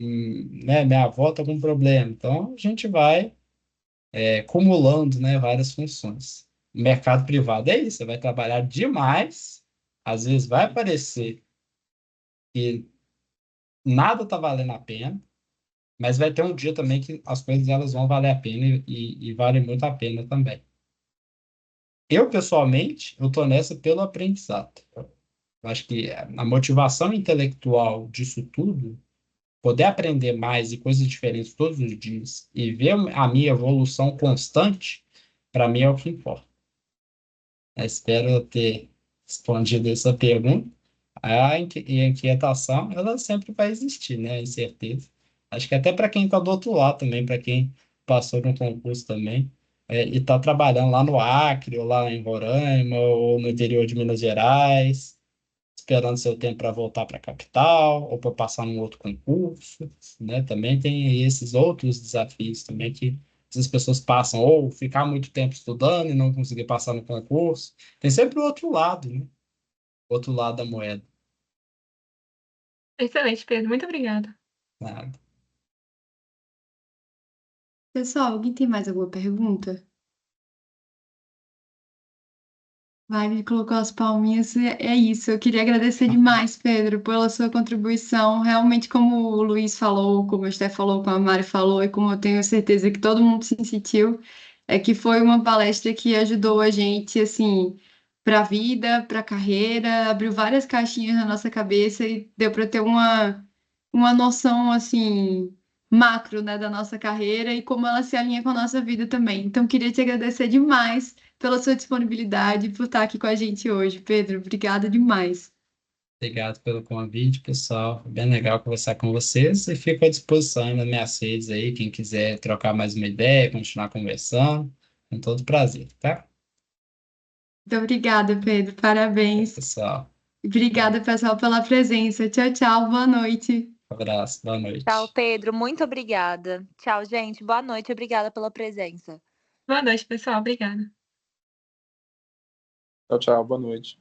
Né? Minha avó está com um problema. Então, a gente vai acumulando, né, várias funções. O mercado privado é isso, você vai trabalhar demais, às vezes vai parecer que nada está valendo a pena, mas vai ter um dia também que as coisas elas vão valer a pena e valem muito a pena também. Eu, pessoalmente, eu estou nessa pelo aprendizado. Eu acho que a motivação intelectual disso tudo, poder aprender mais e coisas diferentes todos os dias e ver a minha evolução constante, para mim é o que importa. Eu espero ter respondido essa pergunta. A inquietação, ela sempre vai existir, né? A incerteza. Acho que até para quem está do outro lado também, para quem passou no concurso também, e está trabalhando lá no Acre, ou lá em Roraima, ou no interior de Minas Gerais, esperando seu tempo para voltar para a capital, ou para passar num outro concurso, né? Também tem esses outros desafios também que as pessoas passam, ou ficar muito tempo estudando e não conseguir passar no concurso. Tem sempre o outro lado, né? O outro lado da moeda. Excelente, Pedro. Muito obrigada. Nada. Pessoal, alguém tem mais alguma pergunta? Wagner colocou as palminhas, é isso. Eu queria agradecer demais, Pedro, pela sua contribuição. Realmente, como o Luiz falou, como a Esté falou, como a Mari falou, e como eu tenho certeza que todo mundo se sentiu, é que foi uma palestra que ajudou a gente, assim, para a vida, para a carreira, abriu várias caixinhas na nossa cabeça e deu para ter uma noção, assim, macro, né, da nossa carreira e como ela se alinha com a nossa vida também. Então, queria te agradecer demais pela sua disponibilidade, por estar aqui com a gente hoje. Pedro, obrigada demais. Obrigado pelo convite, pessoal. Foi bem legal conversar com vocês e fico à disposição nas minhas redes aí, quem quiser trocar mais uma ideia, continuar conversando, com todo prazer, tá? Muito obrigada, Pedro. Parabéns. Pessoal, Obrigada, pessoal, pela presença. Tchau, tchau. Boa noite. um abraço, boa Tchau, noite. Pedro. Muito obrigada. Tchau, gente. Boa noite. Obrigada pela presença. Boa noite, pessoal. Obrigada. Tchau, tchau. Boa noite.